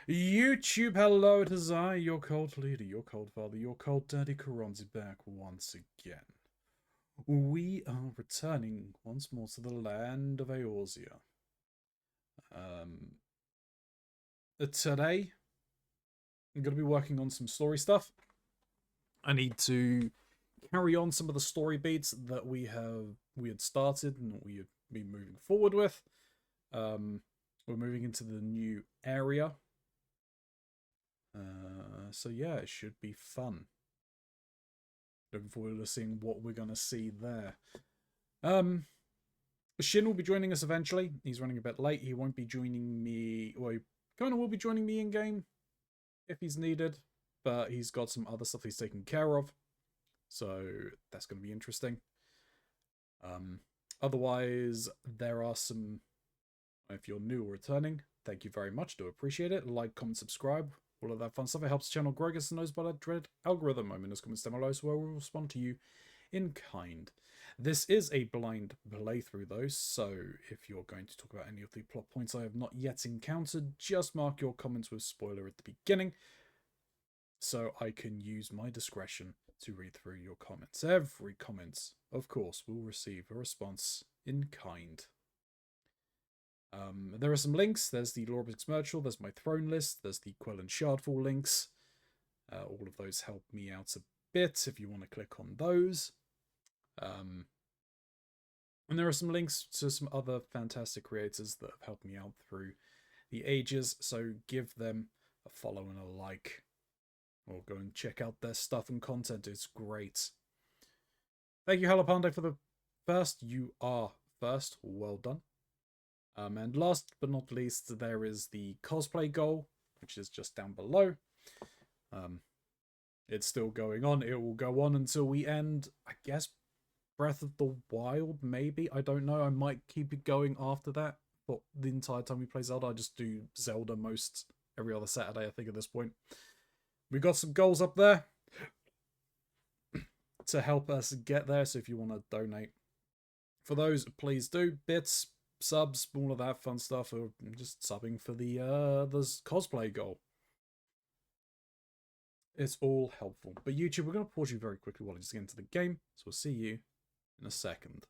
YouTube, hello, it is I, your cold leader, your cold father, your cold daddy Keronzi, back once again. We are returning once more to the land of Eorzea. Today, I'm going to be working on some story stuff. I need to carry on some of the story beats that we had started and we have been moving forward with. We're moving into the new area. So yeah, it should be fun. Looking forward to seeing what we're going to see there. Shin will be joining us eventually. He's running a bit late. He won't be joining me. Well, he kind of will be joining me in game if he's needed, but he's got some other stuff he's taking care of. So that's going to be interesting. Otherwise, there are some. If you're new or returning, thank you very much. Do appreciate it. Like, comment, subscribe. All of that fun stuff. It helps the channel grow, gets the nose by that dread algorithm. I'm in those comments down below, so I will respond to you in kind. This is a blind playthrough, though, so if you're going to talk about any of the plot points I have not yet encountered, just mark your comments with spoiler at the beginning, so I can use my discretion to read through your comments. Every comment, of course, will receive a response in kind. There are some links. There's the Lorbex Merchal, there's my throne list, there's the Quell and Shardfall links. All of those help me out a bit if you want to click on those. And there are some links to some other fantastic creators that have helped me out through the ages, so give them a follow and a like. Or go and check out their stuff and content, it's great. Thank you, Halapande, for the first. You are first, well done. And last but not least, there is the cosplay goal, which is just down below. It's still going on. It will go on until we end, I guess, Breath of the Wild, maybe? I don't know. I might keep it going after that. But the entire time we play Zelda, I just do Zelda most every other Saturday, I think, at this point. We got some goals up there to help us get there, so if you want to donate for those, please do. Bits, subs, all of that fun stuff, or just subbing for the cosplay goal. It's all helpful. But YouTube, we're going to pause you very quickly while I just get into the game, so we'll see you in a second.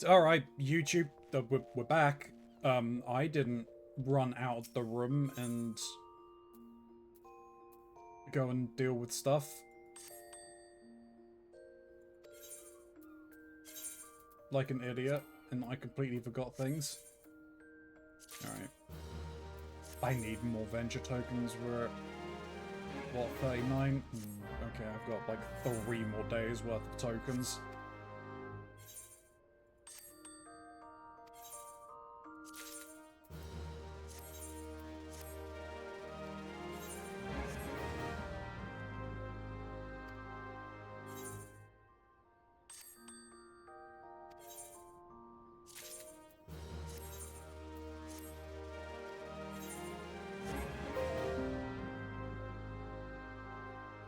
Alright, YouTube, we're back. I didn't run out of the room and go and deal with stuff. Like an idiot, and I completely forgot things. Alright. I need more venture tokens. We're at, what, 39? Okay, I've got like 3 more days worth of tokens.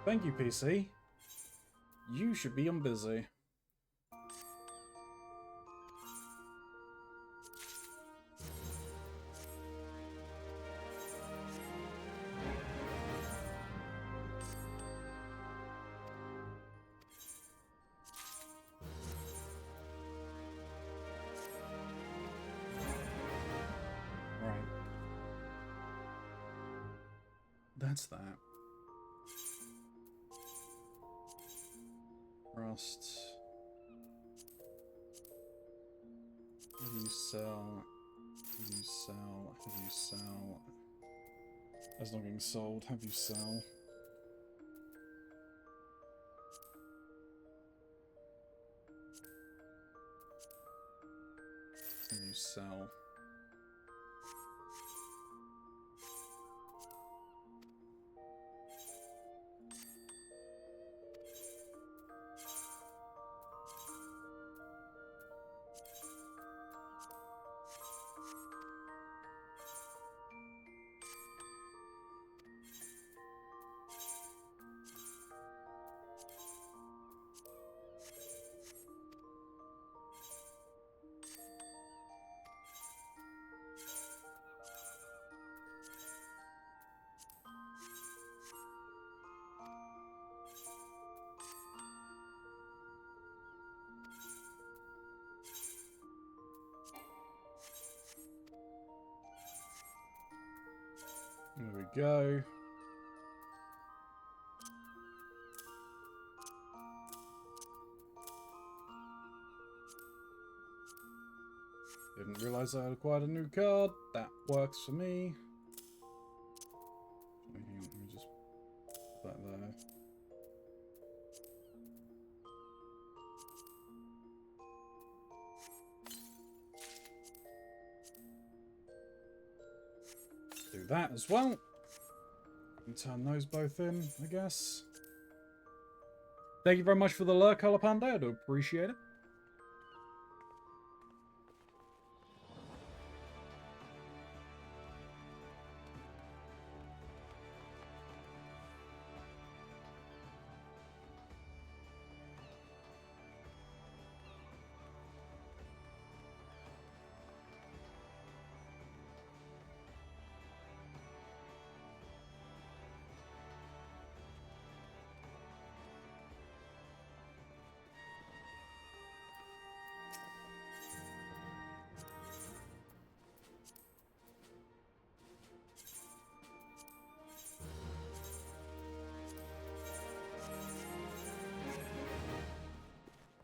Thank you, PC. You should be on busy. Right. That's that. Rust. Have you sell? Have you sell? Have you sell? That's not getting sold. Have you sell? Have you sell? There we go. Didn't realise I had acquired a new card. That works for me. Let me just put that there. Do that as well. And turn those both in, I guess. Thank you very much for the lurk, Color Panda. I do appreciate it.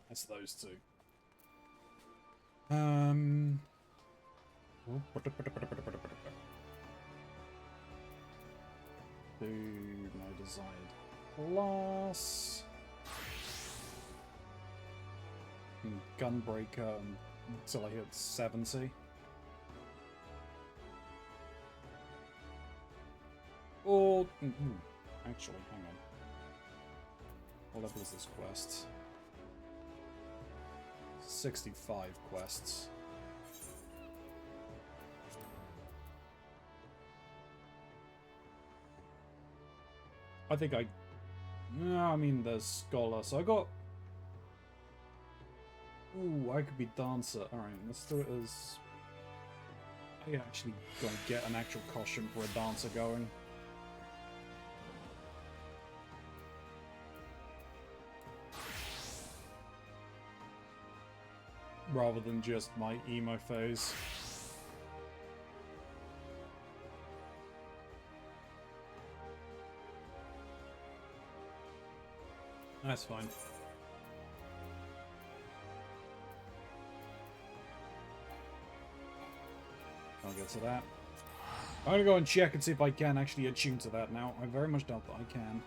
That's those two. Do my desired class. Gunbreaker until I hit 70. Or actually, hang on. What level is this quest? 65 quests. I think I... No, I mean, there's Scholar, so I got... Ooh, I could be Dancer. Alright, let's do it as... I actually gonna get an actual costume for a Dancer going. Rather than just my emo phase. That's fine. I'll get to that. I'm gonna go and check and see if I can actually attune to that now. I very much doubt that I can.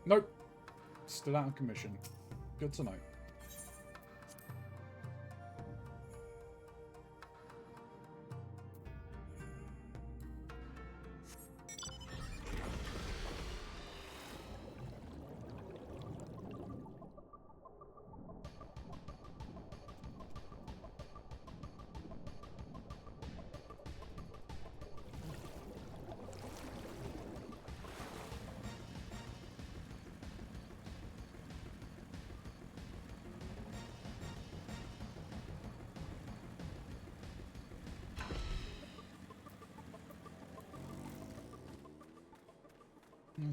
Nope. Still out of commission. Good to know.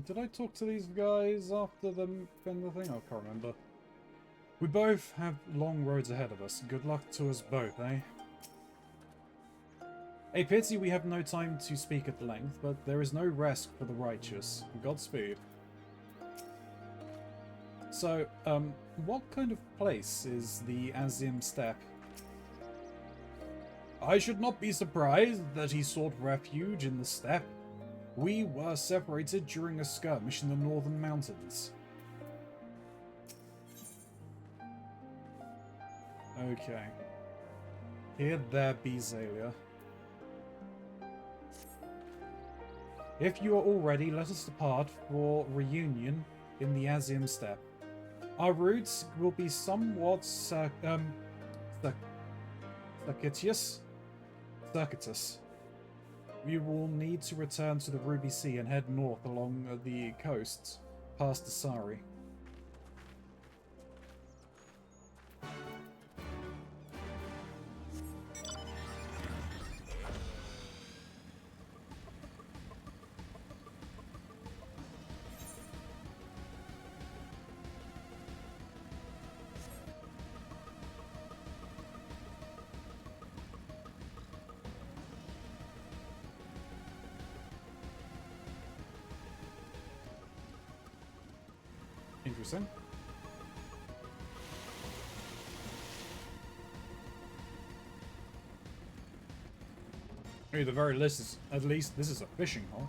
Did I talk to these guys after the thing? I can't remember. We both have long roads ahead of us. Good luck to us both, eh? A pity we have no time to speak at length, but there is no rest for the righteous. Godspeed. So, what kind of place is the Azim Steppe? I should not be surprised that he sought refuge in the steppe. We were separated during a skirmish in the northern mountains. Okay. Here there be, Zalia. If you are all ready, let us depart for reunion in the Azium Steppe. Our routes will be somewhat circuitous. We will need to return to the Ruby Sea and head north along the coasts, past Asari. Interesting. At the very least, this is a fishing hole.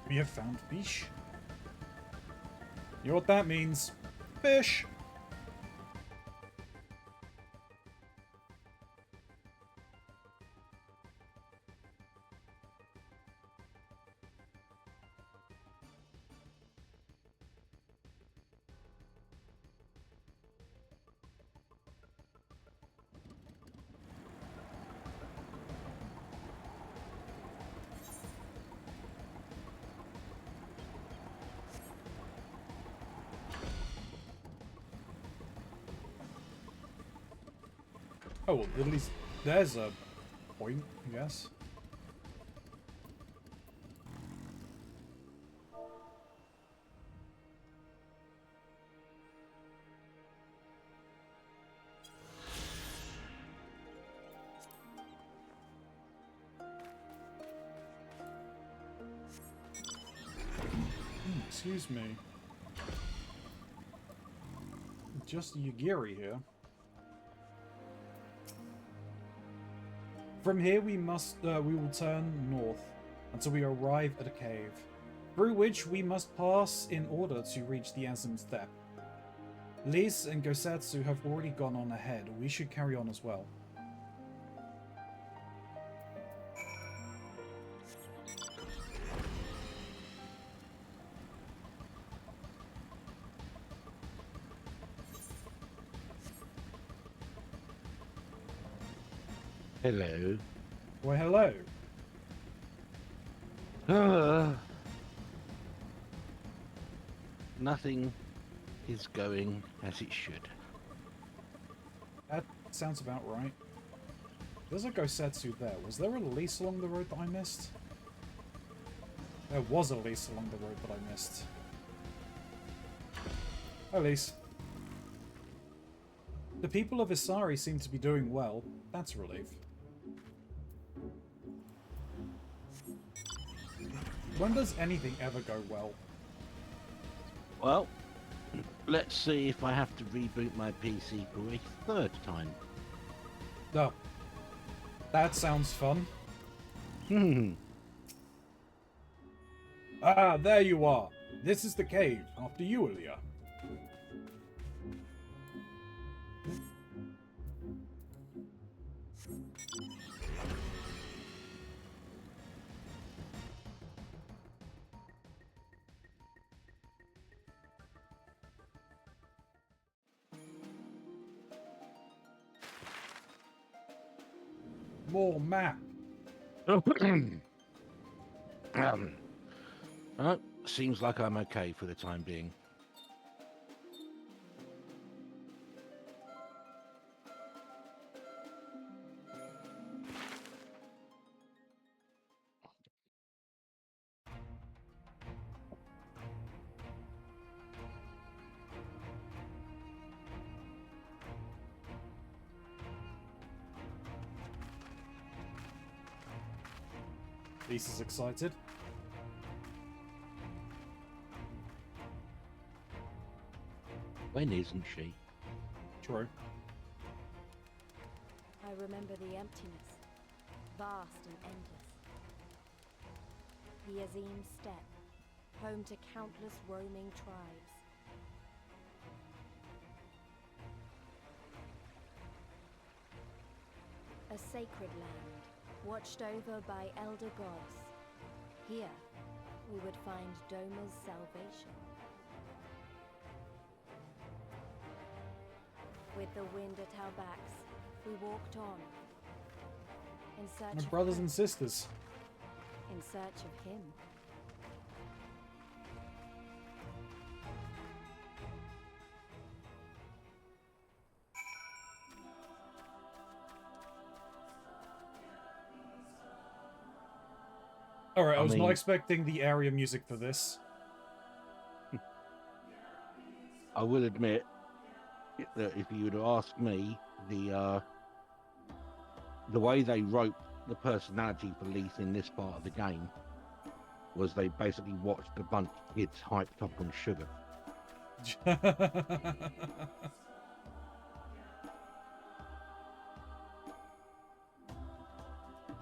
We have found fish. You know what that means? Fish! Oh, well, at least there's a point, I guess. Excuse me. Just Yagiri here. From here we will turn north until we arrive at a cave, through which we must pass in order to reach the Azium Steppe. Lise and Gosetsu have already gone on ahead. We should carry on as well. Hello. Well, hello. Nothing is going as it should. That sounds about right. There's a Gosetsu there. Was there a lease along the road that I missed? There was a lease along the road that I missed. Hi, Lise. The people of Asari seem to be doing well. That's a relief. When does anything ever go well? Well, let's see if I have to reboot my PC for a third time. Oh. That sounds fun. Ah, there you are. This is the cave. After you, Ilya. More map. Seems like I'm okay for the time being. Lisa's excited. When isn't she? True. I remember the emptiness, vast and endless. The Azim Steppe, home to countless roaming tribes. A sacred land, watched over by elder gods. Here, we would find Doma's salvation. With the wind at our backs, we walked on. In search My of brothers hope, and sisters. in search of him. Alright, I was not mean- expecting the area music for this. I will admit that if you would have asked me, the way they wrote the personality for Leith in this part of the game was they basically watched a bunch of kids hyped up on sugar.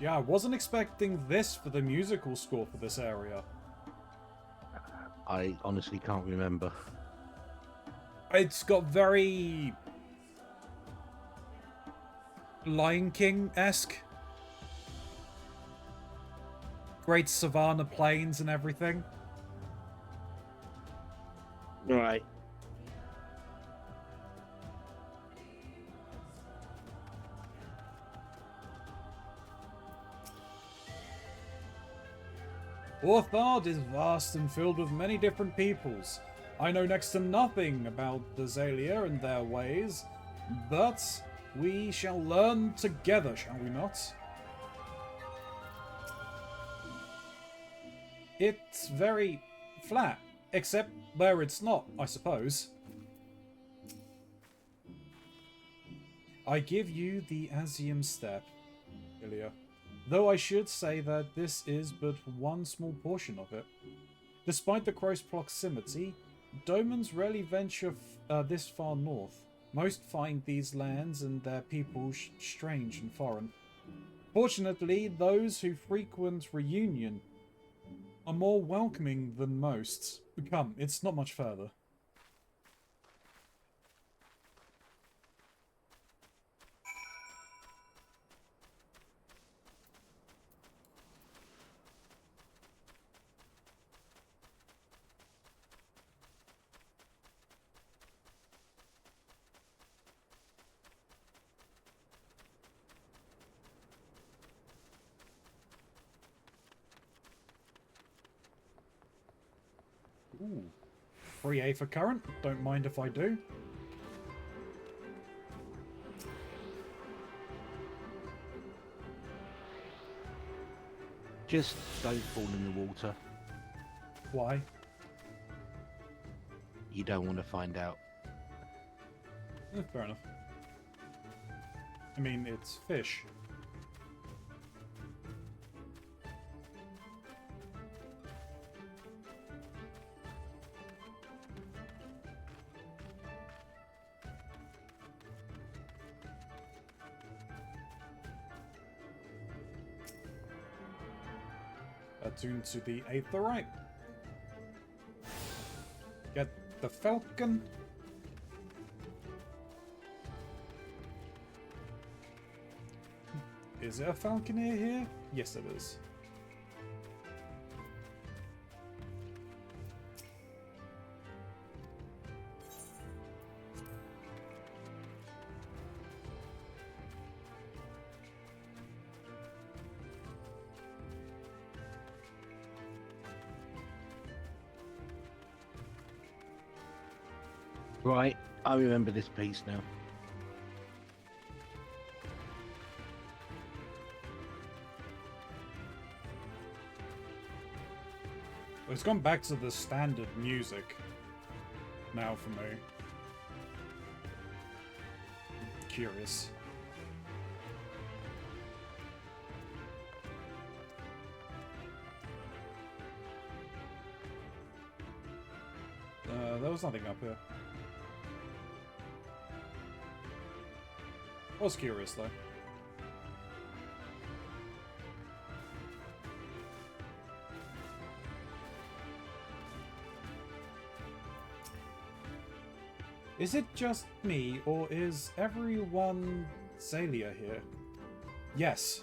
Yeah, I wasn't expecting this for the musical score for this area. I honestly can't remember. It's got very Lion King-esque. Great savanna plains and everything. Right. Orthard is vast and filled with many different peoples. I know next to nothing about the Zalia and their ways, but we shall learn together, shall we not? It's very flat, except where it's not, I suppose. I give you the Asium Step, Ilya. Though I should say that this is but one small portion of it. Despite the close proximity, Domans rarely venture this far north. Most find these lands and their people strange and foreign. Fortunately, those who frequent Reunion are more welcoming than most. Come, it's not much further. Ooh. 3A for current. Don't mind if I do. Just don't fall in the water. Why? You don't want to find out. Fair enough. I mean, it's fish. Attuned to the Aetherite. Get the Falcon. Is it a Falconeer here? Yes, it is. Right, I remember this piece now. Well, it's gone back to the standard music now for me. Curious. There was nothing up here. I was curious though. Is it just me, or is everyone Zalia here? Yes.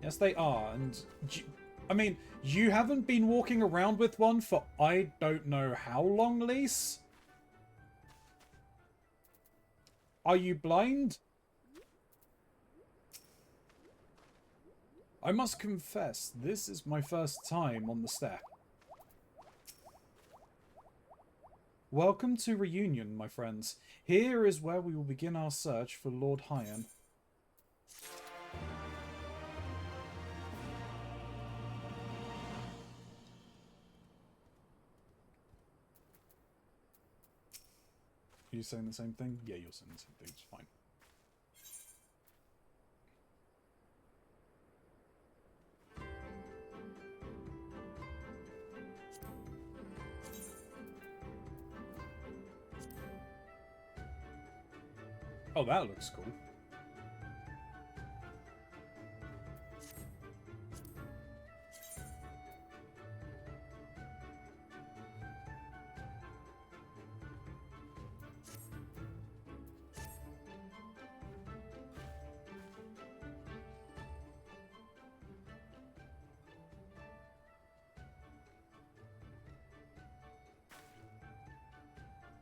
Yes, they are. And, I mean, you haven't been walking around with one for I don't know how long, Lise? Are you blind? I must confess, this is my first time on the step. Welcome to Reunion, my friends. Here is where we will begin our search for Lord Hyan. Are you saying the same thing? Yeah, you're saying the same thing. It's fine. Oh, that looks cool.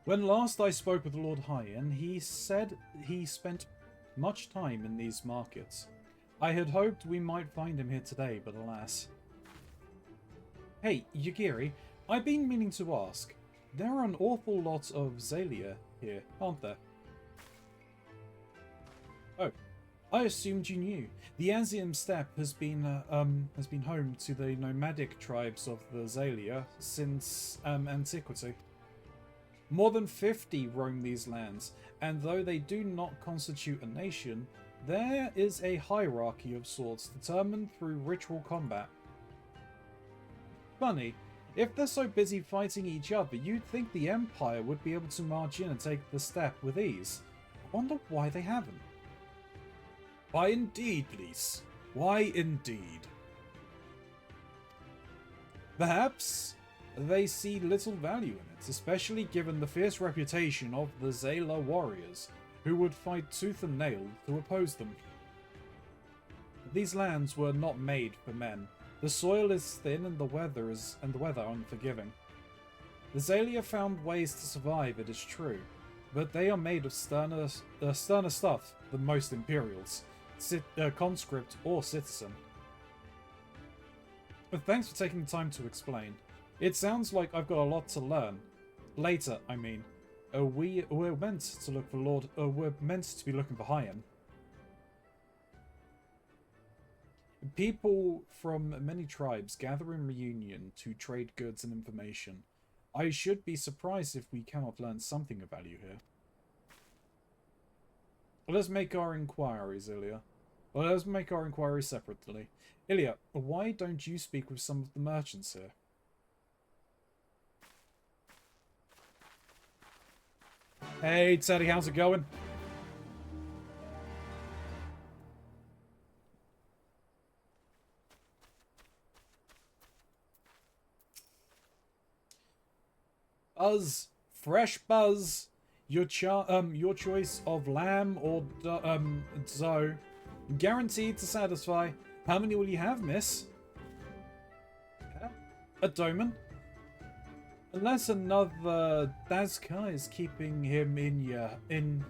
When last I spoke with Lord Hyan, he said he spent much time in these markets. I had hoped we might find him here today, but alas. Hey, Yagiri, I've been meaning to ask. There are an awful lot of Zalia here, aren't there? Oh, I assumed you knew. The Azium Steppe has been home to the nomadic tribes of the Zalia since antiquity. More than 50 roam these lands, and though they do not constitute a nation, there is a hierarchy of sorts determined through ritual combat. Funny, if they're so busy fighting each other, you'd think the Empire would be able to march in and take the steppe with ease. I wonder why they haven't. Why indeed, Lise? Why indeed? Perhaps they see little value in it, especially given the fierce reputation of the Zayla warriors, who would fight tooth and nail to oppose them. These lands were not made for men. The soil is thin and the weather unforgiving. The Zalia found ways to survive, it is true, but they are made of sterner stuff than most Imperials, conscript or citizen. But thanks for taking the time to explain. It sounds like I've got a lot to learn. Later, I mean. We're meant to look for we're meant to be looking for Hyan. People from many tribes gather in Reunion to trade goods and information. I should be surprised if we cannot learn something of value here. Let's make our inquiries, Ilya. Well, let's make our inquiries separately. Ilya, why don't you speak with some of the merchants here? Hey, Teddy, how's it going? Buzz, fresh buzz. Your choice of lamb or zo, guaranteed to satisfy. How many will you have, miss? A doman. Unless another Dazka is keeping him in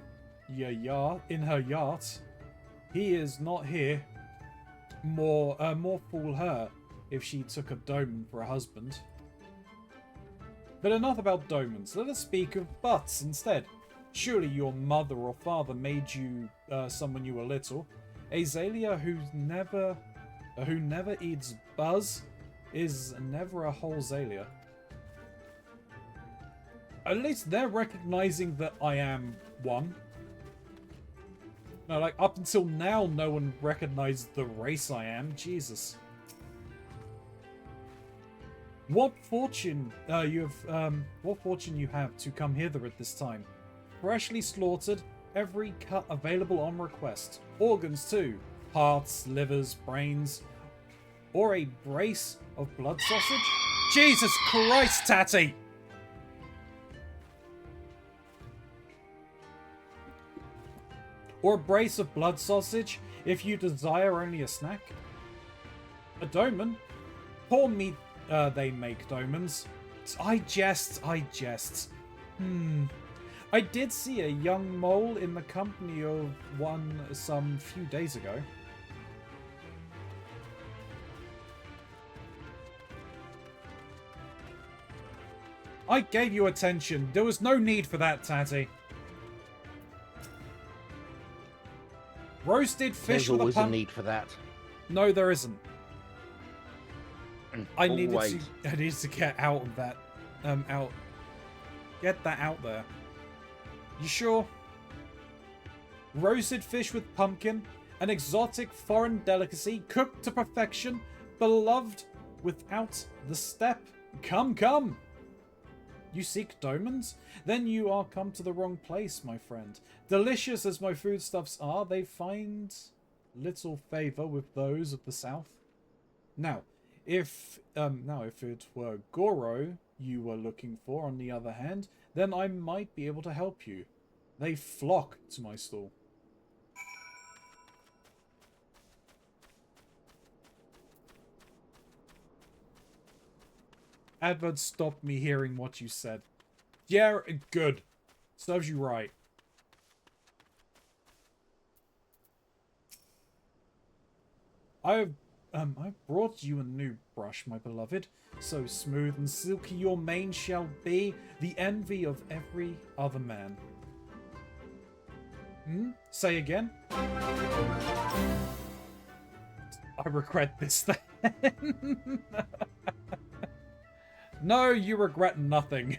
her yacht, he is not here. More fool her if she took a doman for a husband. But enough about domans. Let us speak of butts instead. Surely your mother or father made you someone you were little. A Zalia who never eats buzz is never a whole Zalia. At least they're recognizing that I am one. No, like, up until now, no one recognized the race I am. Jesus. What fortune you have to come hither at this time. Freshly slaughtered, every cut available on request. Organs too. Hearts, livers, brains. Or a brace of blood sausage? Jesus Christ, Tatty! or a brace of blood sausage if you desire only a snack? A doman? Poor meat they make domans. I jest, I jest. I did see a young mole in the company of one some few days ago. I gave you attention. There was no need for that, Tatty. Roasted fish There's with a always a pump. need for that. No, there isn't. I needed Always. to get out of that. Out. Get that out there. You sure? Roasted fish with pumpkin, an exotic foreign delicacy cooked to perfection, beloved without the step. Come, come. You seek domans? Then you are come to the wrong place, my friend. Delicious as my foodstuffs are, they find little favour with those of the south. Now, if it were Goro you were looking for, on the other hand, then I might be able to help you. They flock to my stall. Advert stopped me hearing what you said. Yeah, good. Serves you right. I've brought you a new brush, my beloved. So smooth and silky your mane shall be, the envy of every other man. Say again? I regret this then. No, you regret nothing.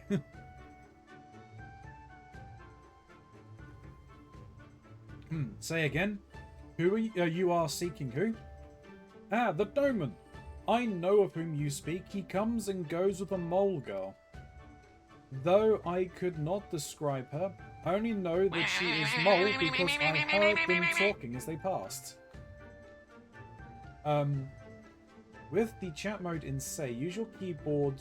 Say again? Who are you are seeking who? Ah, the Doman. I know of whom you speak. He comes and goes with a mole girl. Though I could not describe her, I only know that she is mole because I heard them talking as they passed. With the chat mode in say, use your keyboard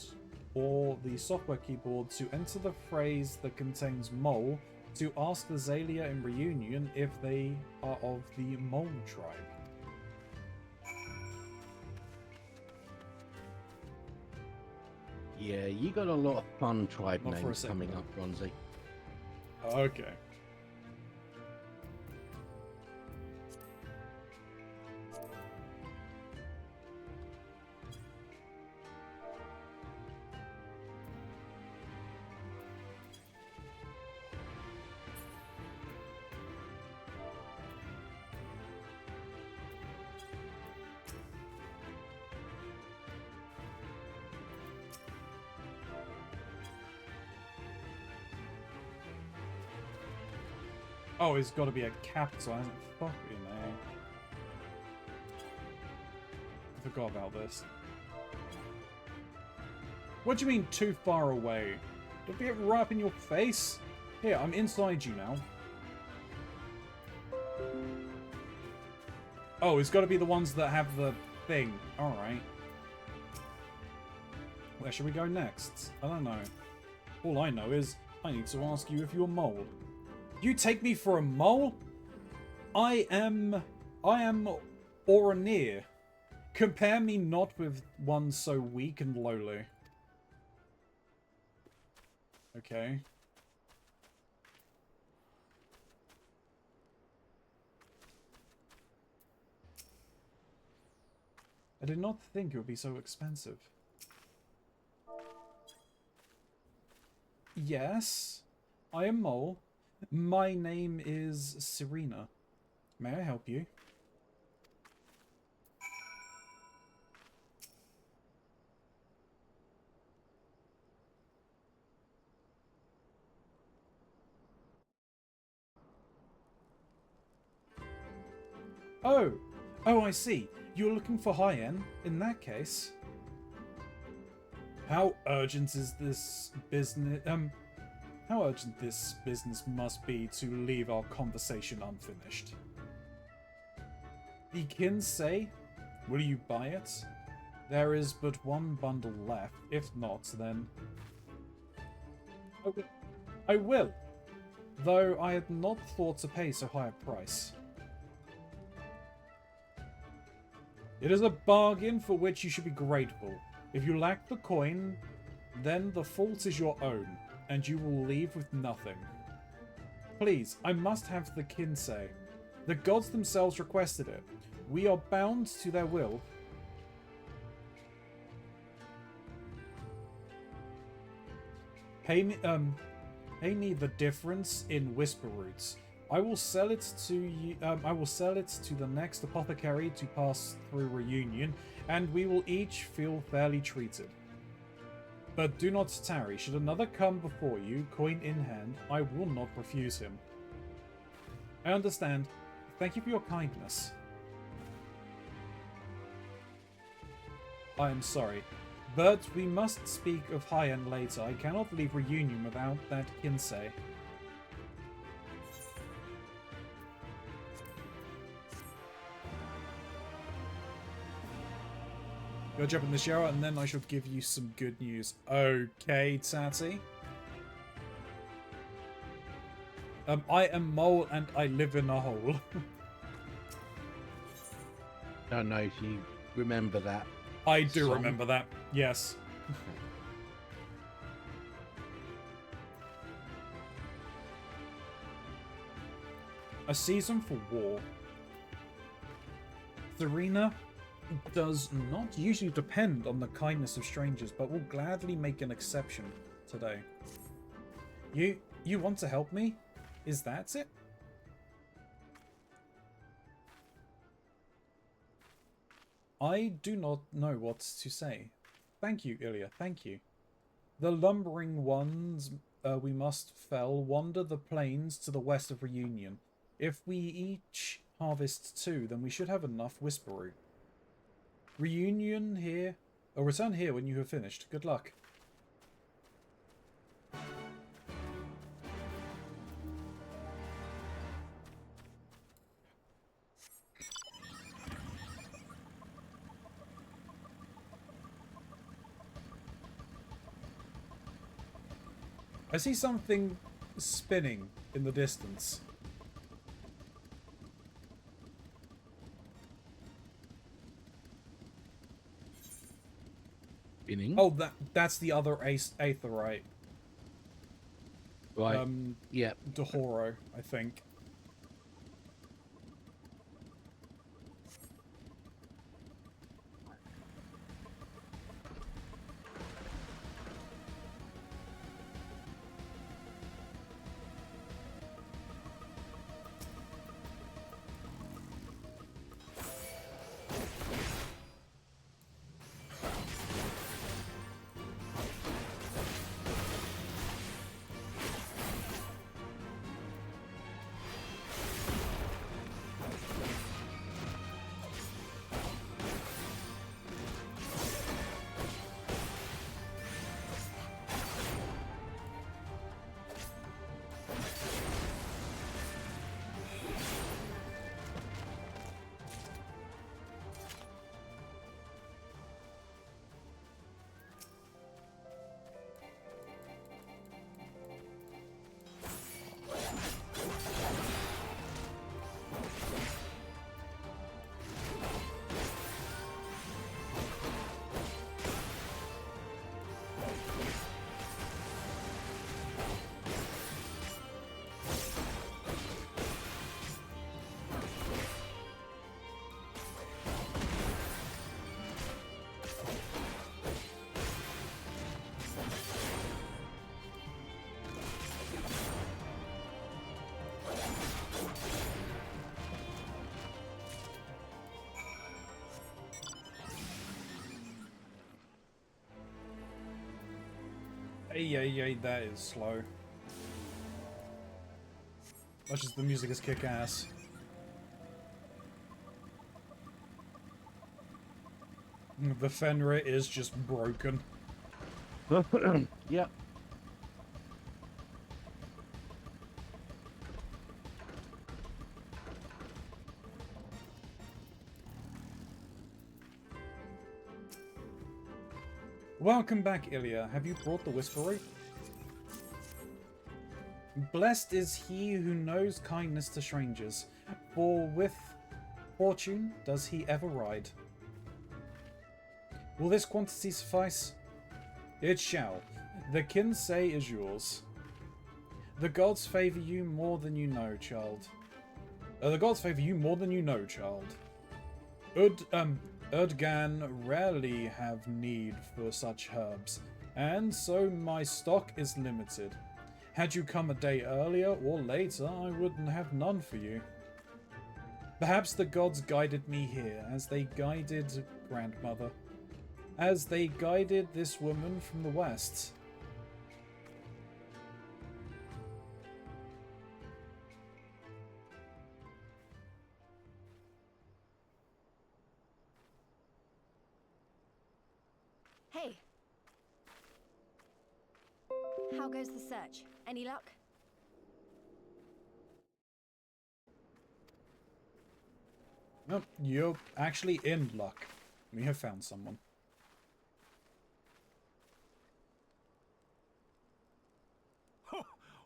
or the software keyboard to enter the phrase that contains mole to ask the Zalia in reunion if they are of the mole tribe. Yeah, you got a lot of fun tribe Not for a names second, coming though. up, Keronzi. Okay. Oh, it's got to be a capital, hasn't it? Fucking A. I forgot about this. What do you mean, too far away? Don't be right up in your face. Here, I'm inside you now. Oh, it's got to be the ones that have the thing. Alright. Where should we go next? I don't know. All I know is, I need to ask you if you're mole. You take me for a mole? I am Oranir. Compare me not with one so weak and lowly. Okay. I did not think it would be so expensive. Yes, I am mole. My name is Serena. May I help you? Oh! Oh, I see. You're looking for high-end? In that case... How urgent is this business... How urgent this business must be to leave our conversation unfinished. The kin say, will you buy it? There is but one bundle left. If not, then... I will. though I had not thought to pay so high a price. It is a bargain for which you should be grateful. If you lack the coin, then the fault is your own, and you will leave with nothing. Please, I must have the Kinsei. The gods themselves requested it. We are bound to their will. Pay me the difference in whisper roots. I will sell it to you. I will sell it to the next apothecary to pass through reunion, and we will each feel fairly treated. But do not tarry. Should another come before you, coin in hand, I will not refuse him. I understand. Thank you for your kindness. I am sorry, but we must speak of high-end later. I cannot leave reunion without that Kinsei. Go jump in the shower and then I shall give you some good news. Okay, Tatty. I am Mole and I live in a hole. Don't know if you remember that. I do song. remember that, yes. A season for war. Serena does not usually depend on the kindness of strangers, but will gladly make an exception today. You want to help me? Is that it? I do not know what to say. Thank you, Ilya, thank you. The lumbering ones we must fell wander the plains to the west of Reunion. If we each harvest 2, then we should have enough whisper root. Reunion here, or return here when you have finished. Good luck. I see something spinning in the distance. Spinning? Oh, that's the other Aetherite. Right. Yeah. Dahoro, I think. Ay, that is slow. Much as the music is kick-ass. The Fenrir is just broken. Yep. Welcome back, Ilya. Have you brought the whisper root? Blessed is he who knows kindness to strangers, for with fortune does he ever ride. Will this quantity suffice? It shall. The kin say is yours. The gods favour you more than you know, child. The gods favour you more than you know, child. Erdgan rarely have need for such herbs, and so my stock is limited. Had you come a day earlier or later, I wouldn't have none for you. Perhaps the gods guided me here, as they guided grandmother, as they guided this woman from the west. Hey. How goes the search? Any luck? Nope, you're actually in luck. We have found someone.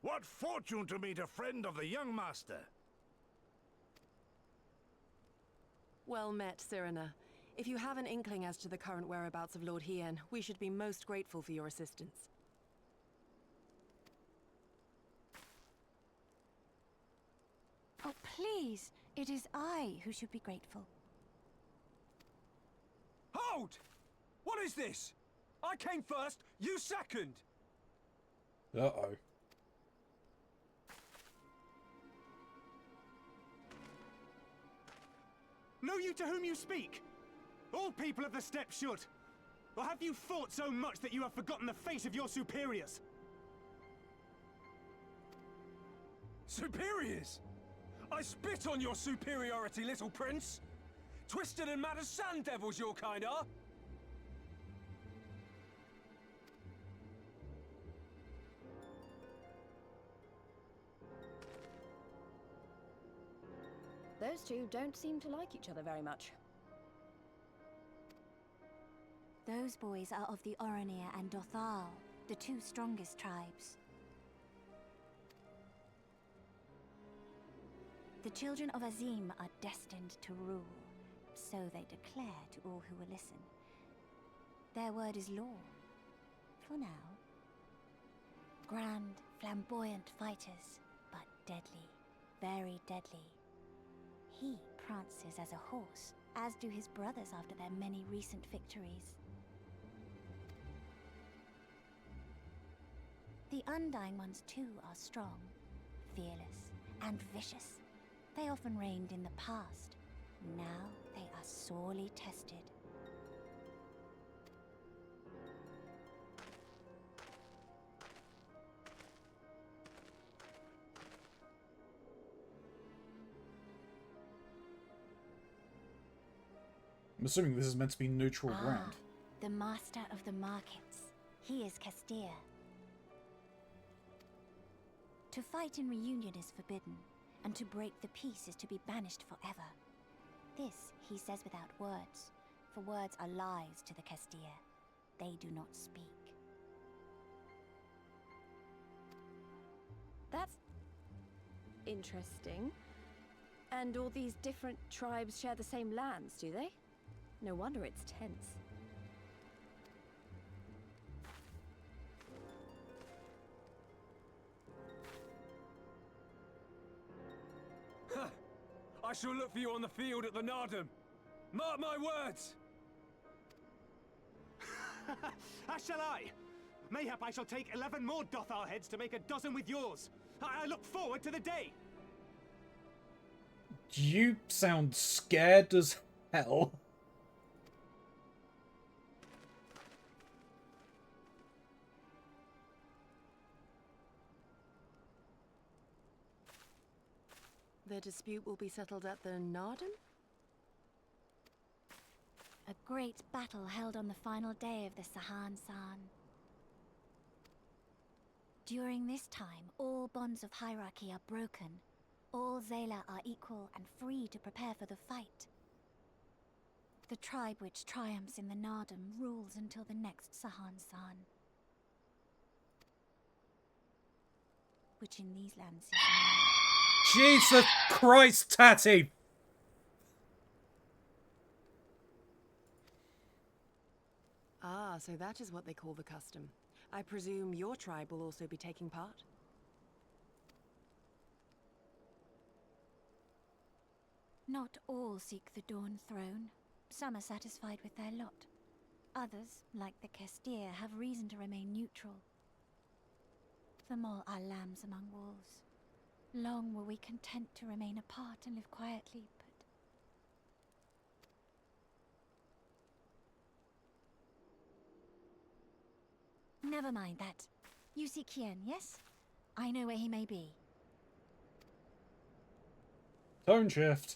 What fortune to meet a friend of the young master! Well met, Cyrena. If you have an inkling as to the current whereabouts of Lord Hien, we should be most grateful for your assistance. Oh, please! It is I who should be grateful. Hold! What is this? I came first, you second! Uh-oh. Know you to whom you speak? All people of the steppe should. Or have you fought so much that you have forgotten the fate of your superiors? Superiors? I spit on your superiority, little prince! Twisted and mad as sand devils your kind are! Those two don't seem to like each other very much. Those boys are of the Oronir and Dothal, the two strongest tribes. The children of Azim are destined to rule, so they declare to all who will listen. Their word is law, for now. Grand, flamboyant fighters, but deadly, very deadly. He prances as a horse, as do his brothers after their many recent victories. The Undying ones too are strong, fearless, and vicious. They often reigned in the past. Now they are sorely tested. I'm assuming this is meant to be neutral ground. The master of the markets. He is Castir. To fight in reunion is forbidden, and to break the peace is to be banished forever. This he says without words, for words are lies to the Castir. They do not speak. That's interesting. And all these different tribes share the same lands, do they? No wonder it's tense. I shall look for you on the field at the Nardum. Mark my words! As shall I. Mayhap I shall take 11 more Dothar heads to make a dozen with yours. I look forward to the day. You sound scared as hell. The dispute will be settled at the Nardum? A great battle held on the final day of the Sahan San. During this time, all bonds of hierarchy are broken. All Zayla are equal and free to prepare for the fight. The tribe which triumphs in the Nardum rules until the next Sahan San. which in these lands is known. Jesus Christ, Tatty! Ah, so that is what they call the custom. I presume your tribe will also be taking part? Not all seek the Dawn Throne. Some are satisfied with their lot. Others, like the Kestir, have reason to remain neutral. The Mol are lambs among wolves. Long were we content to remain apart and live quietly, but... Never mind that. You seek Hien, yes? I know where he may be. Tone shift.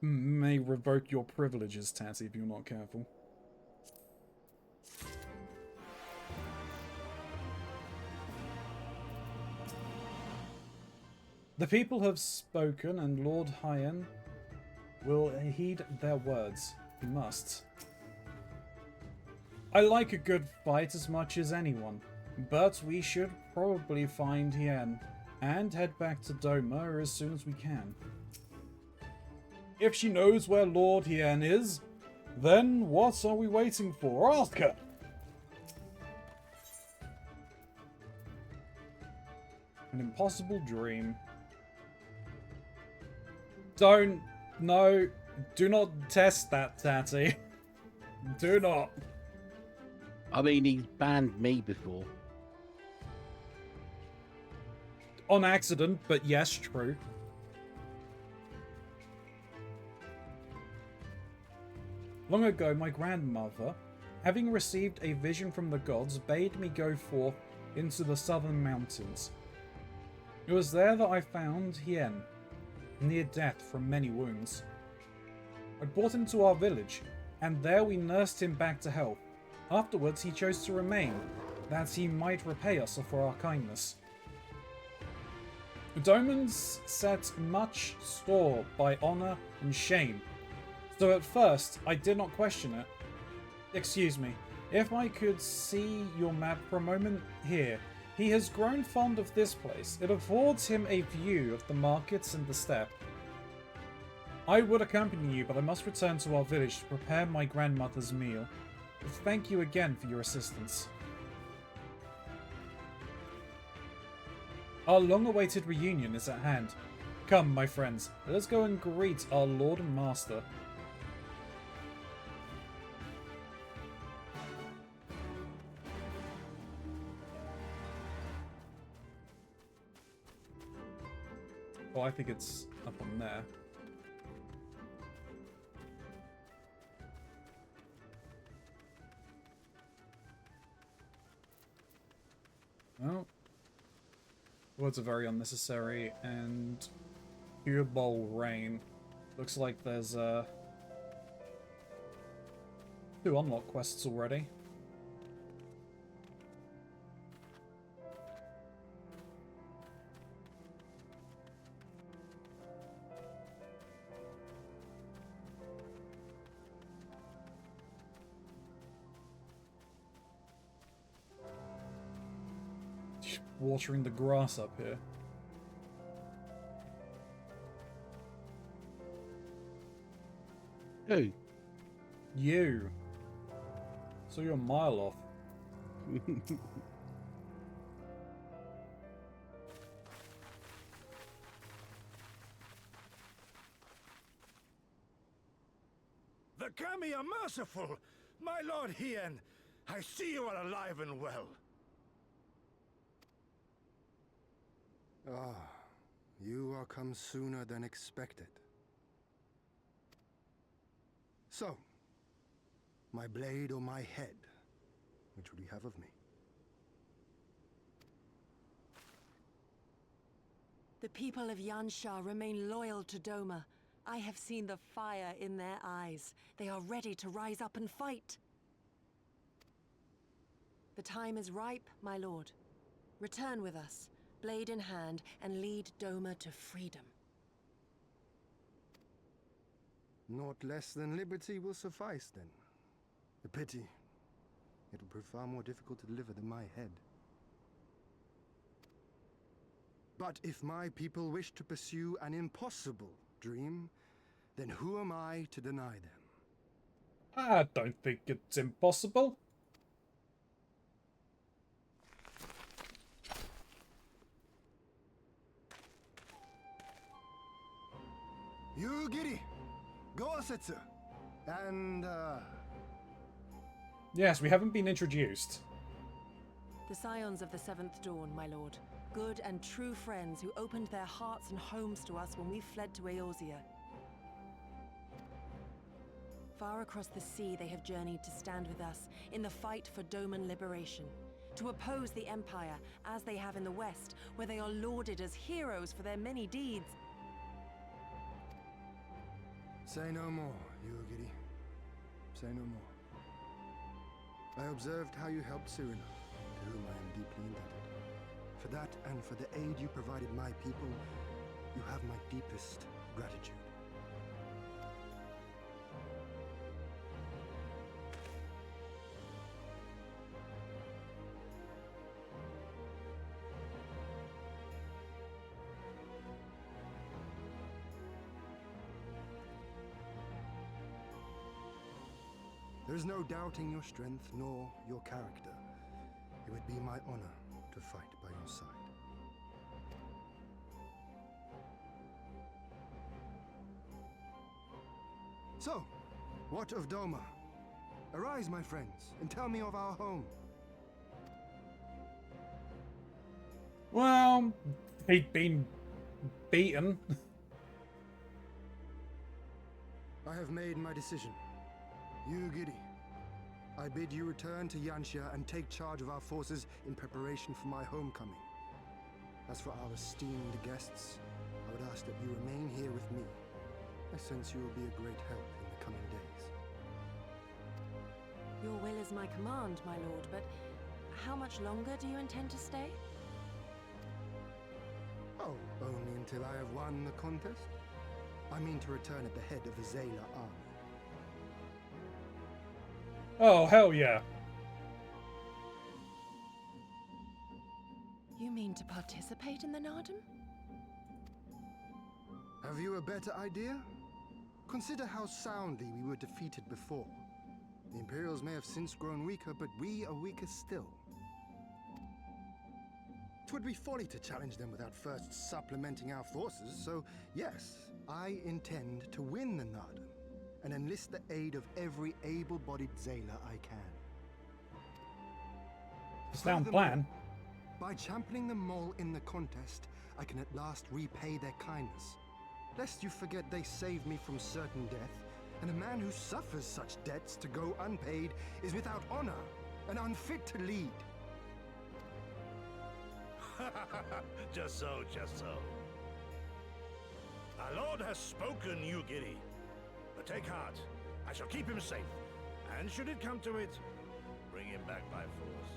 May revoke your privileges, Tatty, if you're not careful. The people have spoken, and Lord Hien will heed their words. He must. I like a good fight as much as anyone, but we should probably find Hien and head back to Doma as soon as we can. If she knows where Lord Hien is, then what are we waiting for? Ask her! An impossible dream. Don't... No. Do not test that, Tatty. Do not. I mean, he's banned me before. On accident, but yes, true. Long ago, my grandmother, having received a vision from the gods, bade me go forth into the southern mountains. It was there that I found Hien, near death from many wounds. I brought him to our village, and there we nursed him back to health. Afterwards, he chose to remain, that he might repay us for our kindness. Domans set much store by honour and shame, so at first I did not question it. Excuse me, if I could see your map for a moment here. He has grown fond of this place. It affords him a view of the markets and the steppe. I would accompany you, but I must return to our village to prepare my grandmother's meal. Thank you again for your assistance. Our long-awaited reunion is at hand. Come, my friends, let us go and greet our Lord and Master. Well, I think it's up on there. Well, words are very unnecessary, and pure bowl rain. Looks like there's 2 unlock quests already. Watering the grass up here. Who? You. So you're a mile off. The Kami are merciful! My Lord Hien, I see you are alive and well. Ah, you are come sooner than expected. So, my blade or my head? Which would you have of me? The people of Yansha remain loyal to Doma. I have seen the fire in their eyes. They are ready to rise up and fight. The time is ripe, my lord. Return with us, blade in hand, and lead Doma to freedom. Naught less than liberty will suffice, then. A pity. It will prove far more difficult to deliver than my head. But if my people wish to pursue an impossible dream, then who am I to deny them? I don't think it's impossible. You giddy, Gorsetsu, and Yes, we haven't been introduced. The scions of the Seventh Dawn, my lord. Good and true friends who opened their hearts and homes to us when we fled to Eorzea. Far across the sea they have journeyed to stand with us in the fight for Doman liberation. To oppose the Empire, as they have in the West, where they are lauded as heroes for their many deeds. say no more, Yugiri. Say no more. I observed how you helped Cyrano, to whom I am deeply indebted. For that and for the aid you provided my people, you have my deepest gratitude. There is no doubting your strength nor your character. It would be my honor to fight by your side. So, what of Doma? Arise, my friends, and tell me of our home. Well, he'd been beaten. I have made my decision. Yugiri, I bid you return to Yanxia and take charge of our forces in preparation for my homecoming. As for our esteemed guests, I would ask that you remain here with me. I sense you will be a great help in the coming days. Your will is my command, my lord, but how much longer do you intend to stay? Oh, only until I have won the contest? I mean to return at the head of the Zayla army. Oh, hell yeah. You mean to participate in the Nardum? Have you a better idea? Consider how soundly we were defeated before. The Imperials may have since grown weaker, but we are weaker still. 'Twould be folly to challenge them without first supplementing our forces, so yes, I intend to win the Nardum and enlist the aid of every able-bodied Zayla I can. Sound plan. By championing them all in the contest, I can at last repay their kindness. Lest you forget they saved me from certain death, and a man who suffers such debts to go unpaid is without honor and unfit to lead. Just so, just so. Our lord has spoken, Yugiri. But take heart. I shall keep him safe. And should it come to it, bring him back by force.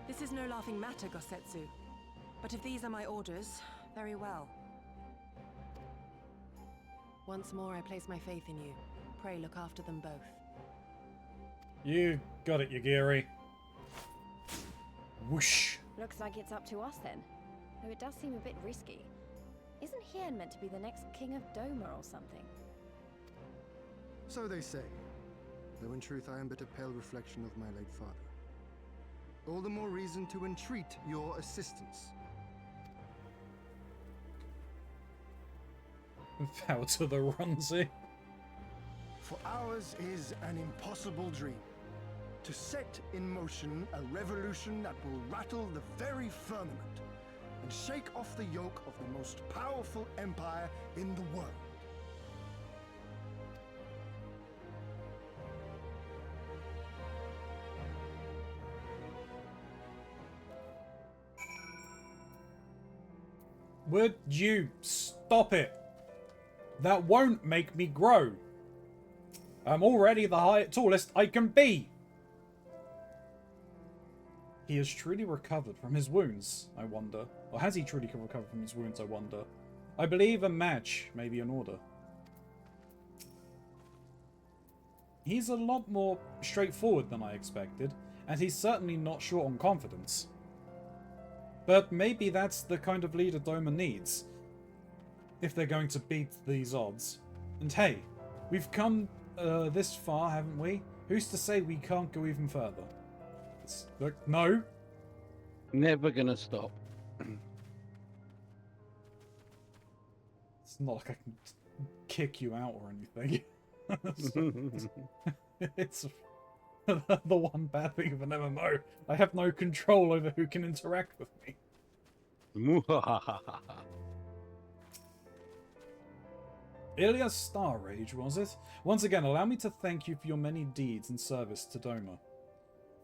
This is no laughing matter, Gosetsu. But if these are my orders, very well. Once more, I place my faith in you. Pray look after them both. You got it, Yugiri. Whoosh. Looks like it's up to us then. Though it does seem a bit risky. Isn't Hien meant to be the next king of Doma or something? So they say, though in truth I am but a pale reflection of my late father. All the more reason to entreat your assistance. Bow to the Runzi. For ours is an impossible dream. To set in motion a revolution that will rattle the very firmament and shake off the yoke of the most powerful empire in the world. Would you stop it? That won't make me grow. I'm already the tallest I can be. He has truly recovered from his wounds, I wonder. Or has he truly recovered from his wounds, I wonder? I believe a match may be in order. He's a lot more straightforward than I expected, and he's certainly not short on confidence. But maybe that's the kind of leader Doma needs, if they're going to beat these odds. And hey, we've come this far, haven't we? Who's to say we can't go even further? Look, no. Never gonna stop. It's not like I can kick you out or anything. It's the one bad thing of an MMO. I have no control over who can interact with me. Ilia's Star Rage, was it? Once again, allow me to thank you for your many deeds and service to Doma.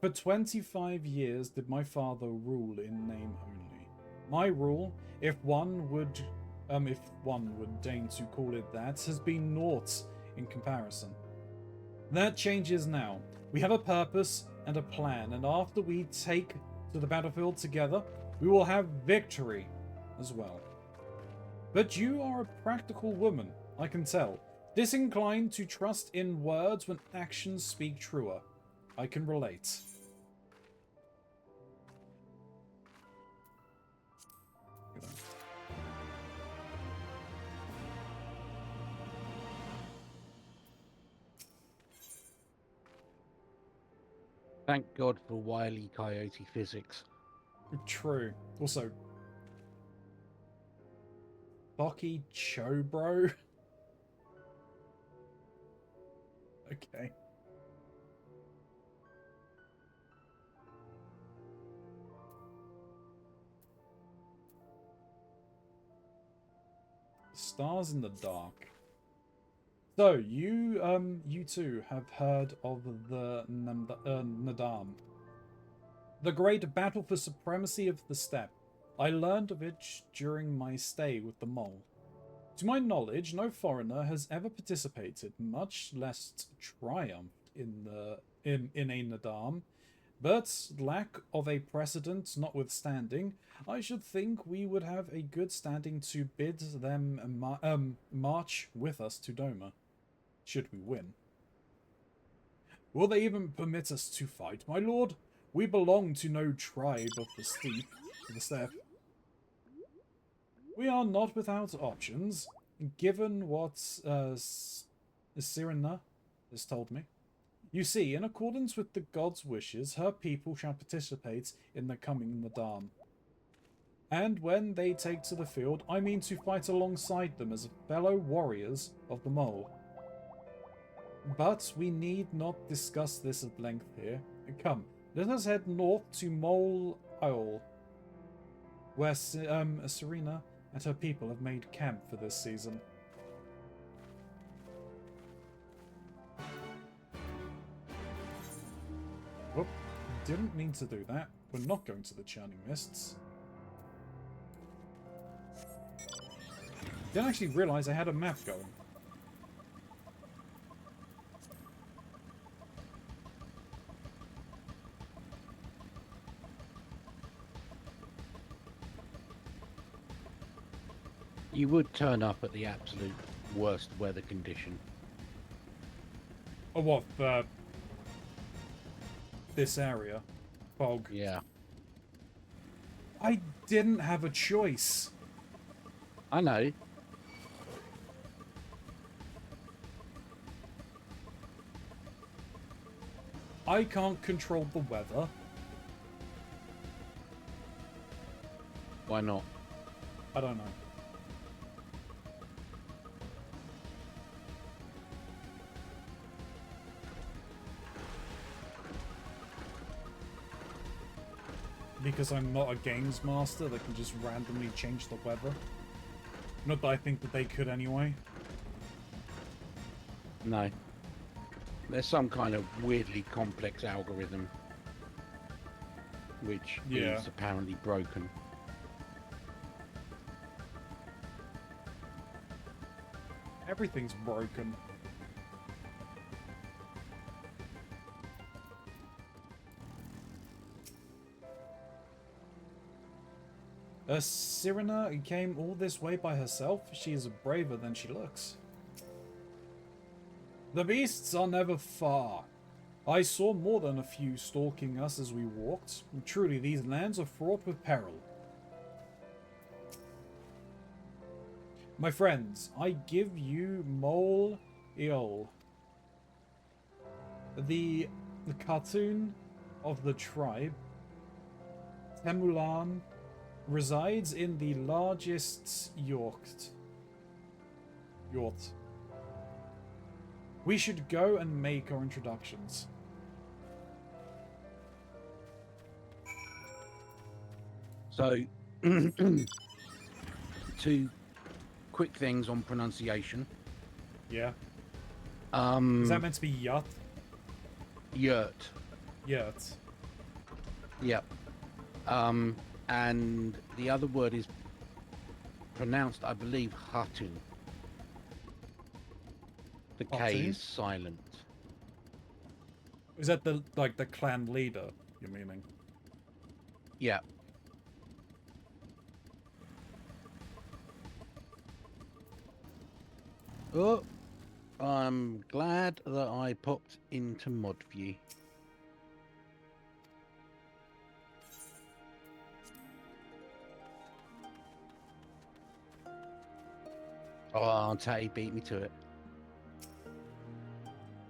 For 25 years did my father rule in name only. My rule, if one would deign to call it that, has been naught in comparison. That changes now. We have a purpose and a plan, and after we take to the battlefield together, we will have victory as well. But you are a practical woman, I can tell. Disinclined to trust in words when actions speak truer. I can relate. Thank God for Wile E. Coyote physics. True. Also, Baki Chobro? Okay. Stars in the Dark. So, you two have heard of the Nadam. The great battle for supremacy of the steppe. I learned of it during my stay with the mole. To my knowledge, no foreigner has ever participated, much less triumphed in a Nadam. But lack of a precedent notwithstanding, I should think we would have a good standing to bid them march with us to Doma, should we win. Will they even permit us to fight, my lord? We belong to no tribe of the steppe. We are not without options, given what Sirena has told me. You see, in accordance with the god's wishes, her people shall participate in the coming Nadam. And when they take to the field, I mean to fight alongside them as fellow warriors of the mole. But we need not discuss this at length here. Come, let us head north to Mole Isle, where Serena and her people have made camp for this season. Whoop, didn't mean to do that. We're not going to the Churning Mists. Didn't actually realise I had a map going. You would turn up at the absolute worst weather condition. Oh, what? This area? Fog. Yeah. I didn't have a choice. I know. I can't control the weather. Why not? I don't know. Because I'm not a games master that can just randomly change the weather. Not that I think that they could anyway. No. There's some kind of weirdly complex algorithm which is apparently broken. Everything's broken. Sirena came all this way by herself? She is braver than she looks. The beasts are never far. I saw more than a few stalking us as we walked. Truly, these lands are fraught with peril. My friends, I give you Mole Iol, the cartoon of the tribe. Temulan resides in the largest Yort. We should go and make our introductions. So, two quick things on pronunciation. Yeah. Is that meant to be Yut? Yurt. Yurt. Yep. And the other word is pronounced, I believe, Hatun. The K Hatun? is silent. Is that the clan leader you're meaning? Yeah. Oh, I'm glad that I popped into mod view. Oh, Tatty beat me to it.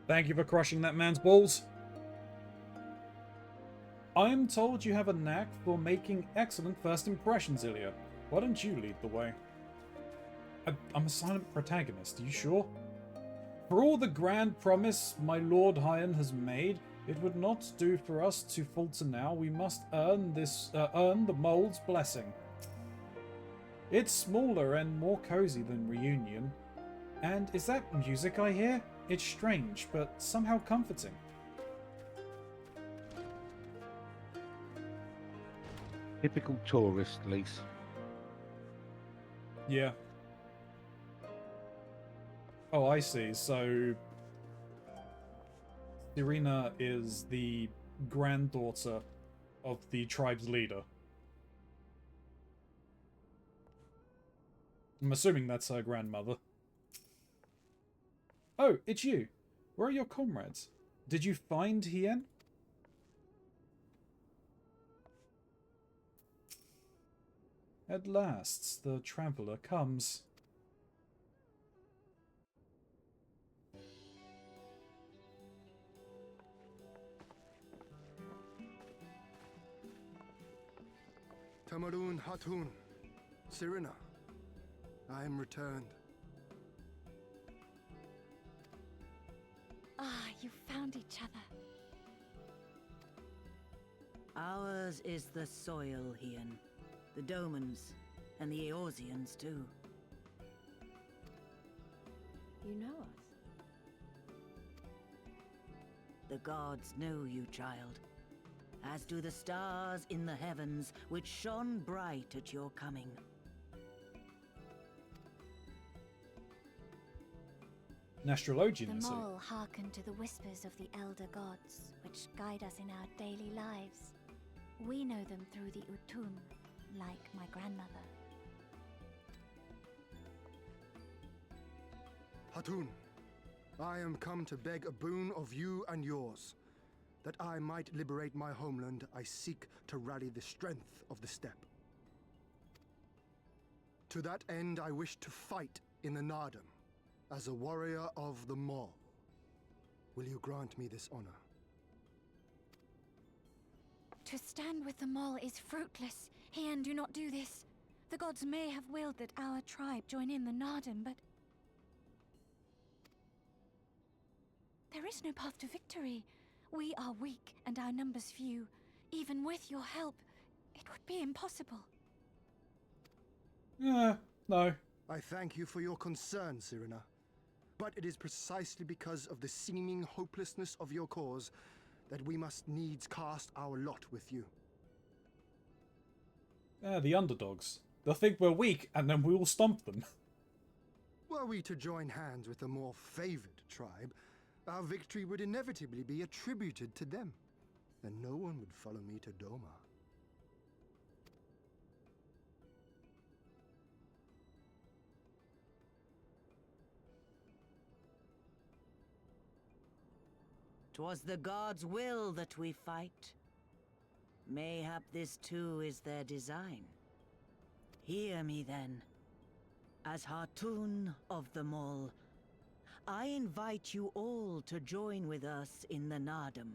Thank you for crushing that man's balls. I am told you have a knack for making excellent first impressions, Ilya. Why don't you lead the way? I'm a silent protagonist, are you sure? For all the grand promise my Lord Hyan has made, it would not do for us to falter now. We must earn the mole's blessing. It's smaller and more cozy than Reunion. And is that music I hear? It's strange, but somehow comforting. Typical tourist, Lise. Yeah. Oh, I see. So, Serena is the granddaughter of the tribe's leader. I'm assuming that's her grandmother. Oh, it's you. Where are your comrades? Did you find Hien? At last, the traveller comes. Tamarun Hatun, Sirena, I am returned. Ah, you found each other. Ours is the soil, Hien. The Domans, and the Eorzeans too. You know us? The gods know you, child. As do the stars in the heavens, which shone bright at your coming. An astrologian, The is he? mole hearken to the whispers of the elder gods, which guide us in our daily lives. We know them through the Utun, like my grandmother. Hatun, I am come to beg a boon of you and yours. That I might liberate my homeland, I seek to rally the strength of the steppe. To that end, I wish to fight in the Nardum as a warrior of the Maul. Will you grant me this honor? To stand with the mole is fruitless. Hien, do not do this. The gods may have willed that our tribe join in the Nardum, but there is no path to victory. We are weak and our numbers few. Even with your help, it would be impossible. No. I thank you for your concern, Sirena. But it is precisely because of the seeming hopelessness of your cause that we must needs cast our lot with you. The underdogs. They'll think we're weak, and then we will stomp them. Were we to join hands with a more favored tribe, our victory would inevitably be attributed to them, and no one would follow me to Doma. 'Twas the gods' will that we fight. Mayhap this too is their design. Hear me then. As Hartun of them all, I invite you all to join with us in the Nardum.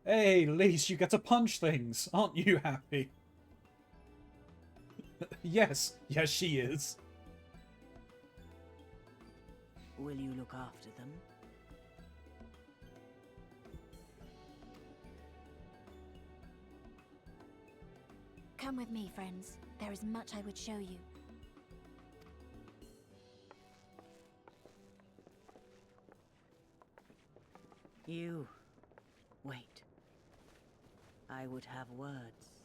Hey, Lise, you get to punch things. Aren't you happy? Yes. Yes, she is. Will you look after them? Come with me, friends. There is much I would show you. You... wait. I would have words.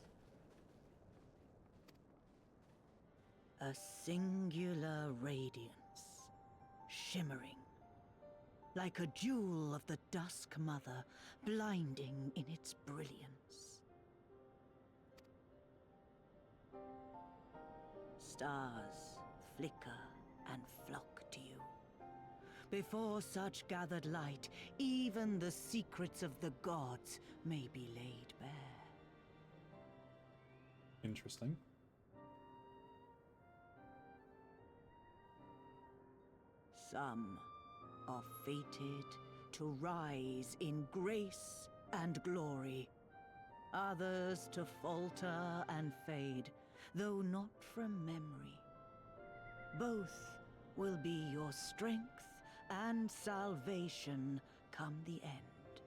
A singular radiance, shimmering, like a jewel of the Dusk Mother, blinding in its brilliance. Stars flicker and flock to you. Before such gathered light, even the secrets of the gods may be laid bare. Interesting. Some are fated to rise in grace and glory. Others to falter and fade, though not from memory. Both will be your strength and salvation come the end.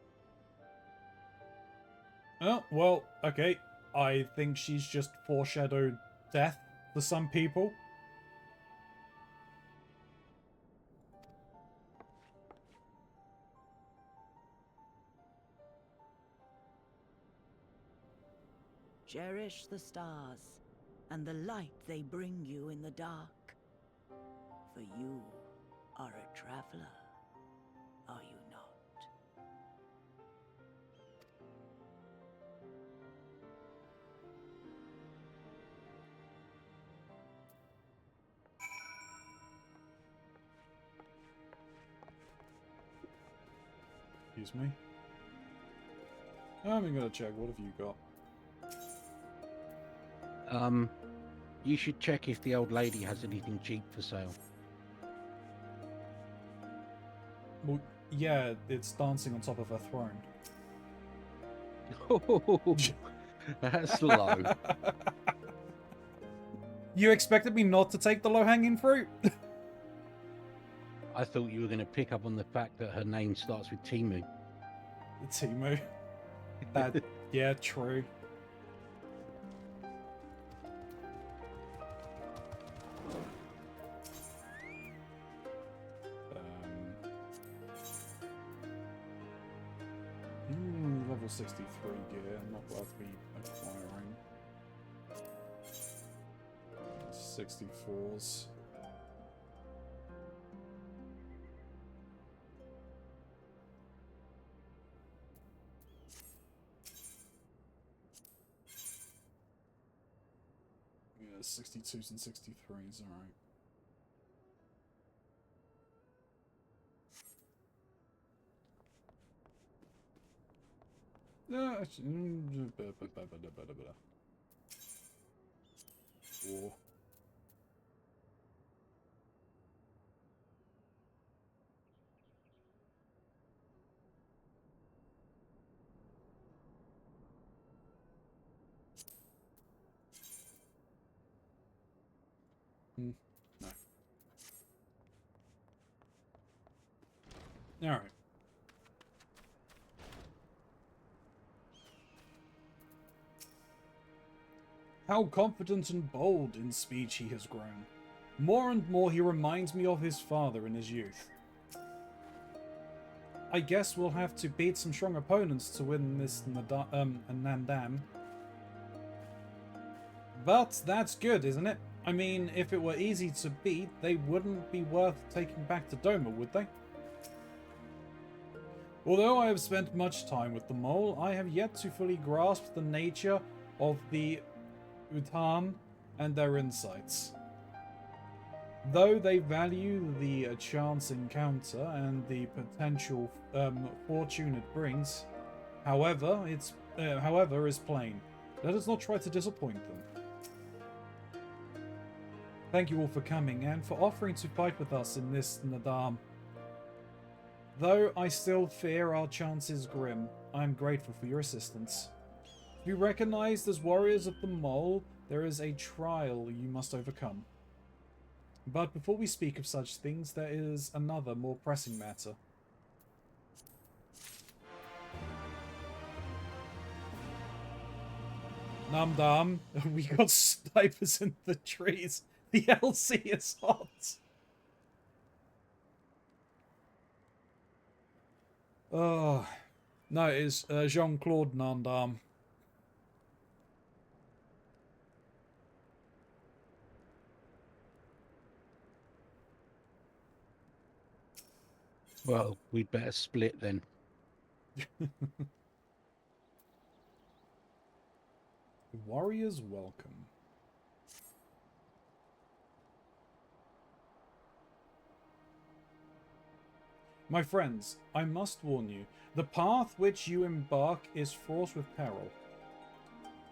Oh, well, okay. I think she's just foreshadowed death for some people. Cherish the stars and the light they bring you in the dark. For you are a traveler, are you not? Excuse me. I'm gonna check. What have you got? You should check if the old lady has anything cheap for sale. Well, yeah, it's dancing on top of her throne. That's low. You expected me not to take the low-hanging fruit? I thought you were going to pick up on the fact that her name starts with Timu. Timu. That, yeah, true. Level 63 gear, not worth me acquiring. 64s. Yeah, 62s and 63s, alright. No, War. No. Alright. How confident and bold in speech he has grown. More and more he reminds me of his father in his youth. I guess we'll have to beat some strong opponents to win this Nandam. But that's good, isn't it? I mean, if it were easy to beat, they wouldn't be worth taking back to Doma, would they? Although I have spent much time with the mole, I have yet to fully grasp the nature of the Utam and their insights. Though they value the chance encounter and the potential fortune it brings, however, is plain. Let us not try to disappoint them. Thank you all for coming and for offering to fight with us in this Nadam. Though I still fear our chances grim, I am grateful for your assistance. To be recognized as warriors of the Mole, there is a trial you must overcome. But before we speak of such things, there is another, more pressing matter. Namdam, we got snipers in the trees. The LC is hot. Oh, no, it is Jean-Claude Namdam. Well, we'd better split then. Warriors welcome. My friends, I must warn you, the path which you embark is fraught with peril.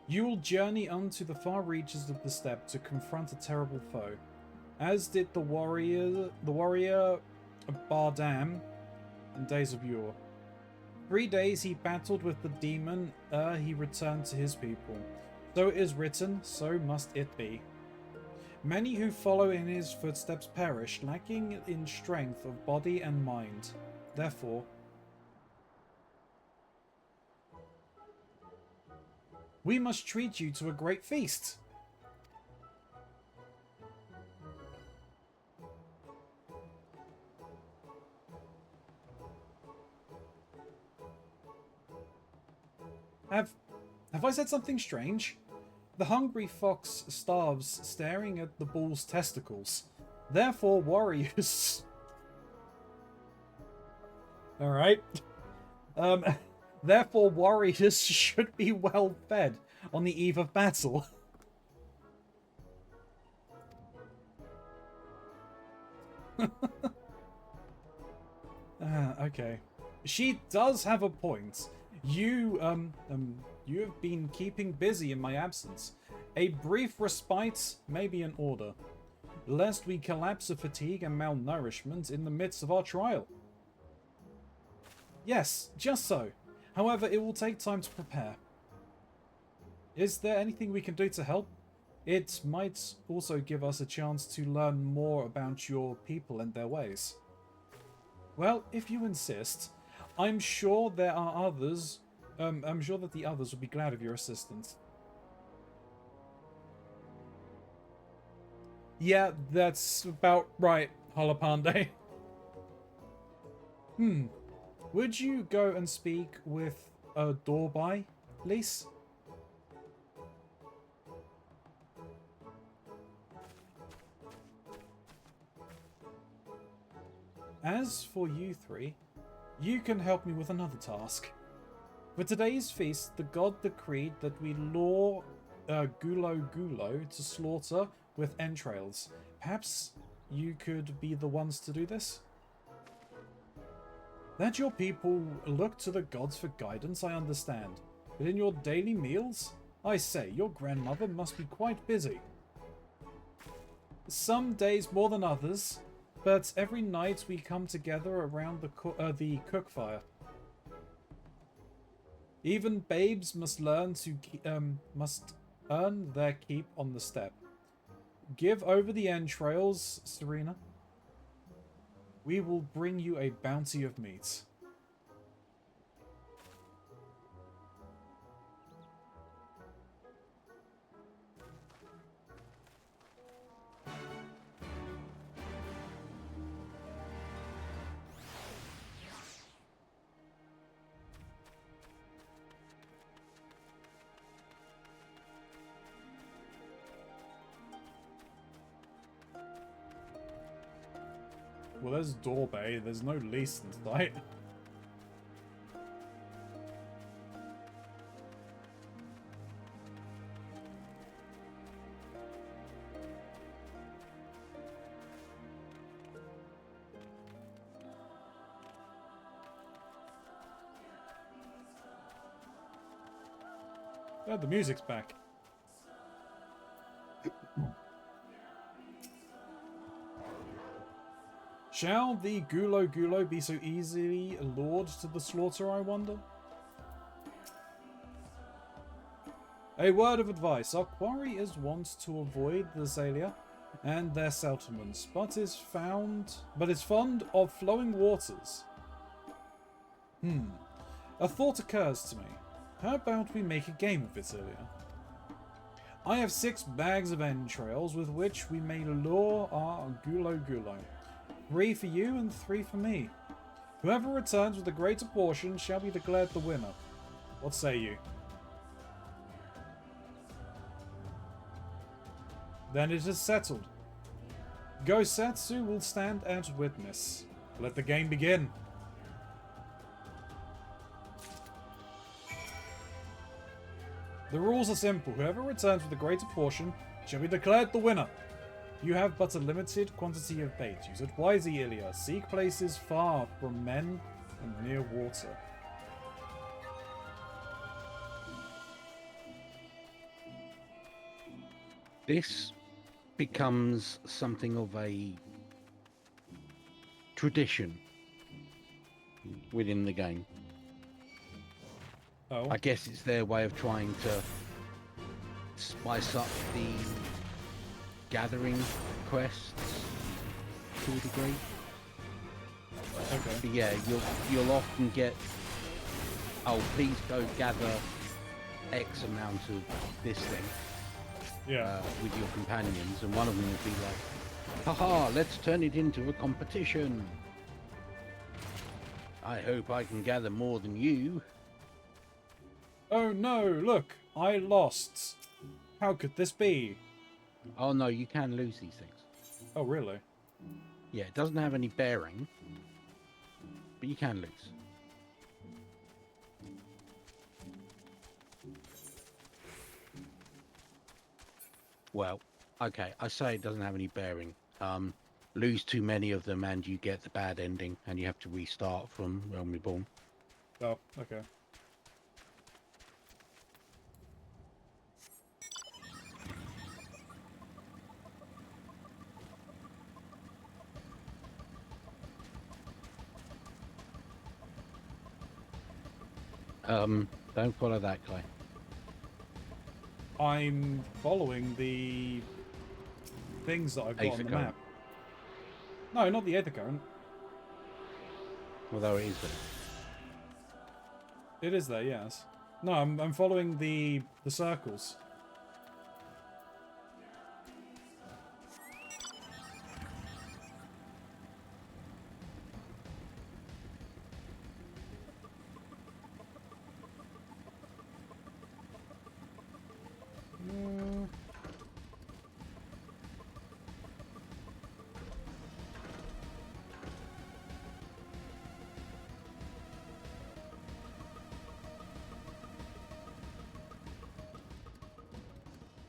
You will journey unto the far reaches of the steppe to confront a terrible foe, as did the warrior Bardam in days of yore. 3 days he battled with the demon ere he returned to his people. So it is written, so must it be. Many who follow in his footsteps perish, lacking in strength of body and mind. Therefore, we must treat you to a great feast. Have I said something strange? The hungry fox starves staring at the bull's testicles. Therefore, warriors... Alright. Therefore, warriors should be well fed on the eve of battle. Okay. She does have a point. You have been keeping busy in my absence. A brief respite may be in order, lest we collapse of fatigue and malnourishment in the midst of our trial. Yes, just so. However, it will take time to prepare. Is there anything we can do to help? It might also give us a chance to learn more about your people and their ways. Well, if you insist, I'm sure there are others. I'm sure that the others will be glad of your assistance. Yeah, that's about right, Halapande. Would you go and speak with Dorbai, please? As for you three, you can help me with another task. For today's feast, the god decreed that we lure Gulo Gulo to slaughter with entrails. Perhaps you could be the ones to do this? That your people look to the gods for guidance, I understand. But in your daily meals? I say, your grandmother must be quite busy. Some days more than others, but every night we come together around the cook fire. Even babes must learn to must earn their keep on the steppe. Give over the entrails, Serena. We will bring you a bounty of meat. Well, there's Dorbay. There's no lease in sight. Oh, the music's back. Shall the Gulo be so easily lured to the slaughter, I wonder? A word of advice. Our quarry is wont to avoid the Zalia and their settlements, but is fond of flowing waters. A thought occurs to me. How about we make a game of it, Zalia? I have 6 bags of entrails with which we may lure our Gulo. 3 for you and 3 for me. Whoever returns with the greater portion shall be declared the winner. What say you? Then it is settled. Gosatsu will stand as witness. Let the game begin. The rules are simple. Whoever returns with the greater portion shall be declared the winner. You have but a limited quantity of bait. Use it wisely, Ilya. Seek places far from men and near water. This becomes something of a tradition within the game. Oh. I guess it's their way of trying to spice up the gathering quests to a degree. Okay. But yeah, you'll often get, oh, please go gather X amount of this thing. Yeah. With your companions, and one of them will be like, haha, let's turn it into a competition. I hope I can gather more than you. Oh no, look, I lost. How could this be? Oh no, you can lose these things. Oh really? Yeah, it doesn't have any bearing, but you can lose. Well, okay, I say it doesn't have any bearing. Lose too many of them and you get the bad ending and you have to restart from Realm Reborn. Oh, okay. Don't follow that guy. I'm following the things that I've got on the map. No, not the Aether Current. Although it is there. It is there, yes. No, I'm following the circles.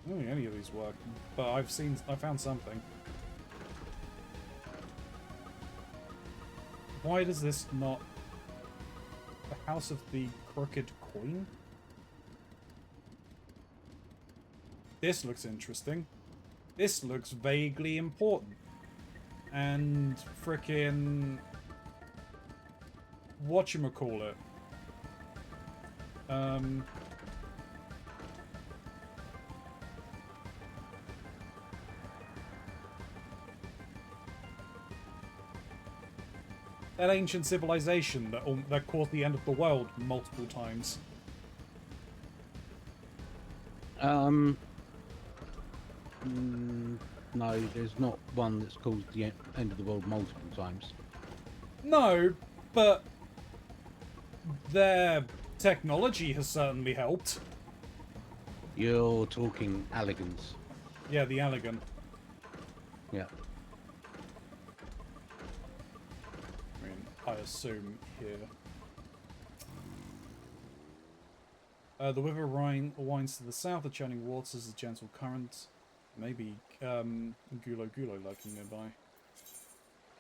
I don't think any of these work, but I found something. Why does this not... The House of the Crooked Coin? This looks interesting. This looks vaguely important. And frickin' whatchamacallit. That ancient civilization that caused the end of the world multiple times. No, there's not one that's caused the end of the world multiple times. No, but their technology has certainly helped. You're talking Alligans. Yeah, the Allegan. Yeah. I mean, I assume here. The river winds to the south, the churning waters, a gentle current. Maybe Gulo lurking nearby.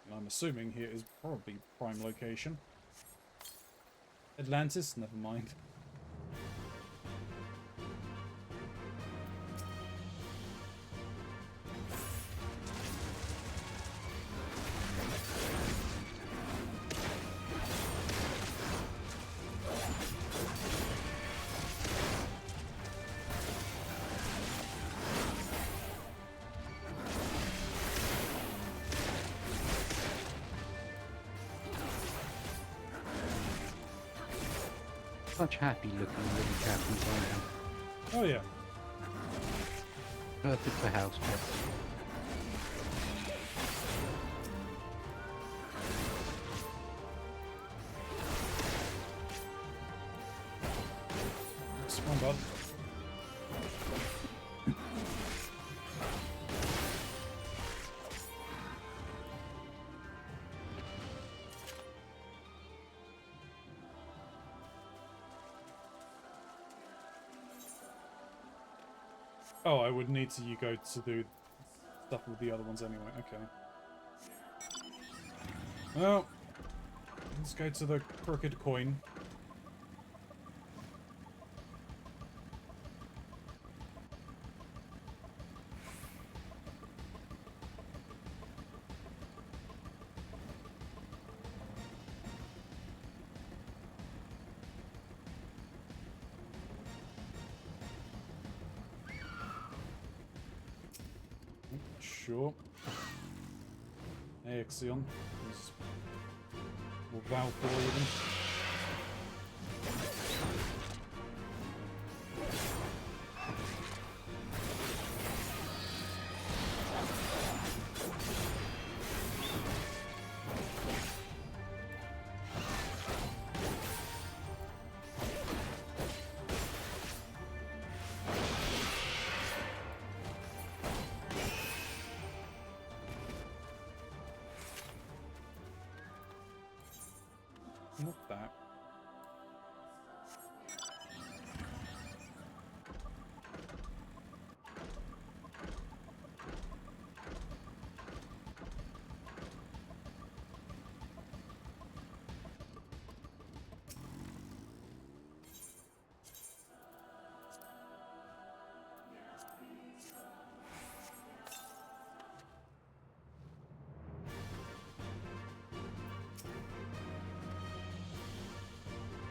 And I'm assuming here is probably prime location. Atlantis? Never mind. Such happy looking little chappies, aren't they? Oh yeah. Perfect for house pets. Come on, bud. Oh, I would need to go to do stuff with the other ones anyway. Okay. Well, let's go to the crooked coin. Sure. Aexion is more Valkyrie even. Not that.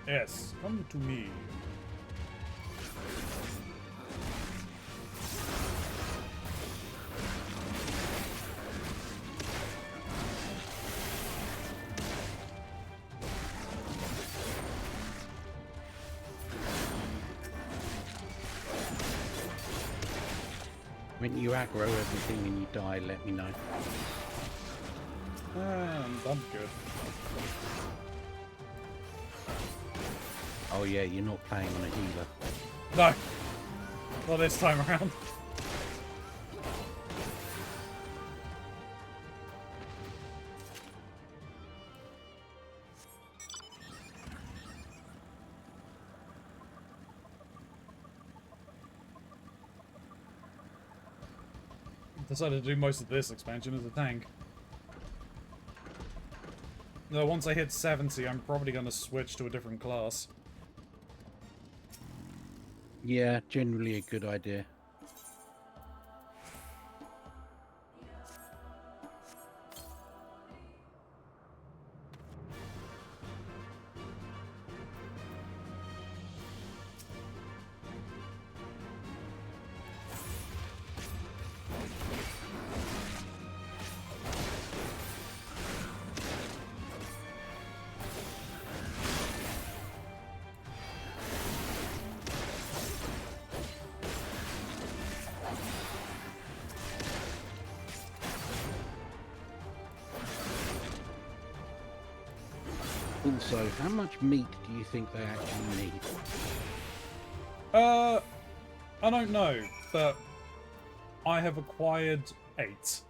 Yes, come to me. When you aggro everything and you die, let me know. And I'm good. Oh yeah, you're not playing on a healer. No! Not this time around. Decided to do most of this expansion as a tank. No, once I hit 70, I'm probably going to switch to a different class. Yeah, generally a good idea. Also, how much meat do you think they actually need? I don't know, but I have acquired 8.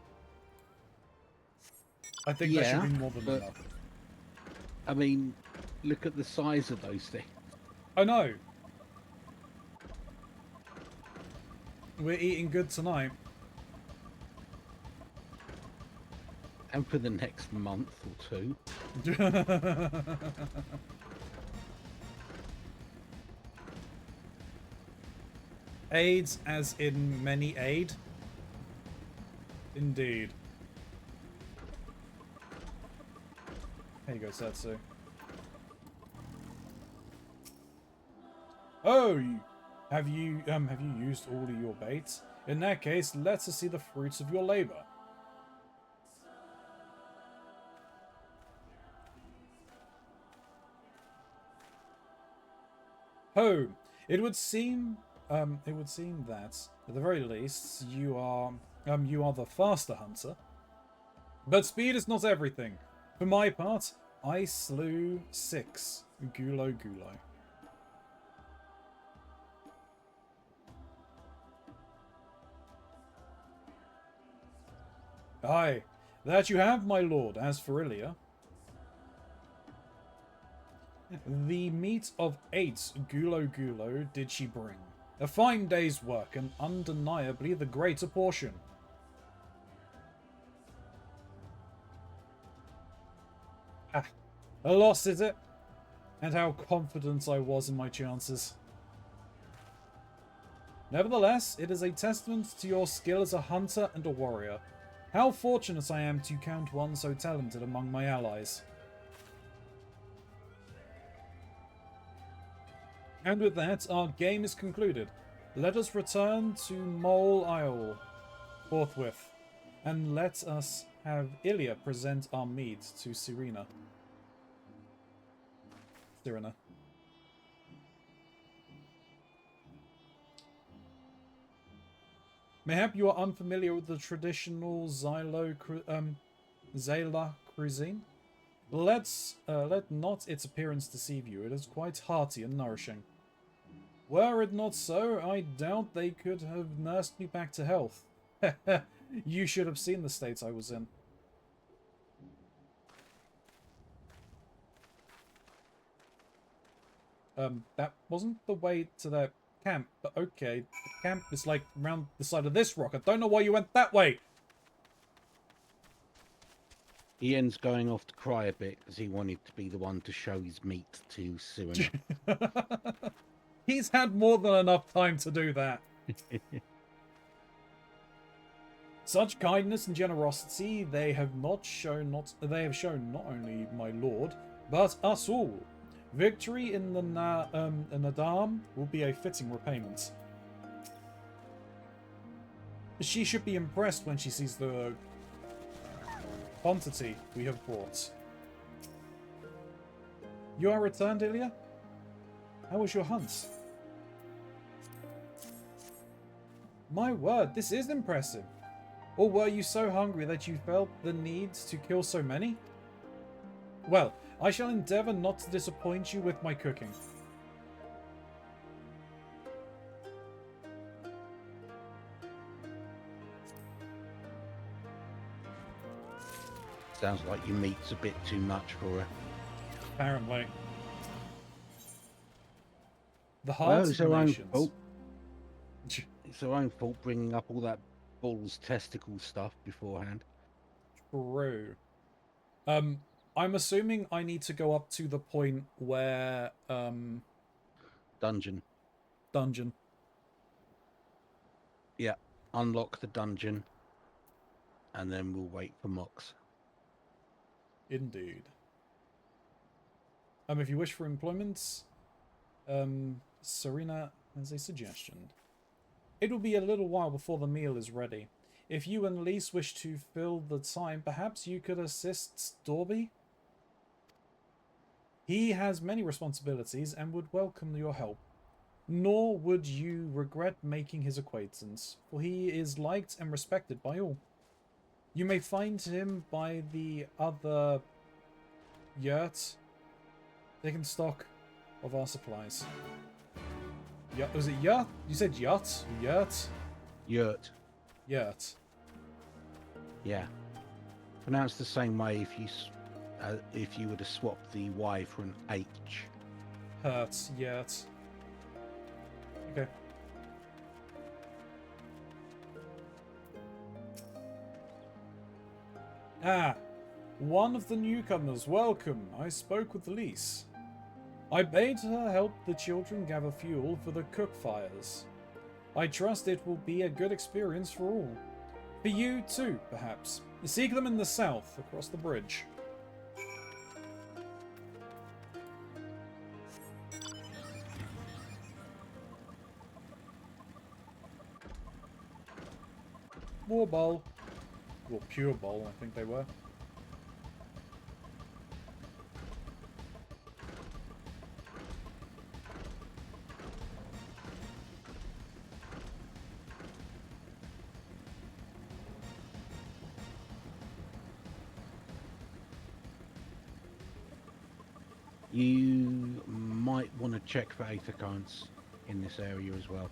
I think that should be more than enough. I mean, look at the size of those things. I know. We're eating good tonight. And for the next month or two. AIDS as in many aid? Indeed. There you go, Setsu. Oh, have you used all of your baits? In that case, let us see the fruits of your labor. home. It would seem that, at the very least, you are the faster hunter. But speed is not everything. For my part, I slew 6 Gulo Gulo. Aye, that you have, my lord. As for Ilya, the meat of 8 Gulo Gulo did she bring. A fine day's work, and undeniably the greater portion. Ah, a loss, is it? And how confident I was in my chances. Nevertheless, it is a testament to your skill as a hunter and a warrior. How fortunate I am to count one so talented among my allies. And with that, our game is concluded. Let us return to Mole Isle forthwith, and let us have Ilya present our mead to Cyrena. Mayhap you are unfamiliar with the traditional Zayla cuisine? Let not its appearance deceive you. It is quite hearty and nourishing. Were it not so, I doubt they could have nursed me back to health. You should have seen the state I was in. That wasn't the way to their camp, but okay. The camp is like around the side of this rock. I don't know why you went that way. Ian's going off to cry a bit because he wanted to be the one to show his meat to Cyrena. He's had more than enough time to do that. Such kindness and generosity they have shown not only my lord, but us all. Victory in the Nadam will be a fitting repayment. She should be impressed when she sees the quantity we have brought. You are returned, Ilya? How was your hunt? My word, this is impressive. Or were you so hungry that you felt the need to kill so many? Well, I shall endeavour not to disappoint you with my cooking. Sounds like your meat's a bit too much for her. Apparently. The heart of the nations. It's her own fault bringing up all that bull's testicle stuff beforehand. True. I'm assuming I need to go up to the point where Dungeon. Yeah, unlock the dungeon, and then we'll wait for Mox. Indeed. If you wish for employment, Cyrena has a suggestion. It will be a little while before the meal is ready. If you and Lise wish to fill the time, perhaps you could assist Dorby? He has many responsibilities and would welcome your help. Nor would you regret making his acquaintance, for he is liked and respected by all. You may find him by the other yurt, taking stock of our supplies. Was it yurt? You said yurt? Yurt? Yurt. Yurt. Yeah. Pronounced the same way if you were to swap the Y for an H. Hurt. Yurt. Okay. Ah, one of the newcomers, welcome. I spoke with Lise. I bade her help the children gather fuel for the cook fires. I trust it will be a good experience for all. For you too, perhaps. Seek them in the south, across the bridge. War bowl. Or pure bowl, I think they were. You might want to check for aether currents in this area as well.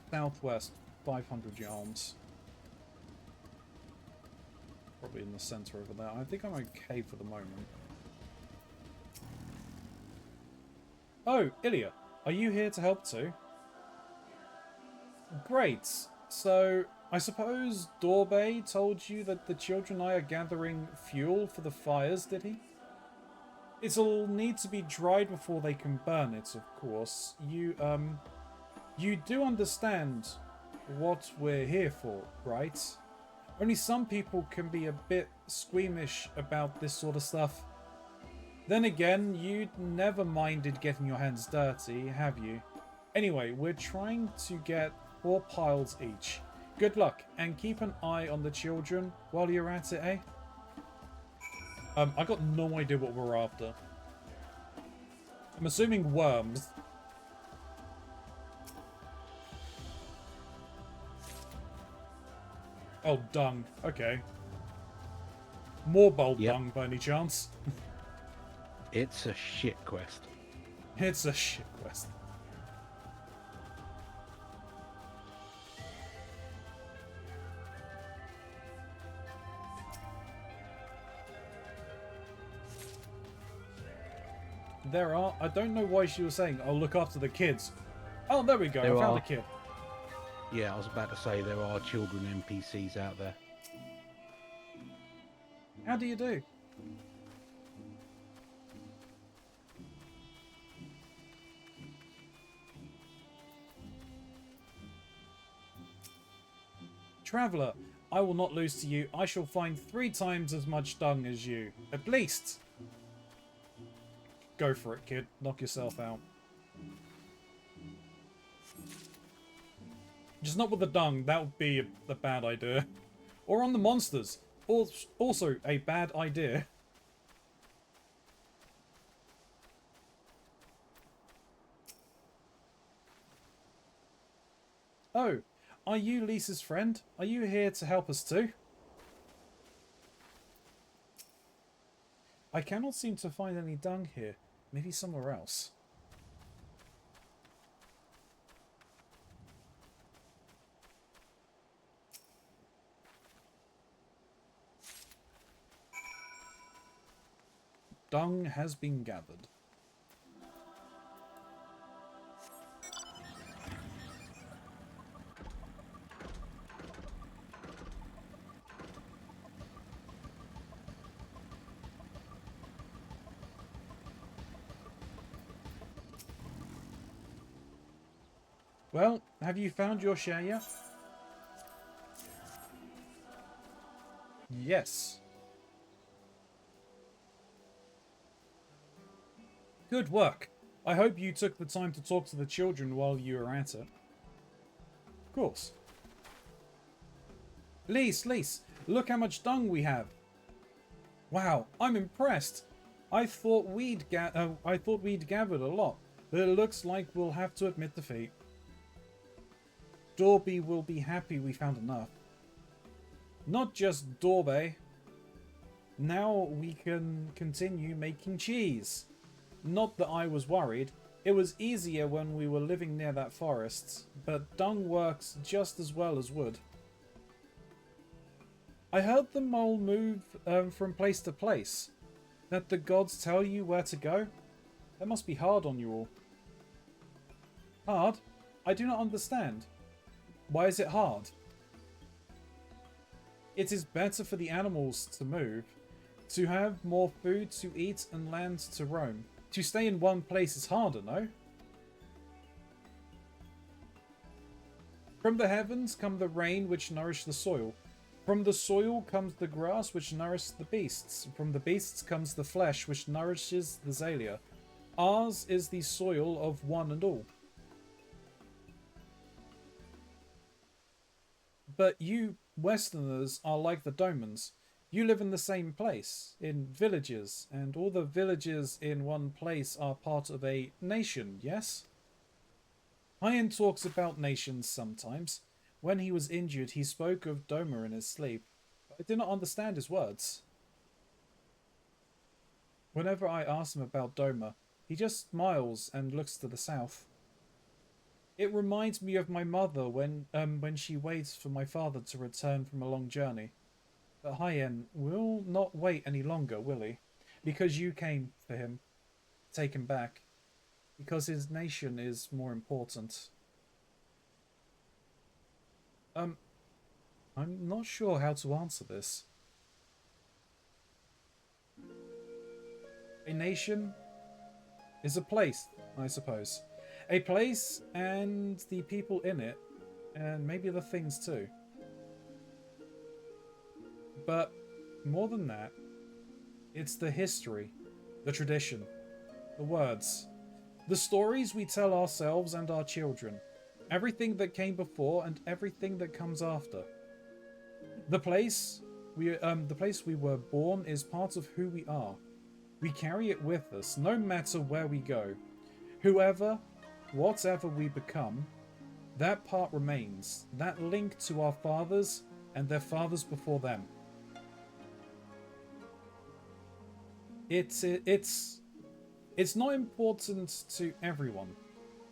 Southwest, 500 yards. Probably in the center over there. I think I'm okay for the moment. Oh, Ilya, are you here to help too? Great. So, I suppose Dorbe told you that the children and I are gathering fuel for the fires, did he? It'll need to be dried before they can burn it, of course. You do understand what we're here for, right? Only some people can be a bit squeamish about this sort of stuff. Then again, you never minded getting your hands dirty, have you? Anyway, we're trying to get 4 piles each. Good luck, and keep an eye on the children while you're at it, eh? I got no idea what we're after. I'm assuming worms. Oh, dung. Okay. More bold dung, by any chance? It's a shit quest. It's a shit quest. There are... I don't know why she was saying, I'll look after the kids. Oh, there we go. I found a kid. Yeah, I was about to say there are children NPCs out there. How do you do? Traveller, I will not lose to you. I shall find 3 times as much dung as you. At least. Go for it, kid. Knock yourself out. Just not with the dung. That would be a bad idea. Or on the monsters. Also a bad idea. Oh, are you Lisa's friend? Are you here to help us too? I cannot seem to find any dung here. Maybe somewhere else. Dung has been gathered. Well, have you found your share yet? Yes. Good work. I hope you took the time to talk to the children while you were at it. Of course. Lise, look how much dung we have. Wow, I'm impressed. I thought we'd gathered a lot, but it looks like we'll have to admit defeat. Dorby will be happy we found enough. Not just Dorbe. Now we can continue making cheese. Not that I was worried. It was easier when we were living near that forest, but dung works just as well as wood. I heard the mole move from place to place. That the gods tell you where to go? That must be hard on you all. Hard? I do not understand. Why is it hard? It is better for the animals to move, to have more food to eat and land to roam. To stay in one place is harder, no? From the heavens come the rain which nourish the soil. From the soil comes the grass which nourishes the beasts. From the beasts comes the flesh which nourishes the Zalia. Ours is the soil of one and all. But you Westerners are like the Domans. You live in the same place, in villages, and all the villages in one place are part of a nation, yes? Ian talks about nations sometimes. When he was injured, he spoke of Doma in his sleep. I do not understand his words. Whenever I ask him about Doma, he just smiles and looks to the south. It reminds me of my mother when she waits for my father to return from a long journey. But Hyen will not wait any longer, will he? Because you came for him. Take him back. Because his nation is more important. I'm not sure how to answer this. A nation is a place, I suppose. A place and the people in it, and maybe the things too. But more than that, it's the history, the tradition, the words, the stories we tell ourselves and our children, everything that came before and everything that comes after. The place we were born is part of who we are. We carry it with us, no matter where we go. Whoever, whatever we become, that part remains, that link to our fathers and their fathers before them. It's not important to everyone,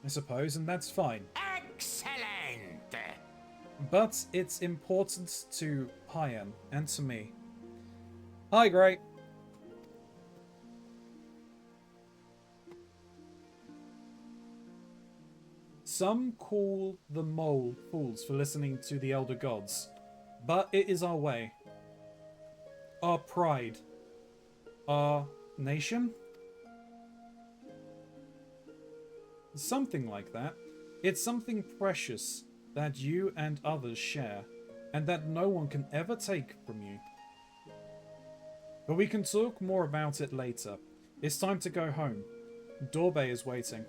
I suppose, and that's fine. Excellent! But it's important to Hyen and to me. Hi, Gray. Some call the mole fools for listening to the elder gods, but it is our way. Our pride. Our nation? Something like that. It's something precious that you and others share, and that no one can ever take from you. But we can talk more about it later. It's time to go home. Dorbe is waiting.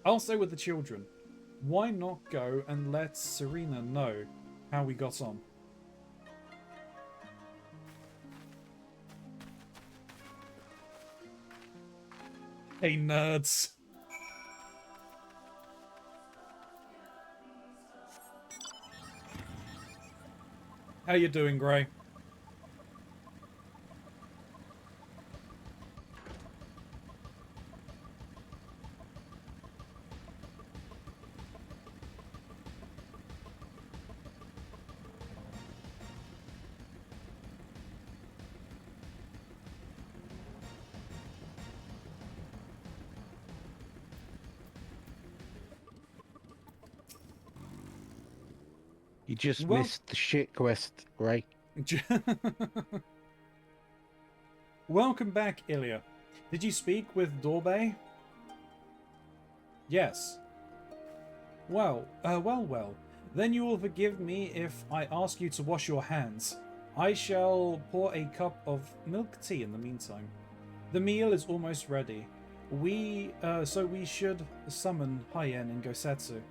I'll stay with the children. Why not go and let Serena know how we got on? Hey, nerds. How you doing, Gray? You just missed the shit quest, Ray. Welcome back, Ilya. Did you speak with Dorbe? Yes. Well. Then you will forgive me if I ask you to wash your hands. I shall pour a cup of milk tea in the meantime. The meal is almost ready. So we should summon Hyen and Gosetsu.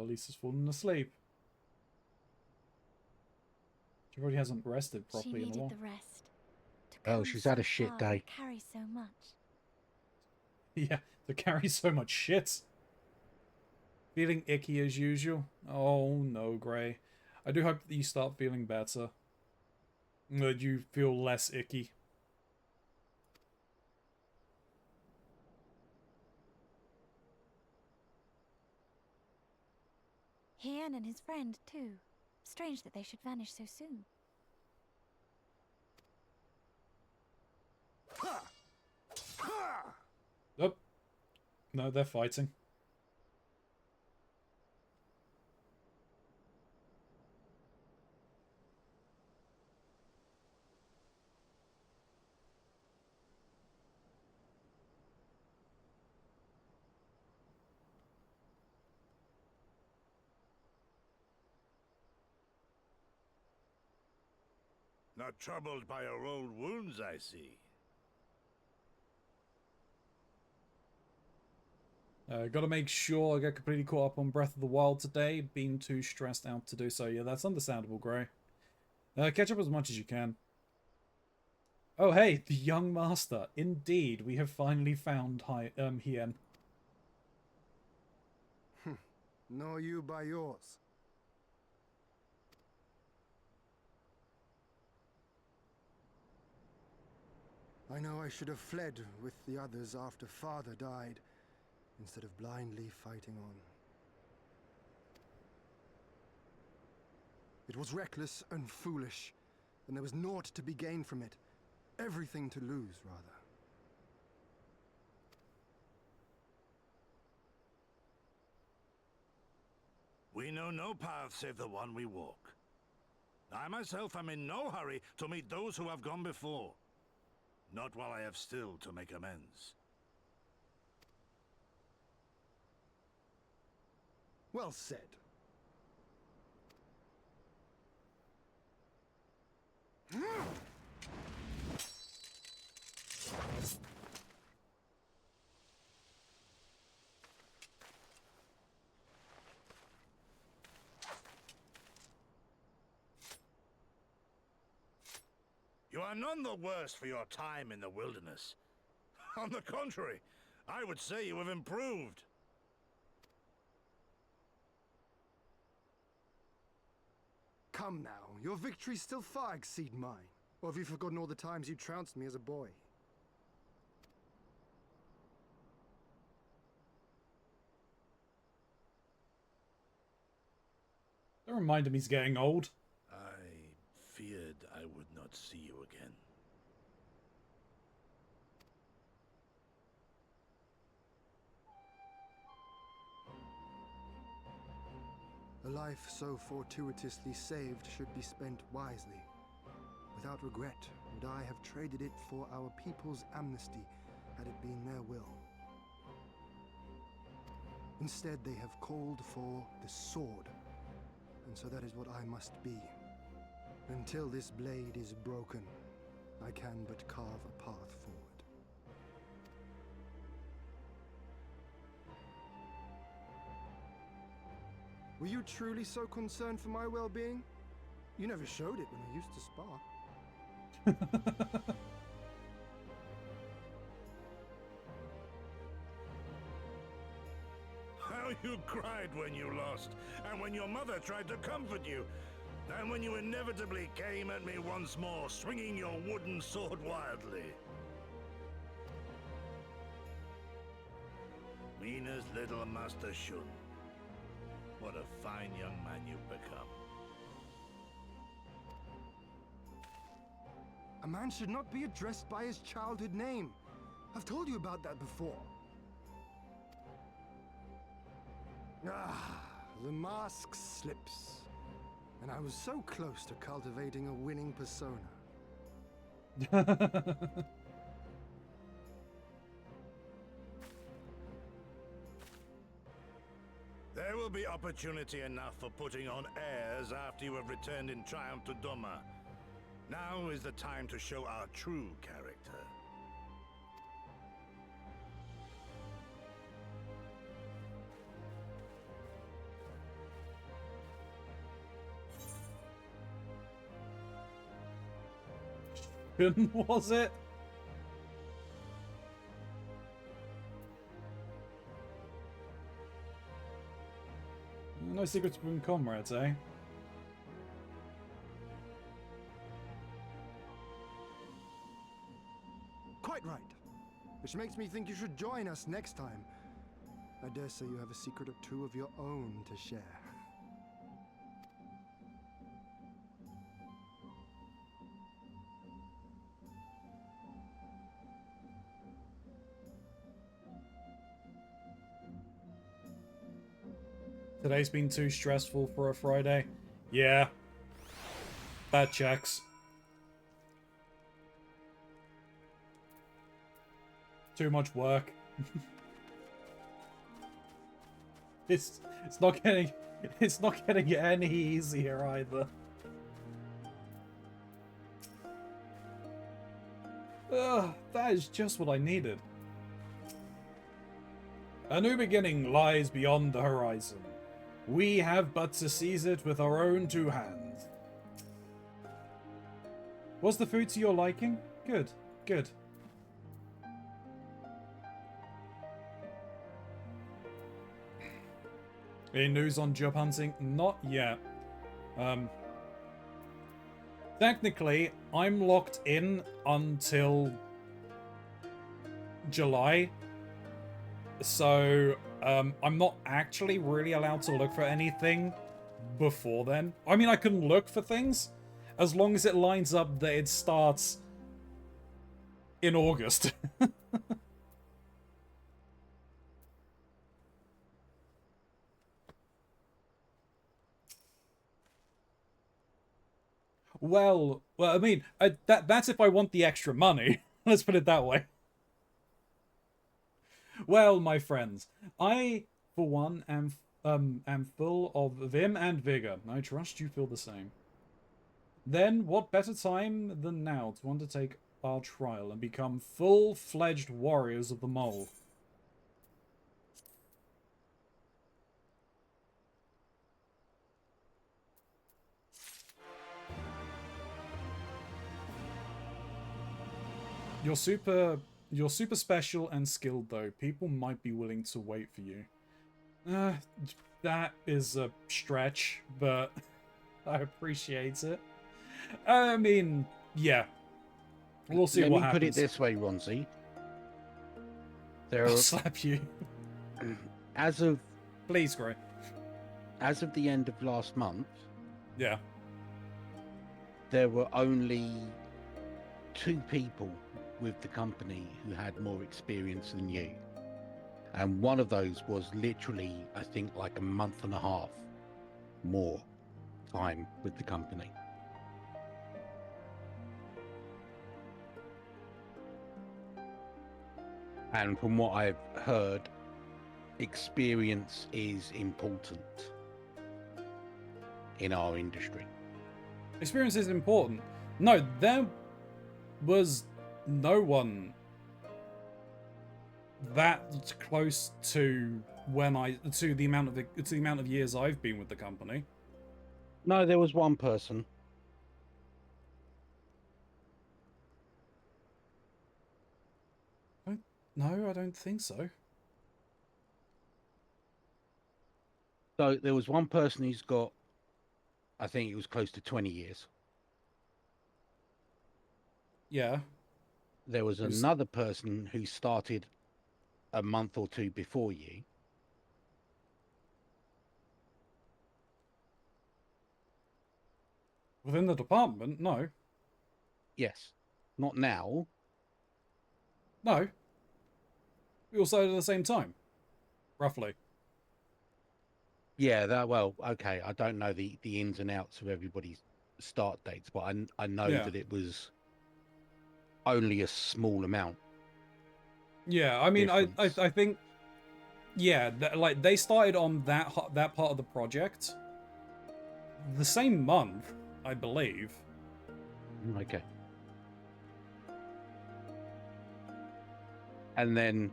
Lisa's fallen asleep. She probably hasn't rested properly in a while. She needed the rest. Oh, she's had a shit day. Carry so much. Yeah, to carry so much shit. Feeling icky as usual. Oh no, Gray. I do hope that you start feeling better. That you feel less icky. Hyen and his friend, too. Strange that they should vanish so soon. Oh. No, they're fighting. Not troubled by your old wounds, I see. Gotta make sure I get completely caught up on Breath of the Wild today. Been too stressed out to do so. Yeah, that's understandable, Gray. Catch up as much as you can. Oh, hey, the young master. Indeed, we have finally found Hien. Know you by yours. I know I should have fled with the others after Father died, instead of blindly fighting on. It was reckless and foolish, and there was naught to be gained from it. Everything to lose, rather. We know no path save the one we walk. I myself am in no hurry to meet those who have gone before. Not while I have still to make amends. Well said. You are none the worse for your time in the wilderness. On the contrary, I would say you have improved. Come now, your victories still far exceed mine. Or have you forgotten all the times you trounced me as a boy? Don't remind him he's getting old. I feared I would not see you again. A life so fortuitously saved should be spent wisely. Without regret, would I have traded it for our people's amnesty, had it been their will. Instead, they have called for the sword, and so that is what I must be. Until this blade is broken, I can but carve a path forward. Were you truly so concerned for my well-being? You never showed it when I used to spar. How you cried when you lost, and when your mother tried to comfort you, and when you inevitably came at me once more, swinging your wooden sword wildly. Mina's little Master Shun. What a fine young man you've become. A man should not be addressed by his childhood name. I've told you about that before. Ah, the mask slips. And I was so close to cultivating a winning persona. There will be opportunity enough for putting on airs after you have returned in triumph to Doma. Now is the time to show our true character. Was it? No secrets between comrades, eh? Quite right. Which makes me think you should join us next time. I dare say you have a secret or two of your own to share. Today's been too stressful for a Friday. Yeah. That checks. Too much work. It's not getting any easier either. Ugh, that is just what I needed. A new beginning lies beyond the horizon. We have but to seize it with our own two hands. Was the food to your liking? Good, good. Any news on job hunting? Not yet. Technically, I'm locked in until July. So, I'm not actually really allowed to look for anything before then. I mean, I can look for things as long as it lines up that it starts in August. Well, I mean, that's if I want the extra money. Let's put it that way. Well, my friends, I, for one, am full of vim and vigor. I trust you feel the same. Then, what better time than now to undertake our trial and become full-fledged warriors of the mole? You're super special and skilled, though. People might be willing to wait for you. That is a stretch, but I appreciate it. I mean, yeah. We'll see what happens. Let me put it this way, Ronzi. I'll slap you. As of... Please, Gray. As of the end of last month... Yeah. There were only 2 people with the company who had more experience than you. And one of those was literally, I think, like a month and a half more time with the company. And from what I've heard, experience is important in our industry. Experience is important. No, there was no one that close to the amount of years I've been with the company. No, there was one person. No, I don't think so. So there was one person who's got, I think it was close to 20 years. Yeah. There was another person who started a month or 2 before you. Within the department? No. Yes. Not now. No. We all started at the same time. Roughly. Yeah, well, okay. I don't know the ins and outs of everybody's start dates, but I know that it was only a small amount. Yeah, I mean, I think, yeah, like they started on that part of the project the same month, I believe. Okay. And then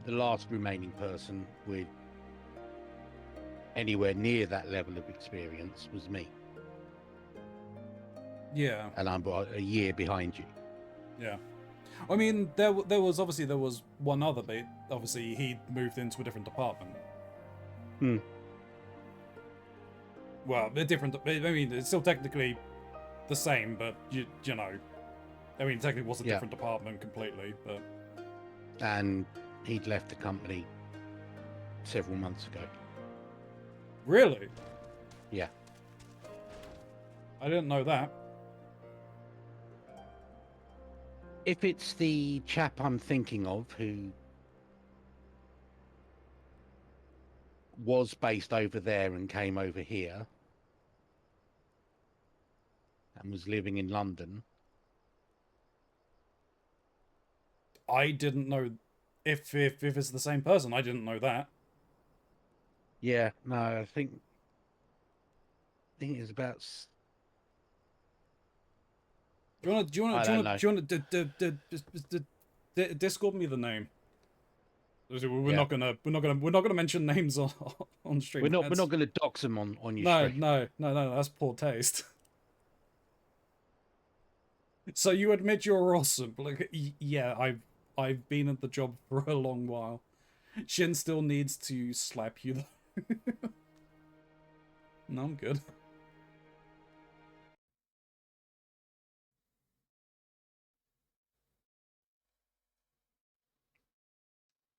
the last remaining person with anywhere near that level of experience was me. Yeah. And I'm about a year behind you. Yeah. I mean, there was one other, but obviously he moved into a different department. Well, a different. I mean, it's still technically the same, but you know, I mean, technically it was a different department completely, but. And he'd left the company several months ago. Really? Yeah. I didn't know that. If it's the chap I'm thinking of who was based over there and came over here and was living in London. I didn't know if it's the same person. I didn't know that. Yeah, no, I think it's about. Do you want to Discord me the name? We're not gonna mention names on stream. We're not gonna dox them on your No, stream. no, that's poor taste. So you admit you're awesome. Like, yeah, I've been at the job for a long while. Shin still needs to slap you though. No, I'm good.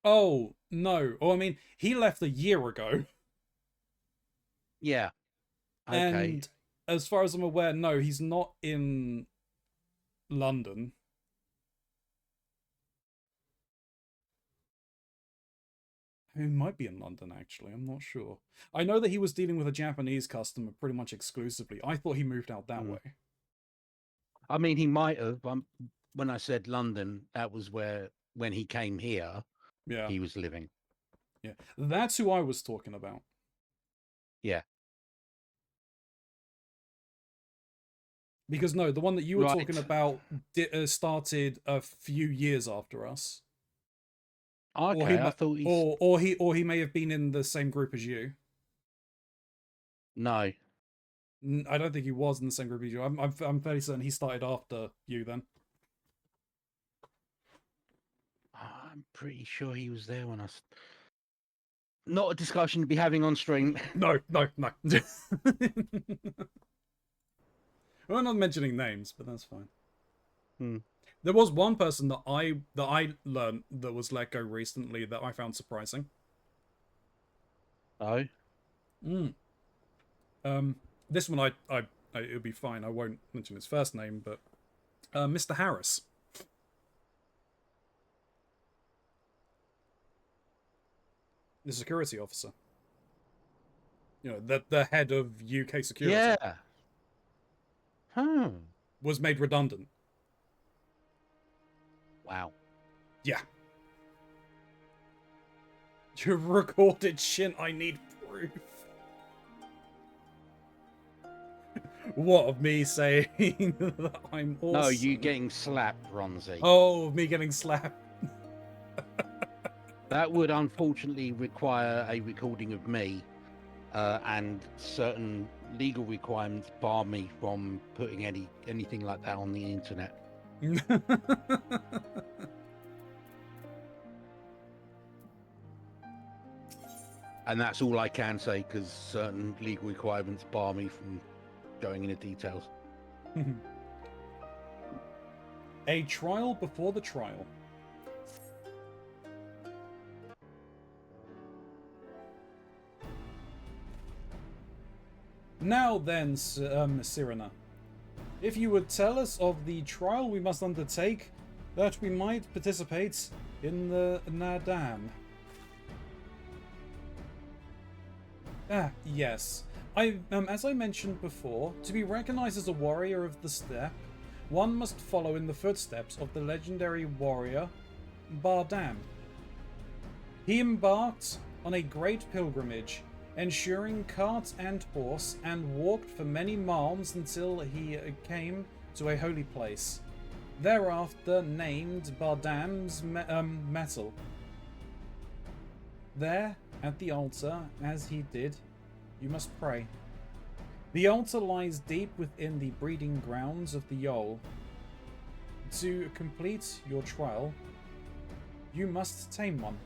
Oh, no. Oh, I mean, he left a year ago. Yeah. Okay. And as far as I'm aware, no, he's not in London. He might be in London, actually. I'm not sure. I know that he was dealing with a Japanese customer pretty much exclusively. I thought he moved out that way. I mean, he might have. When I said London, that was when he came here, Yeah. he was living. Yeah. That's who I was talking about. Yeah. Because no, the one that you were Right. talking about started a few years after us. Okay, I thought he's... or he may have been in the same group as you. No. I don't think he was in the same group as you. I'm fairly certain he started after you then. I'm pretty sure he was there when I... Not a discussion to be having on stream. No. We're not mentioning names, but that's fine. There was one person that I learned that was let go recently that I found surprising. Oh. This one it'll be fine. I won't mention his first name, but Mr. Harris. The security officer. You know, the head of UK security. Yeah. Was made redundant. Wow. Yeah. You recorded Shin, I need proof. What, of me saying that I'm awesome? No, you getting slapped, Ronzi. Oh, me getting slapped. That would unfortunately require a recording of me, and certain legal requirements bar me from putting anything like that on the internet. And that's all I can say, because certain legal requirements bar me from going into details. A trial before the trial. Now then, Cyrena, if you would tell us of the trial we must undertake, that we might participate in the Nadam. Yes. As I mentioned before, to be recognized as a warrior of the steppe, one must follow in the footsteps of the legendary warrior Bardam. He embarked on a great pilgrimage, ensuring cart and horse, and walked for many miles until he came to a holy place, thereafter named Bardam's Metal. There, at the altar, as he did, you must pray. The altar lies deep within the breeding grounds of the Yol. To complete your trial, you must tame one,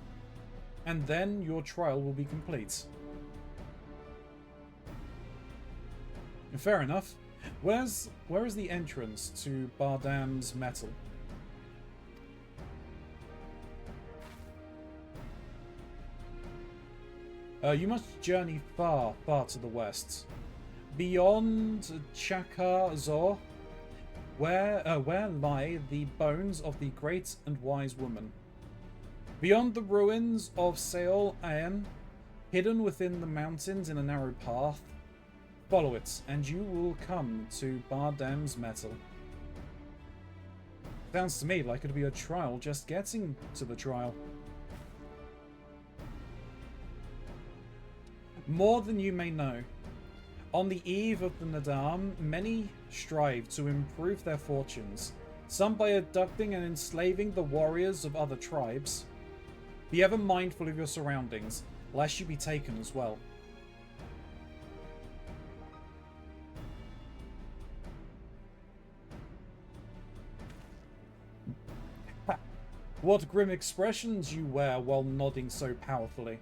and then your trial will be complete. Fair enough. Where is the entrance to Bardam's Metal? You must journey far, far to the west, beyond Chakazor, where lie the bones of the great and wise woman. Beyond the ruins of Seol Aen, hidden within the mountains in a narrow path, follow it, and you will come to Bardam's Metal. Sounds to me like it'll be a trial just getting to the trial. More than you may know, on the eve of the Nadam, many strive to improve their fortunes, some by abducting and enslaving the warriors of other tribes. Be ever mindful of your surroundings, lest you be taken as well. What grim expressions you wear while nodding so powerfully.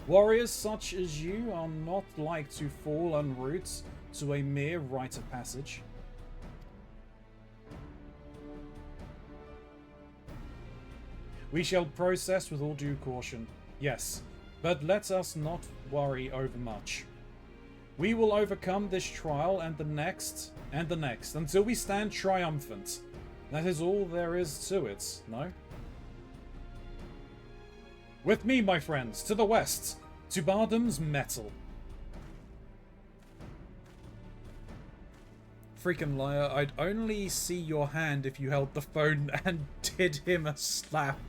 Warriors such as you are not like to fall en route to a mere rite of passage. We shall process with all due caution, yes, but let us not worry overmuch. We will overcome this trial and the next, until we stand triumphant. That is all there is to it, no? With me, my friends, to the west, to Bardam's metal. Freaking liar, I'd only see your hand if you held the phone and did him a slap.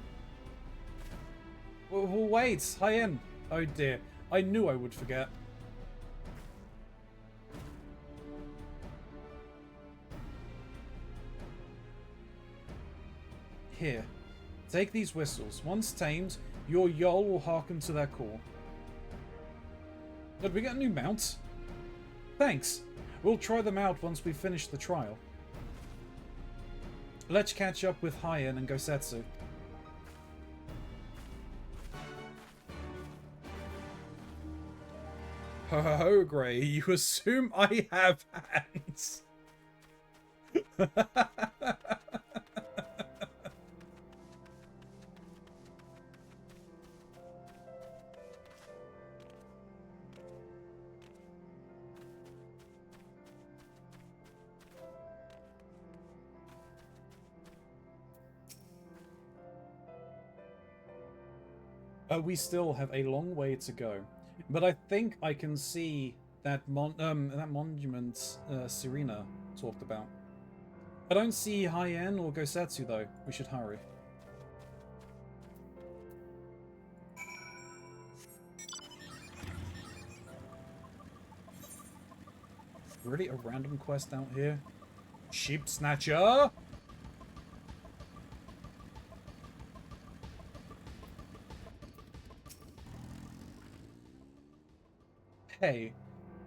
Wait, Hien. Oh dear, I knew I would forget. Here, take these whistles. Once tamed, your Yol will hearken to their call. Did we get a new mount? Thanks. We'll try them out once we finish the trial. Let's catch up with Hien and Gosetsu. Ho ho ho, Grey. You assume I have hands. We still have a long way to go, but I think I can see that monument Serena talked about. I don't see Hien or Gosetsu though. We should hurry. Really, a random quest out here? Sheep Snatcher? Hey,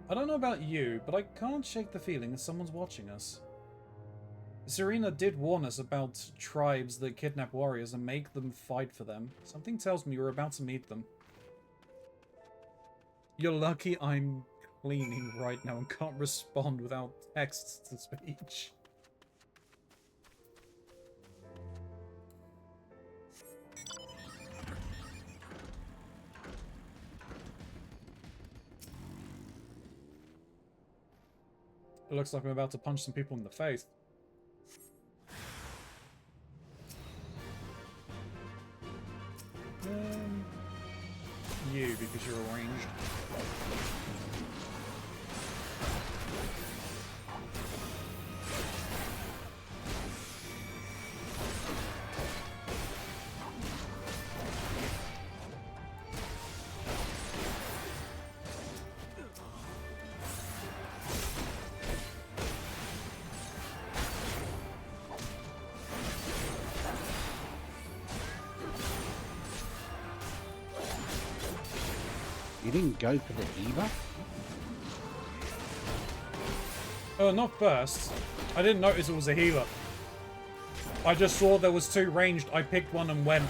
I don't know about you, but I can't shake the feeling that someone's watching us. Serena did warn us about tribes that kidnap warriors and make them fight for them. Something tells me we're about to meet them. You're lucky I'm cleaning right now and can't respond without text-to-speech. It looks like I'm about to punch some people in the face. You, because you're ranged. You didn't go for the healer? Not first. I didn't notice it was a healer. I just saw there was two ranged. I picked one and went.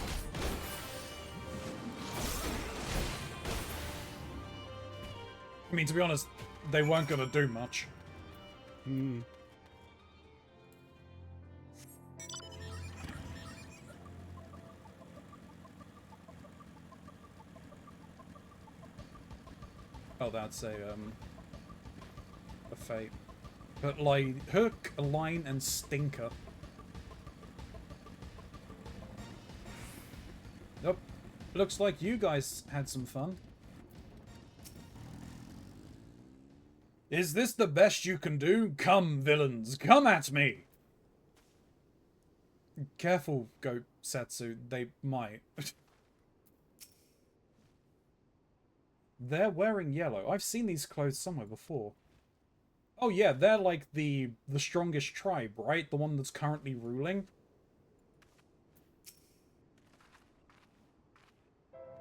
I mean, to be honest, they weren't going to do much. Oh, that's a fate. But like hook, line, and stinker. Nope. Looks like you guys had some fun. Is this the best you can do? Come, villains, come at me! Careful, Gosetsu, they might. They're wearing yellow. I've seen these clothes somewhere before. Oh yeah, they're like the strongest tribe, right? The one that's currently ruling.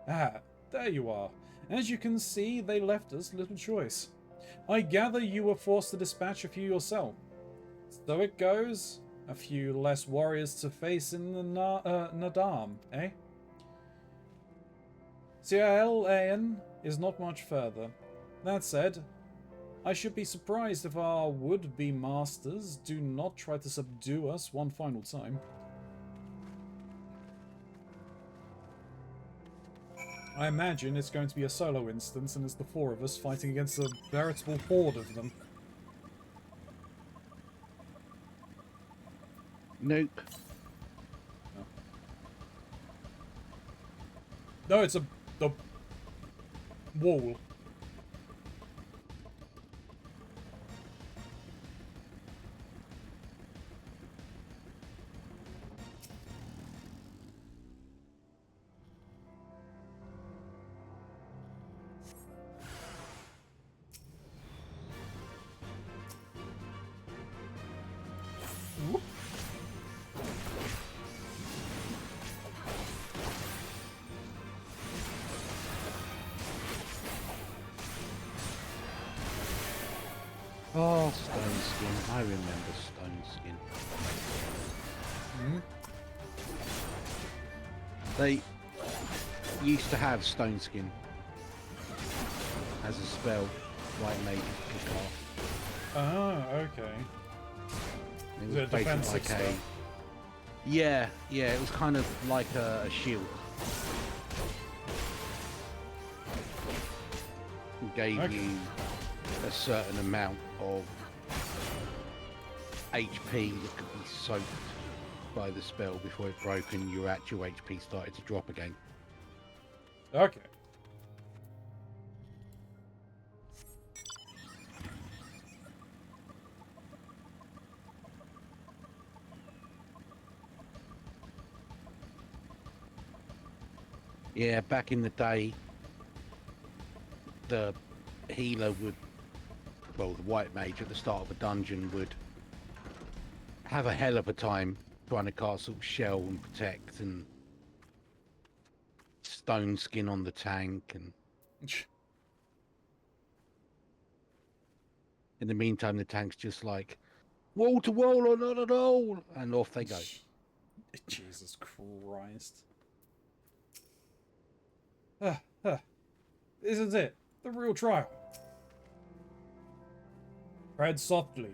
Ah, there you are. As you can see, they left us little choice. I gather you were forced to dispatch a few yourself. So it goes. A few less warriors to face in the Nadam, eh? Ciel is not much further. That said, I should be surprised if our would-be masters do not try to subdue us one final time. I imagine it's going to be a solo instance, and it's the four of us fighting against a veritable horde of them. Nope. No, it's a wall. Whoop. Oh, Stone Skin. I remember Stone Skin. Hmm? They used to have Stone Skin as a spell, White Mage could kick off. Ah, okay. It was Is it a basically defensive like spell? yeah, it was kind of like a shield. It gave Okay. you a certain amount of HP that could be soaked by the spell before it broke and your actual HP started to drop again. Okay. Yeah, back in the day, the healer would, well, the white mage at the start of a dungeon would have a hell of a time trying to castle shell and protect and stone skin on the tank, and in the meantime the tank's just like wall to wall or not at all, and off they go. Jesus Christ. This is it. The real trial. Tread softly.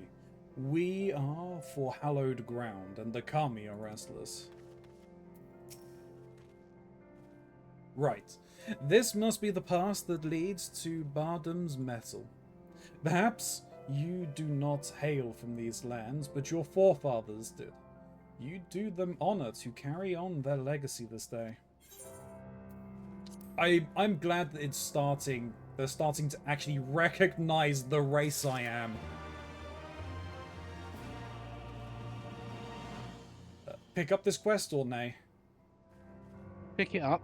We are for hallowed ground, and the Kami are restless. Right. This must be the pass that leads to Bardam's metal. Perhaps you do not hail from these lands, but your forefathers did. You do them honor to carry on their legacy this day. I'm glad that it's starting. They're starting to actually recognize the race I am. Pick up this quest or nay? Pick it up.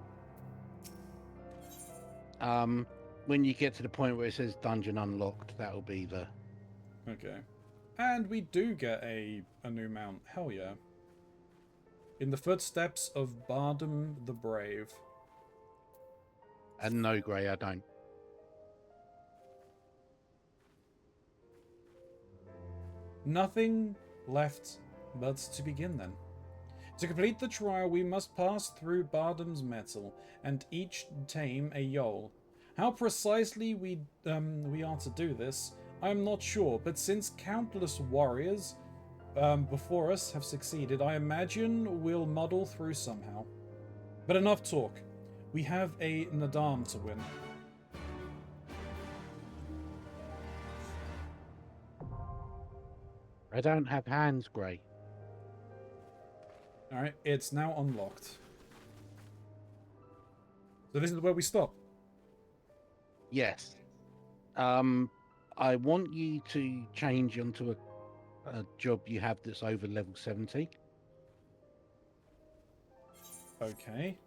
When you get to the point where it says dungeon unlocked, that'll be the... Okay. And we do get a new mount. Hell yeah. In the footsteps of Bardam the Brave. And no, Grey, I don't. Nothing left but to begin then. To complete the trial, we must pass through Bardam's metal and each tame a Yol. How precisely we are to do this, I am not sure, but since countless warriors before us have succeeded, I imagine we'll muddle through somehow. But enough talk. We have a Nadam to win. I don't have hands, Grey. Alright, it's now unlocked. So this is where we stop. Yes. I want you to change onto a job you have that's over level 70. Okay.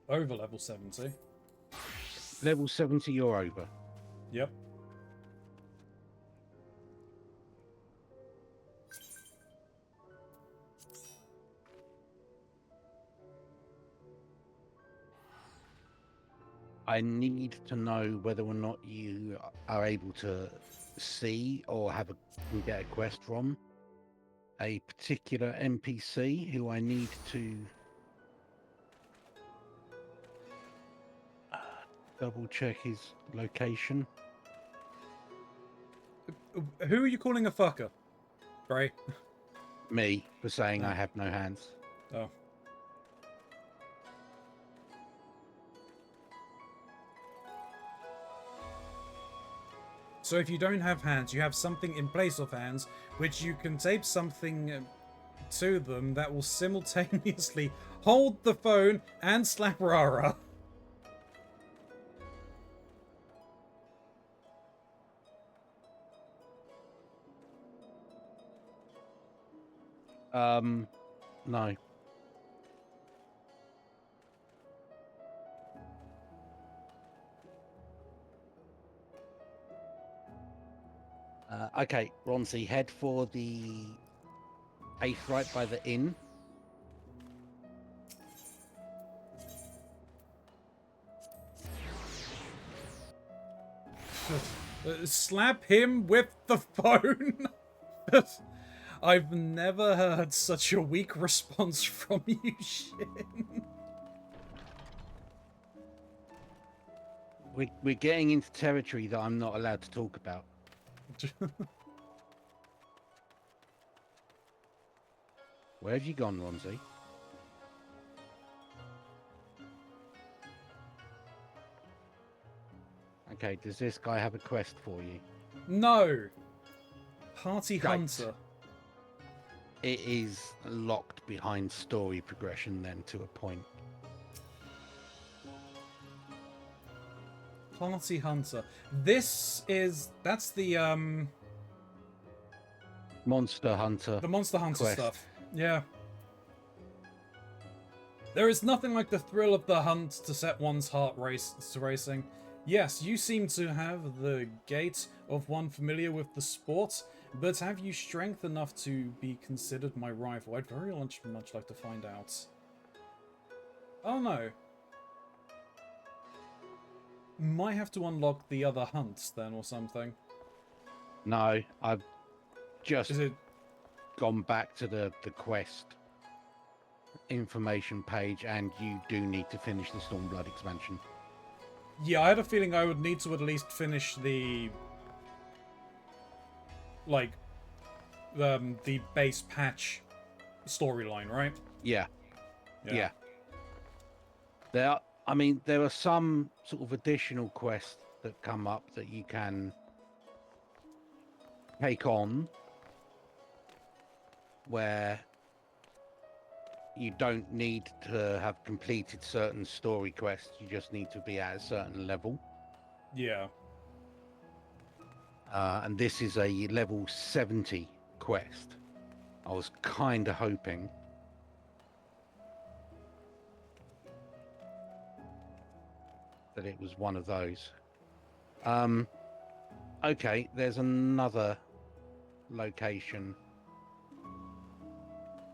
Over level 70. Level 70 you're over. Yep. I need to know whether or not you are able to see or can get a quest from a particular NPC who I need to double check his location. Who are you calling a fucker? Right? Me, for saying I have no hands. Oh. So if you don't have hands, you have something in place of hands, which you can tape something to them that will simultaneously hold the phone and slap Rara. No. Okay, Ronzi, head for the 8th right by the inn. Slap him with the phone. I've never heard such a weak response from you, Shin. We're getting into territory that I'm not allowed to talk about. Where have you gone, Ronzi? Okay, does this guy have a quest for you? No. Party Right. Hunter. It is locked behind story progression then to a point. Party Hunter. That's the Monster Hunter. The Monster Hunter quest. stuff. Yeah. There is nothing like the thrill of the hunt to set one's heart racing. Yes, you seem to have the gait of one familiar with the sport, but have you strength enough to be considered my rival? I'd very much like to find out. Oh no. Might have to unlock the other hunts then or something. No, I've just Is it... gone back to the quest information page, and you do need to finish the Stormblood expansion. Yeah, I had a feeling I would need to at least finish the... like, the base patch storyline, right? Yeah. There are some sort of additional quests that come up that you can take on where you don't need to have completed certain story quests, you just need to be at a certain level. Yeah. And this is a level 70 quest. I was kind of hoping that it was one of those. Okay, there's another location.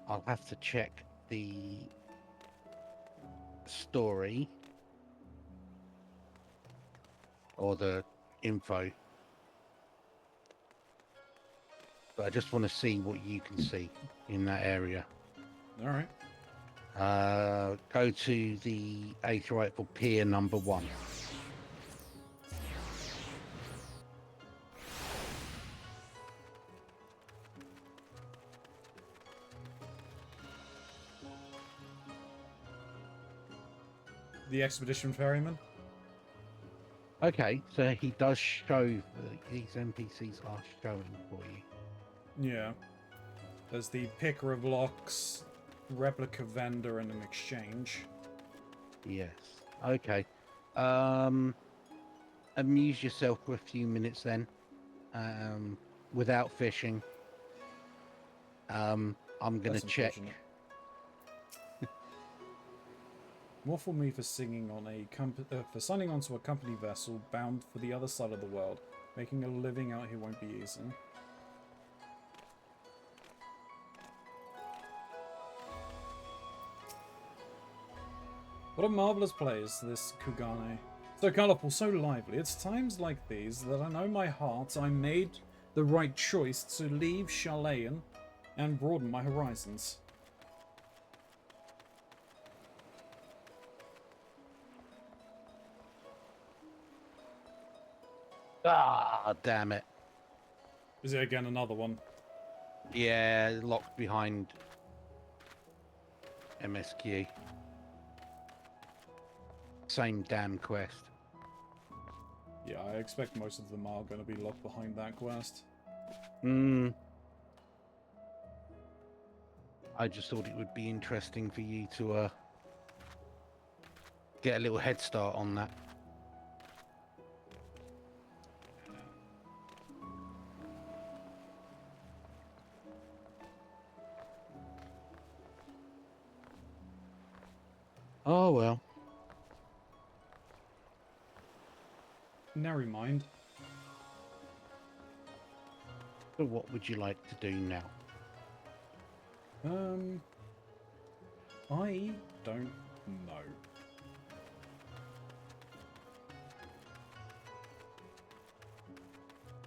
I'll have to check the story or the info, but I just want to see what you can see in that area. All right. Go to the 8th right for pier number 1. The Expedition Ferryman? Okay, so he does show, these NPCs are showing for you. Yeah. There's the Picker of Locks, Replica Vendor, and an Exchange. Yes. Okay. Amuse yourself for a few minutes then. Without fishing. I'm gonna That's check. unfortunate. More for me for singing on for signing onto a company vessel bound for the other side of the world. Making a living out here won't be easy. What a marvelous place, this Kugane. So colourful, so lively. It's times like these that I know my heart I made the right choice to leave Sharlayan and broaden my horizons. Ah, damn it. Is it again another one? Yeah, locked behind MSQ. Same damn quest. Yeah, I expect most of them are going to be locked behind that quest. I just thought it would be interesting for you to get a little head start on that. Oh well. Never mind. So what would you like to do now? I don't know.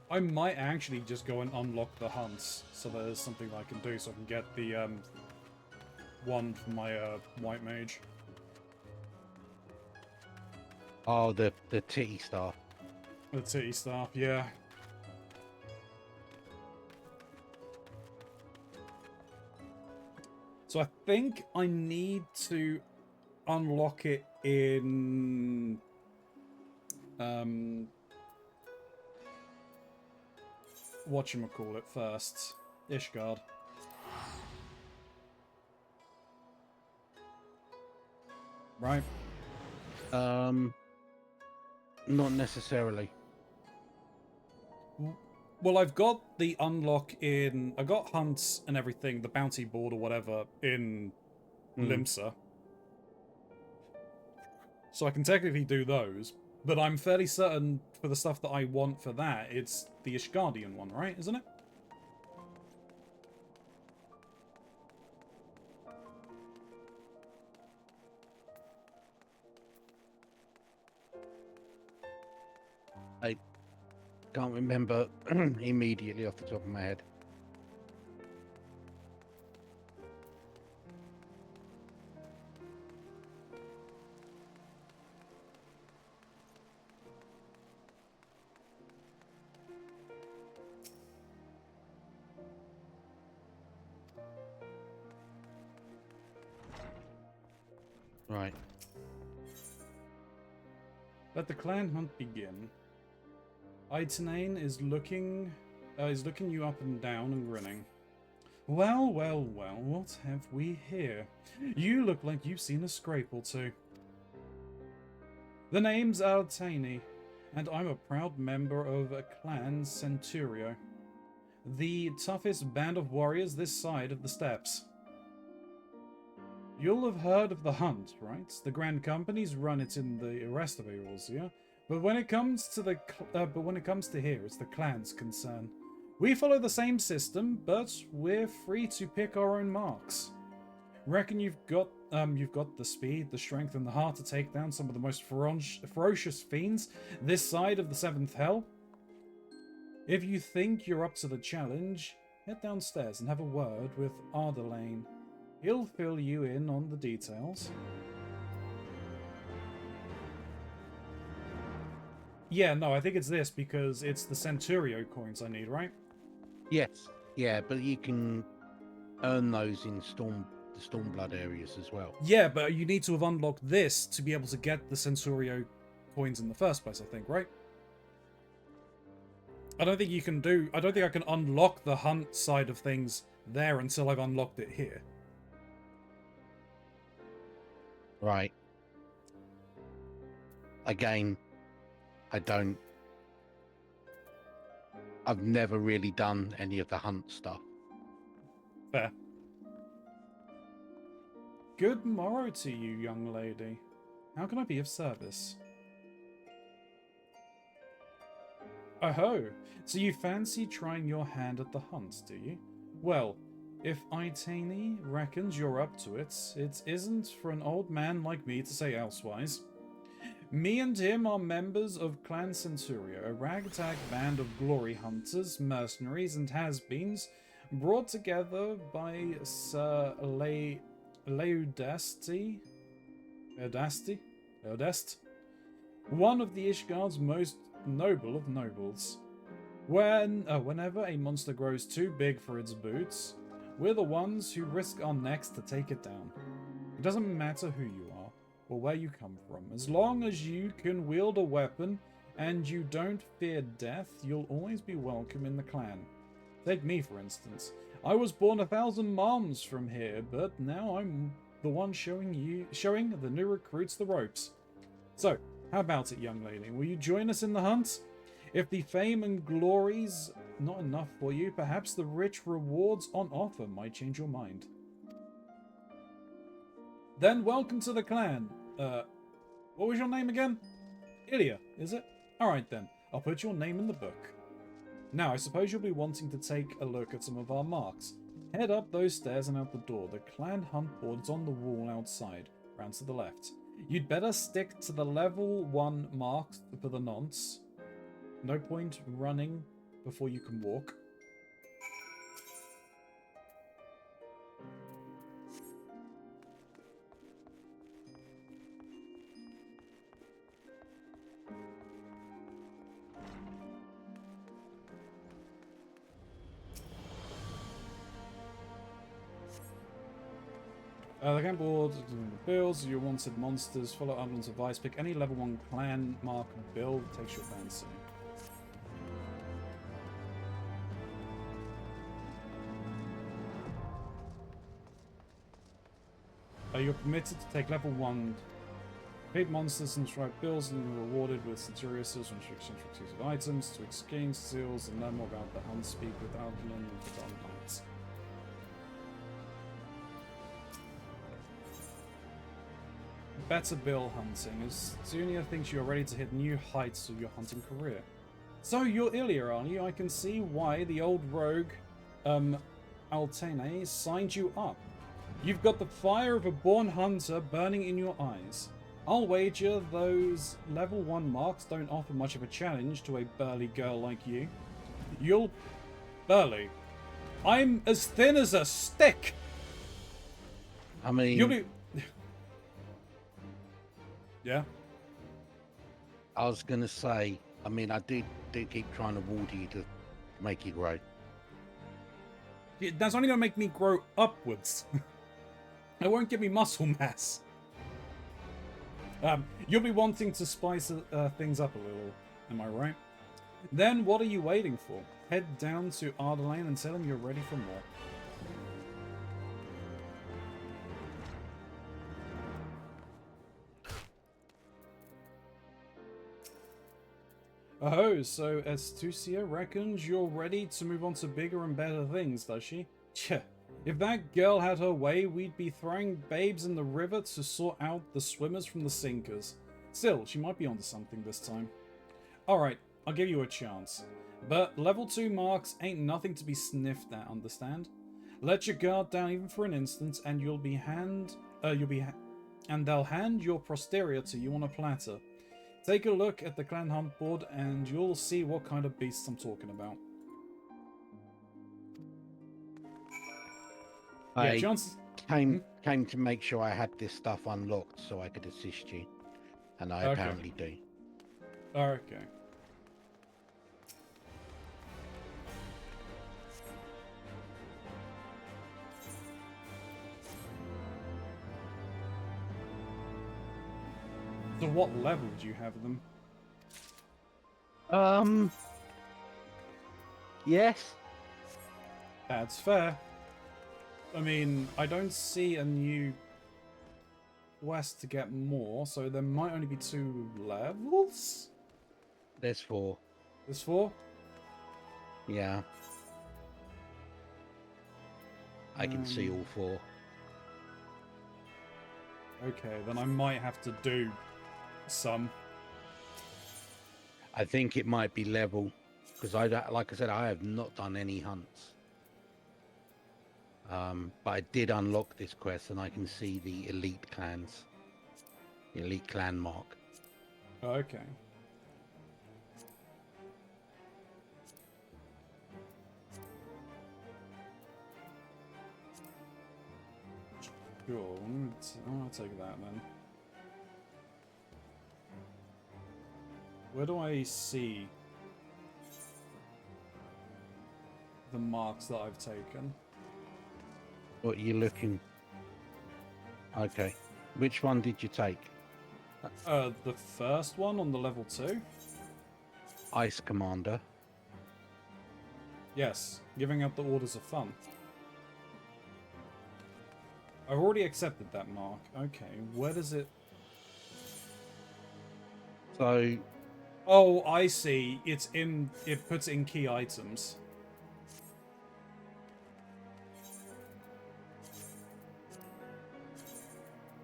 I might actually just go and unlock the hunts, so there's something I can do, so I can get the one from my white mage. Oh, the titty staff. The titty staff, yeah. So I think I need to unlock it in whatchamacallit first. Ishgard. Right? Not necessarily. Well, I've got the unlock in... I got hunts and everything, the bounty board or whatever, in Limsa. So I can technically do those, but I'm fairly certain for the stuff that I want for that, it's the Ishgardian one, right? Isn't it? I can't remember immediately off the top of my head. Right. Let the clan hunt begin. Aitanane is looking you up and down and grinning. Well, well, well, what have we here? You look like you've seen a scrape or two. The name's Altani, and I'm a proud member of a clan Centurio, the toughest band of warriors this side of the steppes. You'll have heard of the hunt, right? The Grand Companies run it in the rest of Eorzea, but when it comes to here, it's the clan's concern. We follow the same system, but we're free to pick our own marks. Reckon you've got the speed, the strength, and the heart to take down some of the most ferocious fiends this side of the Seventh Hell? If you think you're up to the challenge, head downstairs and have a word with Ardalain. He'll fill you in on the details. Yeah, no, I think it's this because it's the Centurio coins I need, right? Yes. Yeah, but you can earn those in the Stormblood areas as well. Yeah, but you need to have unlocked this to be able to get the Centurio coins in the first place, I think, right? I don't think I can unlock the hunt side of things there until I've unlocked it here. Right. Again, I've never really done any of the hunt stuff. Fair. Good morrow to you, young lady. How can I be of service? Oh, so you fancy trying your hand at the hunt, do you? Well, if Aitani reckons you're up to it, it isn't for an old man like me to say elsewise. Me and him are members of Clan Centurio, a ragtag band of glory hunters, mercenaries, and has-beens brought together by Sir Leodeste, one of the Ishgard's most noble of nobles. Whenever a monster grows too big for its boots, we're the ones who risk our necks to take it down. It doesn't matter who you are or where you come from. As long as you can wield a weapon and you don't fear death, you'll always be welcome in the clan. Take me, for instance. I was born 1,000 miles from here, but now I'm the one showing the new recruits the ropes. So, how about it, young lady? Will you join us in the hunt? If the fame and glory's not enough for you, perhaps the rich rewards on offer might change your mind. Then welcome to the clan. What was your name again? Ilya, is it? Alright then, I'll put your name in the book. Now, I suppose you'll be wanting to take a look at some of our marks. Head up those stairs and out the door. The clan hunt board is on the wall outside, round to the left. You'd better stick to the level 1 marks for the nonce. No point running before you can walk. The camp board, bills, your wanted monsters, follow Upland's advice, pick any level 1 clan mark build, takes your fancy. You're permitted to take level 1 paid monsters and strike bills and you're rewarded with Centuria seals when you exchange for exclusive items to exchange seals and learn more about the hunt. Speak with Upland and put on hunts. Better bill hunting, as Zunia thinks you're ready to hit new heights of your hunting career. So you're Ilya, aren't you? I can see why the old rogue, Altene, signed you up. You've got the fire of a born hunter burning in your eyes. I'll wager those level 1 marks don't offer much of a challenge to a burly girl like you. Burly? I'm as thin as a stick! I mean... You'll be... Yeah? I was going to say, I mean, I did keep trying to water you to make you grow. That's only going to make me grow upwards. It won't give me muscle mass. You'll be wanting to spice things up a little, am I right? Then what are you waiting for? Head down to Ardalain and tell him you're ready for more. Oh, so Astucia reckons you're ready to move on to bigger and better things, does she? Tch, if that girl had her way, we'd be throwing babes in the river to sort out the swimmers from the sinkers. Still, she might be onto something this time. Alright, I'll give you a chance. But level 2 marks ain't nothing to be sniffed at, understand? Let your guard down even for an instant, and and they'll hand your posterior to you on a platter. Take a look at the clan hunt board and you'll see what kind of beasts I'm talking about. I came to make sure I had this stuff unlocked so I could assist you. And I apparently do. Okay. So what level do you have them? Yes. That's fair. I mean, I don't see a new quest to get more, so there might only be 2 levels? There's 4. There's 4? Yeah. I can see all 4. Okay, then I might have to do some. I think it might be level, because like I said, I have not done any hunts. But I did unlock this quest, and I can see the elite clans, the elite clan mark. Okay. Sure, I'll take that then. Where do I see the marks that I've taken? What are you looking? Okay. Which one did you take? The first one on the level 2? Ice Commander. Yes, giving out the orders of fun. I've already accepted that mark. Okay, where does it... So... Oh, I see. It's in... It puts in key items.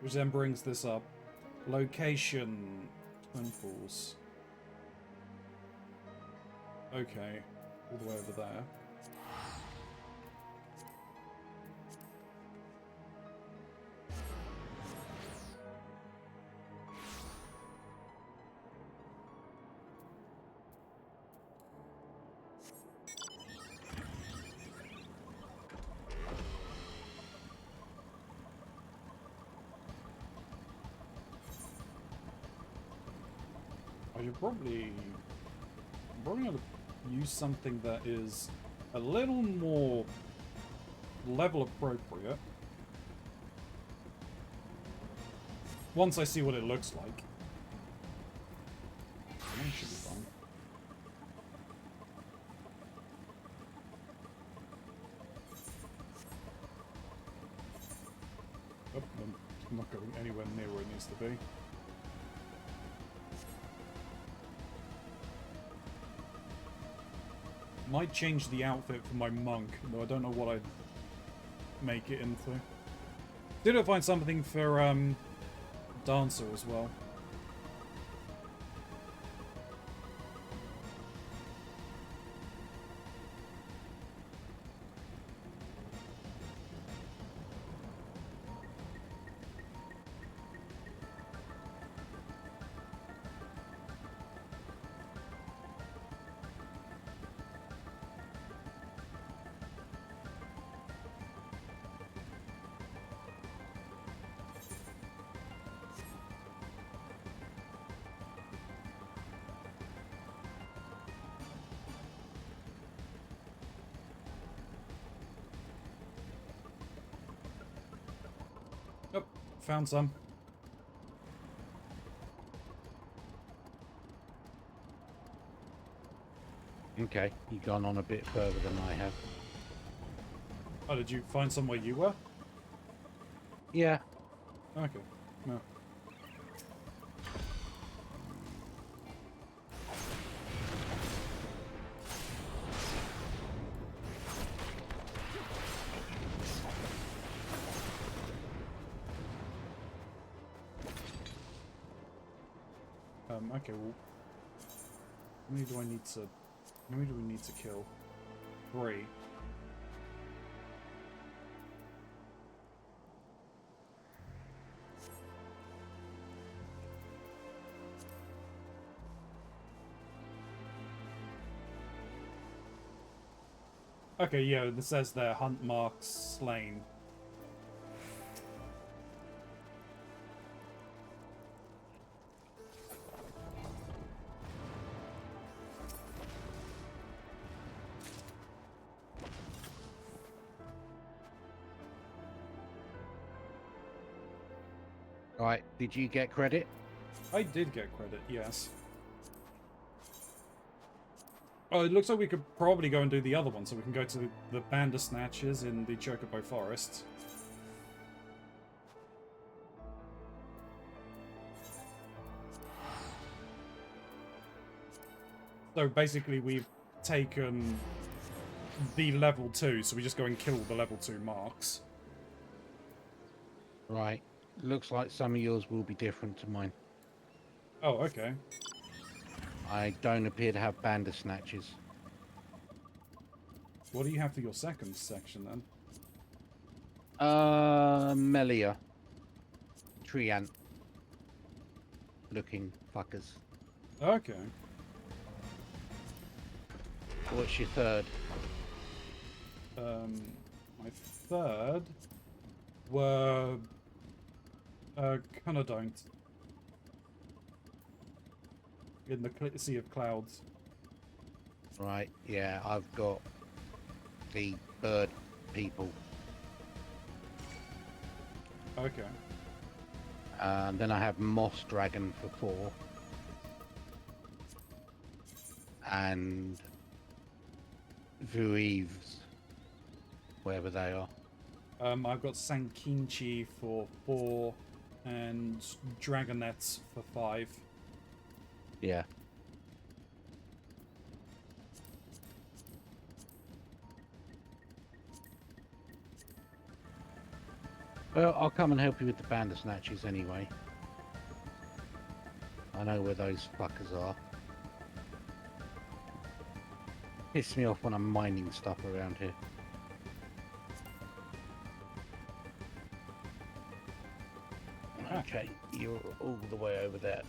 Which then brings this up. Location... Twin Falls. Okay. All the way over there. I should probably going to use something that is a little more level appropriate. Once I see what it looks like. That should be fun. Oh, I'm not going anywhere near where it needs to be. Might change the outfit for my monk, though I don't know what I'd make it into. Did I find something for dancer as well? Found some. Okay, you've gone on a bit further than I have. Oh, did you find somewhere you were? Yeah. Okay. No. Okay, well, how many do I need to... How many do we need to kill? 3. Okay, yeah, it says there, hunt marks slain. Right, did you get credit? I did get credit, yes. Oh, it looks like we could probably go and do the other one, so we can go to the Bandersnatches in the Chocobo Forest. So basically we've taken the level 2, so we just go and kill the level 2 marks. Right. Looks like some of yours will be different to mine. Oh, okay. I don't appear to have Bandersnatches. What do you have for your second section, then? Melia. Tree ant. Looking fuckers. Okay. What's your third? My third were kind of don't. In the sea of clouds. Right, yeah, I've got the bird people. Okay. And then I have Moss Dragon for 4. And Vueves, wherever they are. I've got Sankinchi for 4 and Dragonets for 5. Yeah. Well, I'll come and help you with the Bandersnatches anyway. I know where those fuckers are. Piss me off when I'm mining stuff around here. Okay, you're all the way over there.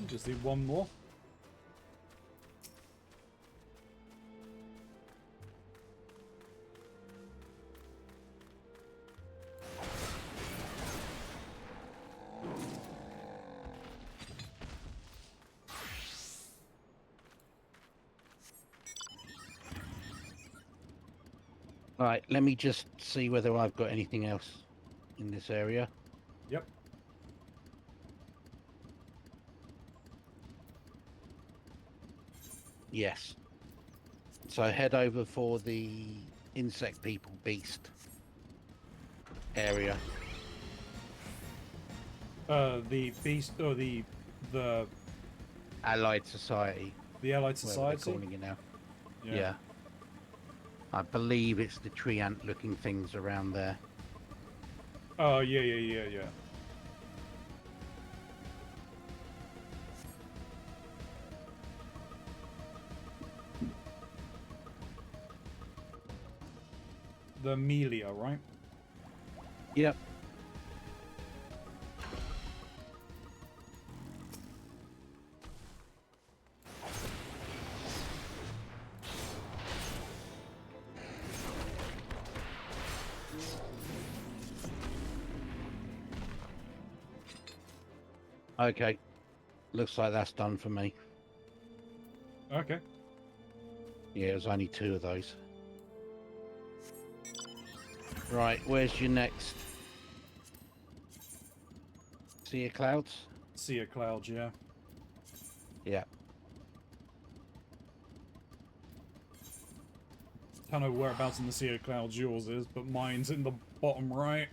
Just need one more. Right, let me just see whether I've got anything else in this area. Yep. Yes. So head over for the insect people beast area. The beast or the Allied Society. Allied Whatever Society. they're calling it now. Yeah. I believe it's the tree ant looking things around there. Oh yeah. The Melia, right? Yep. Okay. Looks like that's done for me. Okay. Yeah, there's only 2 of those. Right, where's your next? Sea of Clouds? Sea of Clouds, yeah. Yeah. I don't know whereabouts in the Sea of Clouds yours is, but mine's in the bottom right.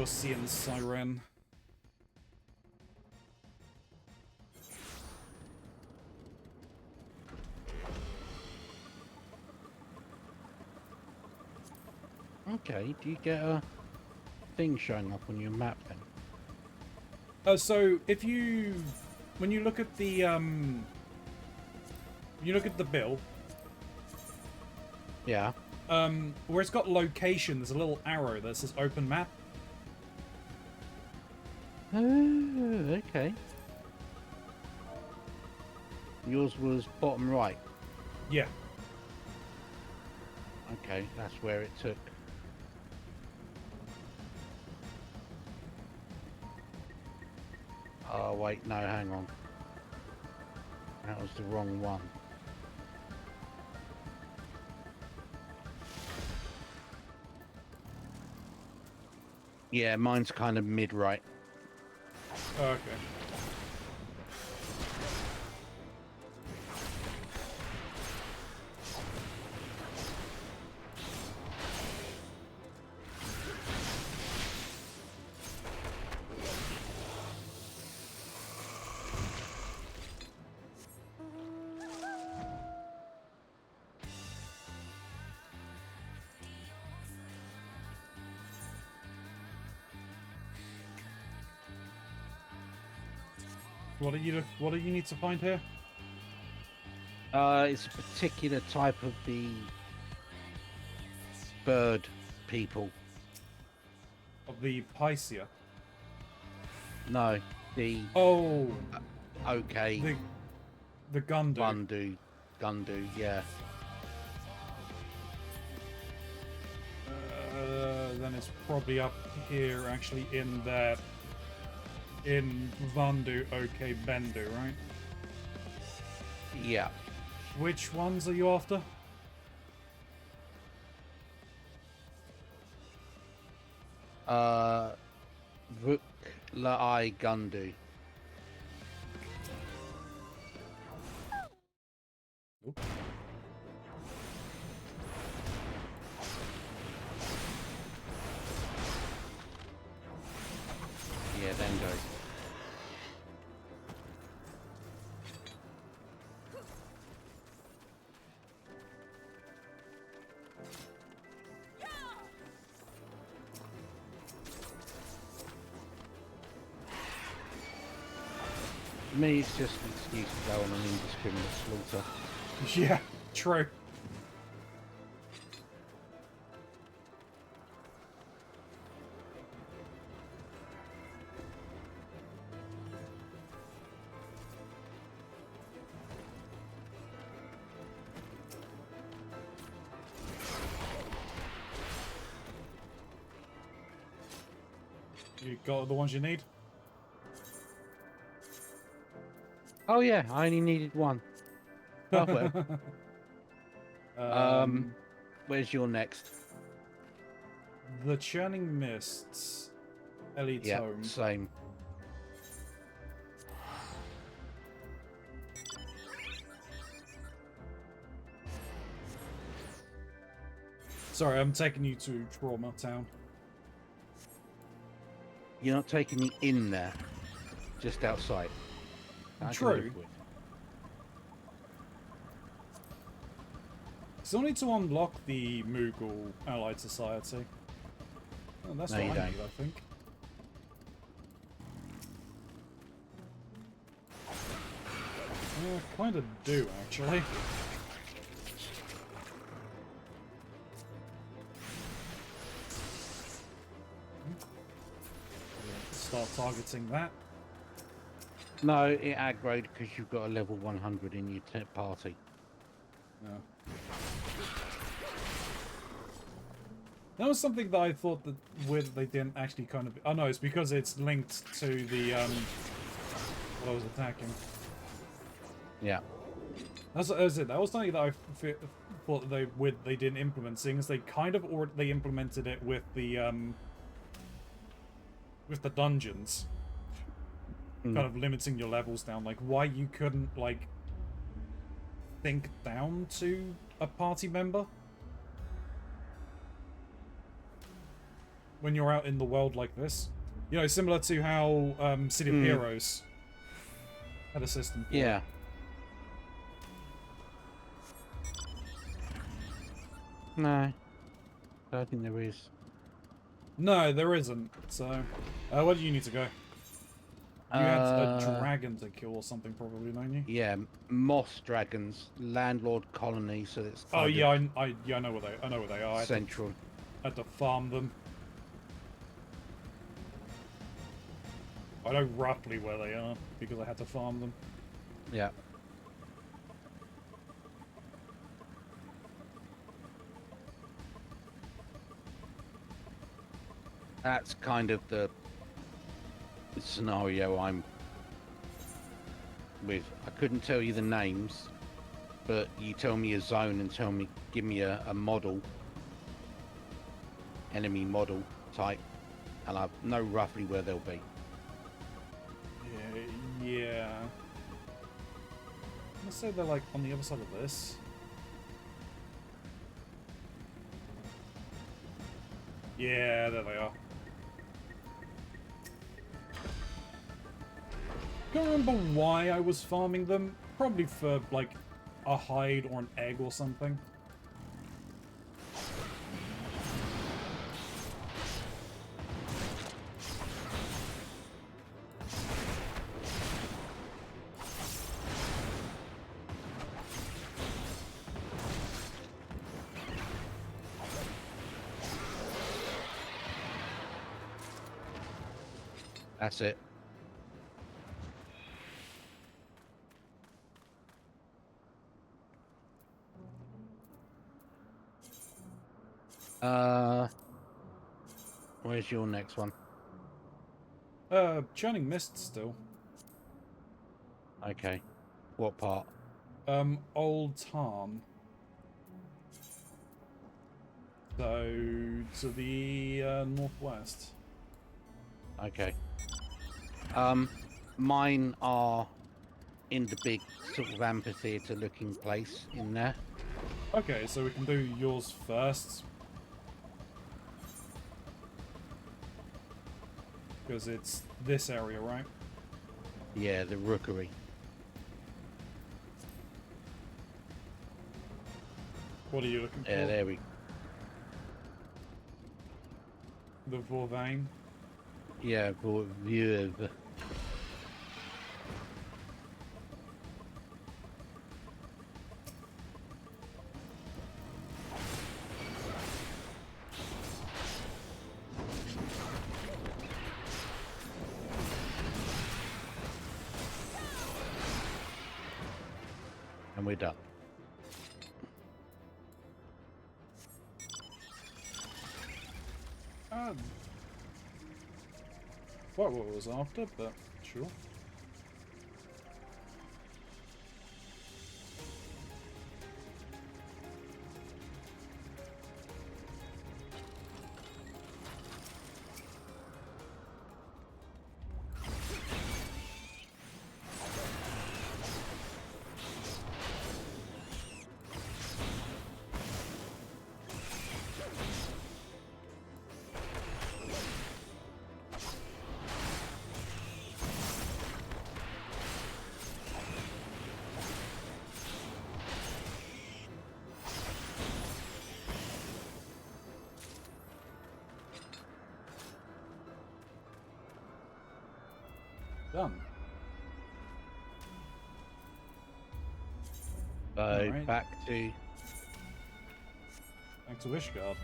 Sea and Siren. Okay, do you get a thing showing up on your map then? So if when you look at the bill, Yeah. where it's got location, there's a little arrow that says open map. Oh, okay. Yours was bottom right. Yeah. Okay, that's where it took. Oh, wait, no, hang on. That was the wrong one. Yeah, mine's kind of mid-right. Okay. What do you need to find here? It's a particular type of the bird people. Of the Pycia. No, the Oh. okay. The Gundu. Gundu, yeah. Then it's probably up here, actually, in that. In Vandu, okay, Bendu, right? Yeah. Which ones are you after? Vuk La'ai Gundu. Oop. Yeah, then go. For me, it's just an excuse to go on an indiscriminate slaughter. Yeah, true. You got the ones you need? Oh yeah, I only needed one. Oh well. Where's your next? The Churning Mists. Elite Yeah, Home. same. Sorry, I'm taking you to Trauma Town. You're not taking me in there, just outside. I can True. live with. Still need to unlock the Moogle Allied Society. Oh, that's No, what you I don't. need, I think. Kind of do, actually. Start targeting that. No, it aggroed because you've got a level 100 in your party. No. That was something that I thought that weird that they didn't actually kind of. Oh no, it's because it's linked to the what I was attacking. Yeah. That was it. That was something that I thought that they didn't implement, seeing as they kind of they implemented it with the dungeons, kind of limiting your levels down. Like why you couldn't like think down to a party member when you're out in the world like this. You know, similar to how City of Heroes had a system for it. Yeah. No, I don't think there is. No, there isn't. So, where do you need to go? You had a dragon to kill or something, probably, don't you? Yeah, moss dragons, landlord colony. So it's Oh yeah, I know where they are. Central. I had to farm them. I know roughly where they are because I had to farm them. Yeah. That's kind of the scenario I'm with. I couldn't tell you the names, but you tell me a zone and give me a model, enemy model type, and I know roughly where they'll be. Yeah. Let's say they're like on the other side of this. Yeah, there they are. Can't remember why I was farming them. Probably for like a hide or an egg or something. That's it. Where's your next one? Churning Mist still. Okay. What part? Old Tarn. So, to the northwest. Okay. Mine are in the big sort of amphitheatre looking place in there. Okay, so we can do yours first. Because it's this area, right? Yeah, the rookery. What are you looking for? Yeah, there we. The Vorvain. Yeah, for view of. And we're done. What was after, but sure. Done. So Alright. back to Ishgard.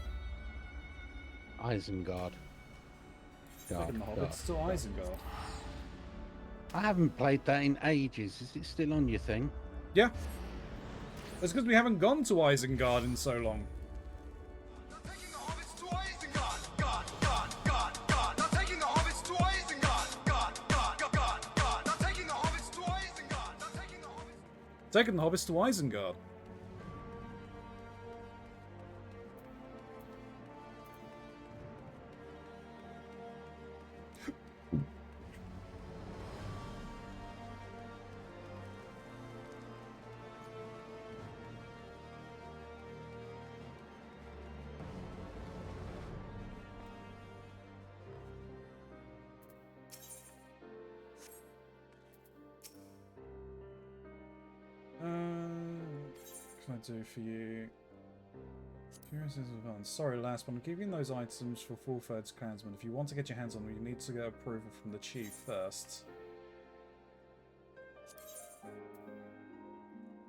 Isengard. Taking the hobbits to Isengard. I haven't played that in ages. Is it still on your thing? Yeah. That's because we haven't gone to Isengard in so long. Taking the hobbits to Isengard. What can I do for you? Curious as advance. Sorry, last one. I'm giving those items for full thirds clansmen. If you want to get your hands on them, you need to get approval from the chief first.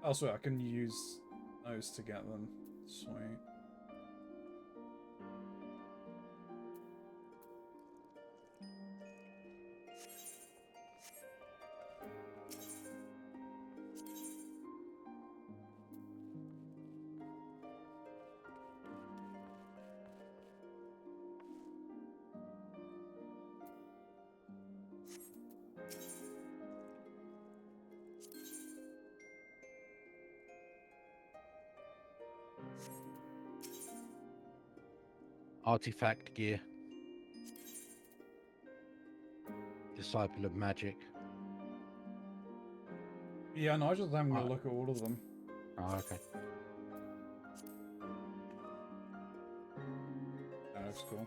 Oh, sorry, I can use those to get them. Sweet. Artifact gear. Disciple of Magic. Yeah, no, I was just having a look at all of them. Oh, okay. That looks cool.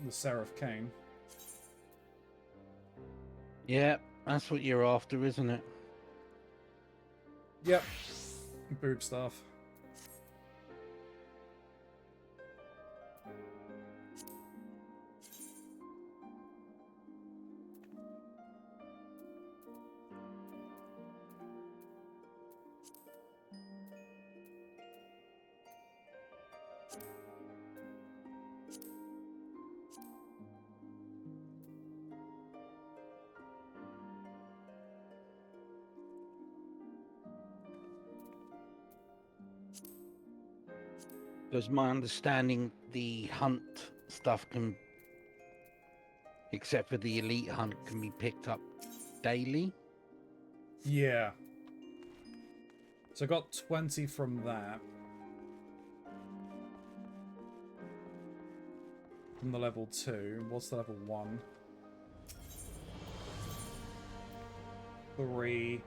The Seraph Cane. Yeah, that's what you're after, isn't it? Yep. Boob stuff. Because my understanding, the hunt stuff can, except for the elite hunt, can be picked up daily. Yeah. So I got 20 from that. From the level 2. What's the level 1? 3.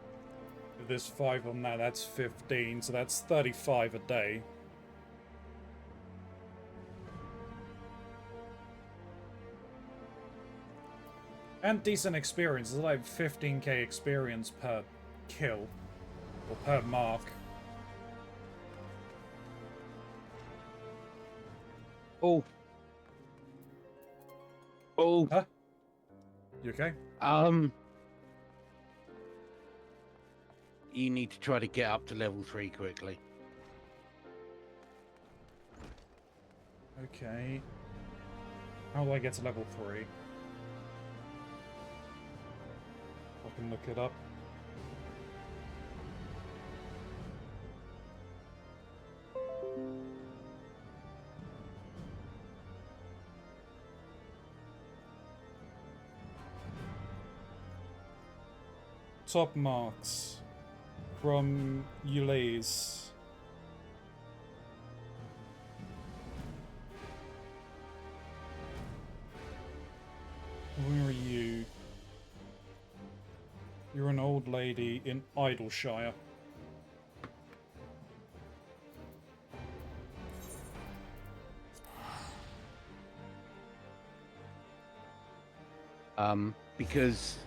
If there's 5 on that, that's 15. So that's 35 a day. And decent experience. It's like 15k experience per kill. Or per mark. Oh. Oh. Huh? You okay? You need to try to get up to level 3 quickly. Okay. How do I get to level 3? I can look it up. Top marks from Ulysses. Where are you? You're an old lady in Idleshire. Because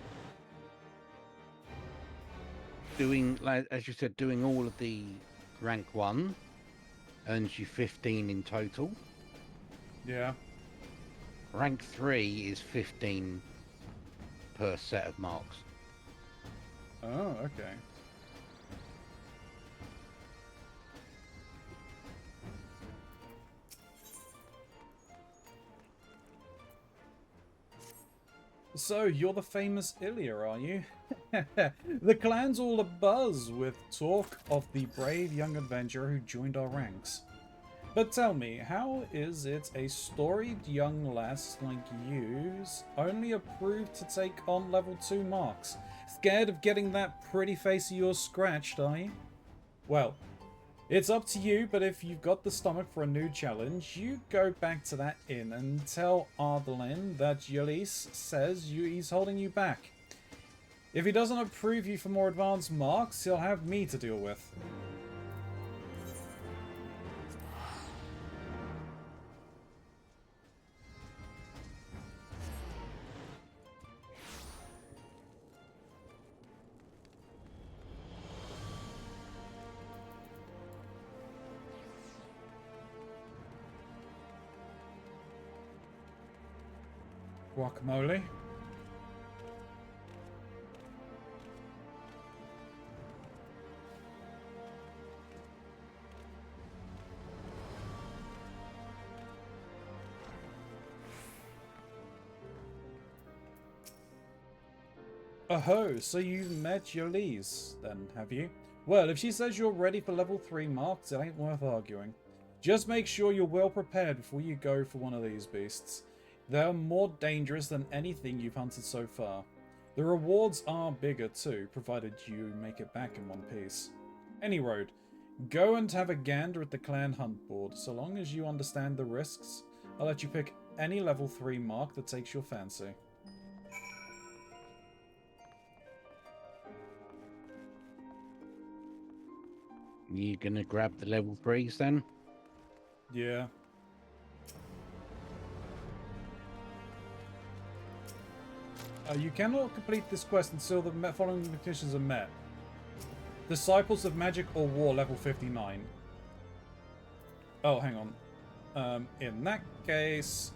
doing, like as you said, doing all of the rank 1 earns you 15 in total. Yeah. Rank 3 is 15 per set of marks. Oh, okay. So, you're the famous Ilya, are you? The clan's all abuzz with talk of the brave young adventurer who joined our ranks. But tell me, how is it a storied young lass like you's only approved to take on level 2 marks? Scared of getting that pretty face of yours scratched, are you? Well, it's up to you, but if you've got the stomach for a new challenge, you go back to that inn and tell Ardalin that Ulysses says he's holding you back. If he doesn't approve you for more advanced marks, he'll have me to deal with. Guacamole. Oh, so you've met Ulysses, then, have you? Well, if she says you're ready for level 3 marks, it ain't worth arguing. Just make sure you're well prepared before you go for one of these beasts. They're more dangerous than anything you've hunted so far. The rewards are bigger too, provided you make it back in one piece. Any road, go and have a gander at the clan hunt board. So long as you understand the risks, I'll let you pick any level 3 mark that takes your fancy. You gonna grab the level 3s then? Yeah. You cannot complete this quest until the following conditions are met. Disciples of Magic or War level 59. Oh, hang on. In that case...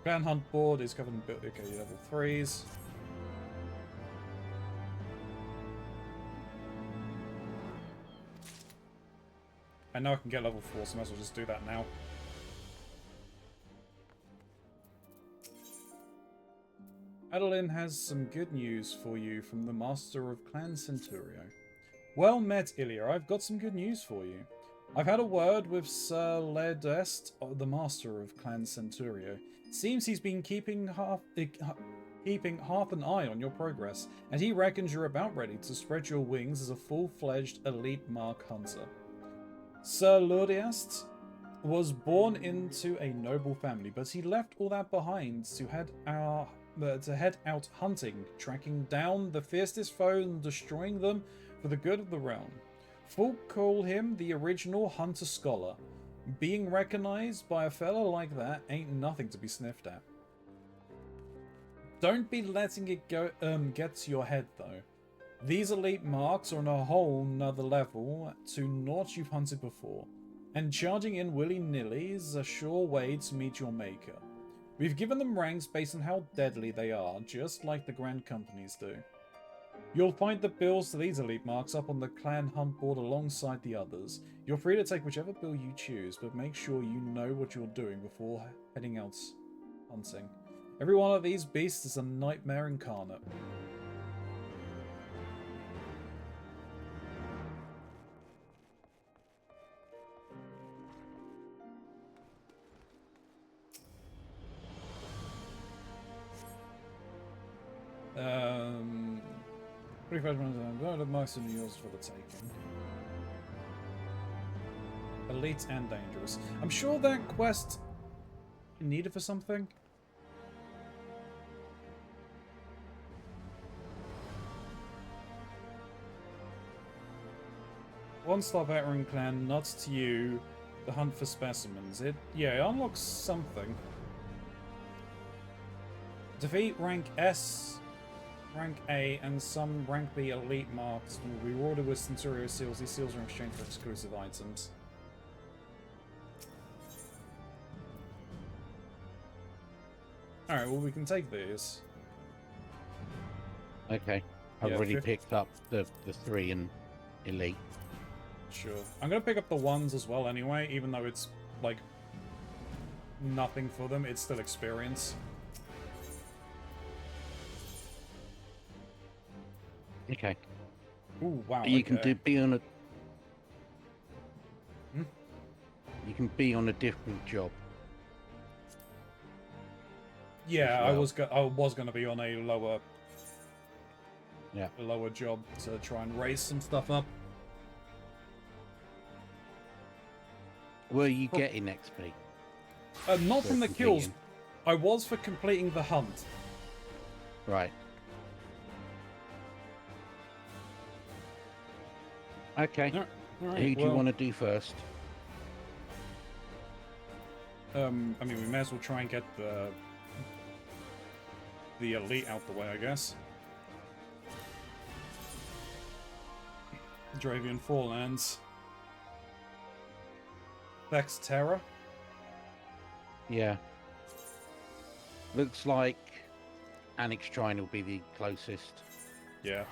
Clan Hunt board is covered in... Okay, level 3s. I know I can get level 4, so I might as well just do that now. Adeline has some good news for you from the Master of Clan Centurio. Well met, Ilya. I've got some good news for you. I've had a word with Sir Ledest, the Master of Clan Centurio. Seems he's been keeping half an eye on your progress, and he reckons you're about ready to spread your wings as a full-fledged elite mark hunter. Sir Lodiast was born into a noble family, but he left all that behind to head out hunting, tracking down the fiercest foes and destroying them for the good of the realm. Folk call him the original hunter scholar. Being recognized by a fella like that ain't nothing to be sniffed at. Don't be letting it get to your head though. These elite marks are on a whole nother level to naught you've hunted before, and charging in willy-nilly is a sure way to meet your maker. We've given them ranks based on how deadly they are, just like the grand companies do. You'll find the bills to these elite marks up on the clan hunt board alongside the others. You're free to take whichever bill you choose, but make sure you know what you're doing before heading out hunting. Every one of these beasts is a nightmare incarnate. Pretty fresh ones. The most of yours for the taking. Elite and dangerous. I'm sure that quest needed for something. One-star veteran clan, nuts to you. The hunt for specimens. It unlocks something. Defeat rank S, rank A, and some rank B elite marks will be rewarded with Centurio seals. These seals are in exchange for exclusive items. Alright, well we can take these. Okay. I've already picked up the 3 in elite. Sure. I'm gonna pick up the 1s as well anyway, even though it's, like, nothing for them. It's still experience. Okay. Ooh, wow. You can be on a... Hmm? You can be on a different job. Yeah, well. I was gonna be on a lower... Yeah. A lower job to try and raise some stuff up. Were you getting XP? Not from the kills. completing? I was for completing the hunt. Right. Okay. Alright, Who do you want to do first? I mean, we may as well try and get the elite out the way, I guess. Dravian Forelands. Vex Terra. Yeah. Looks like Annex Shrine will be the closest. Yeah.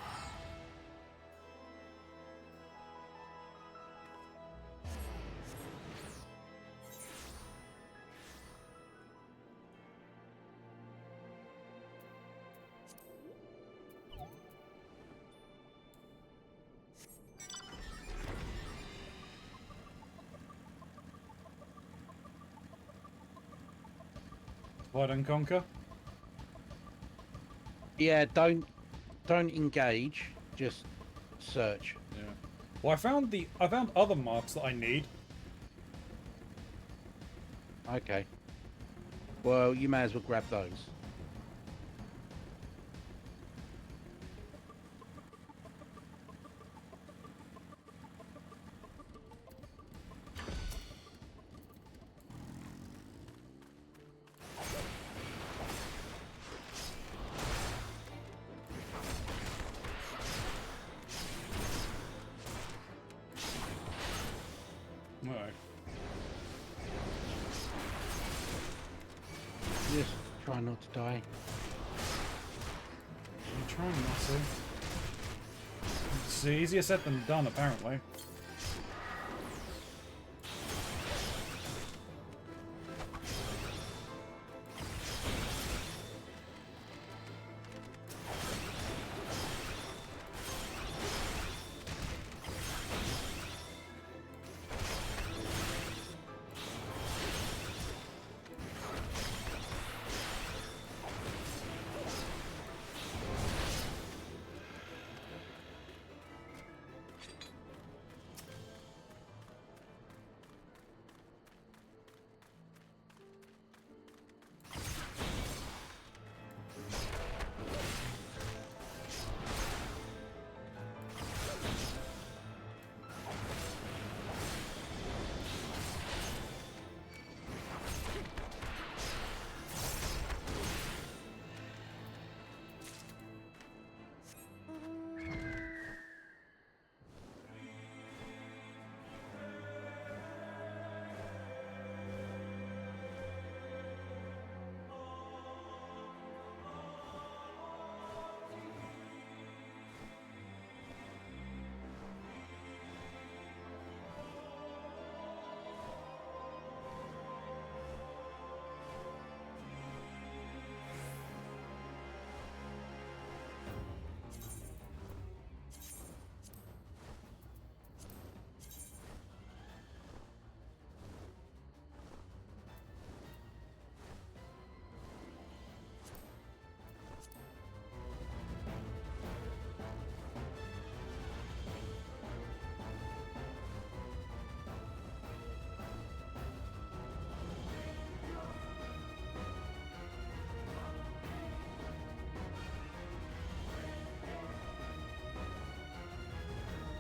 Divide and conquer. Yeah, don't engage, just search. Yeah. Well, I found other marks that I need. Okay. Well, you may as well grab those. Alright. Just try not to die. I'm trying not to. It's easier said than done, apparently.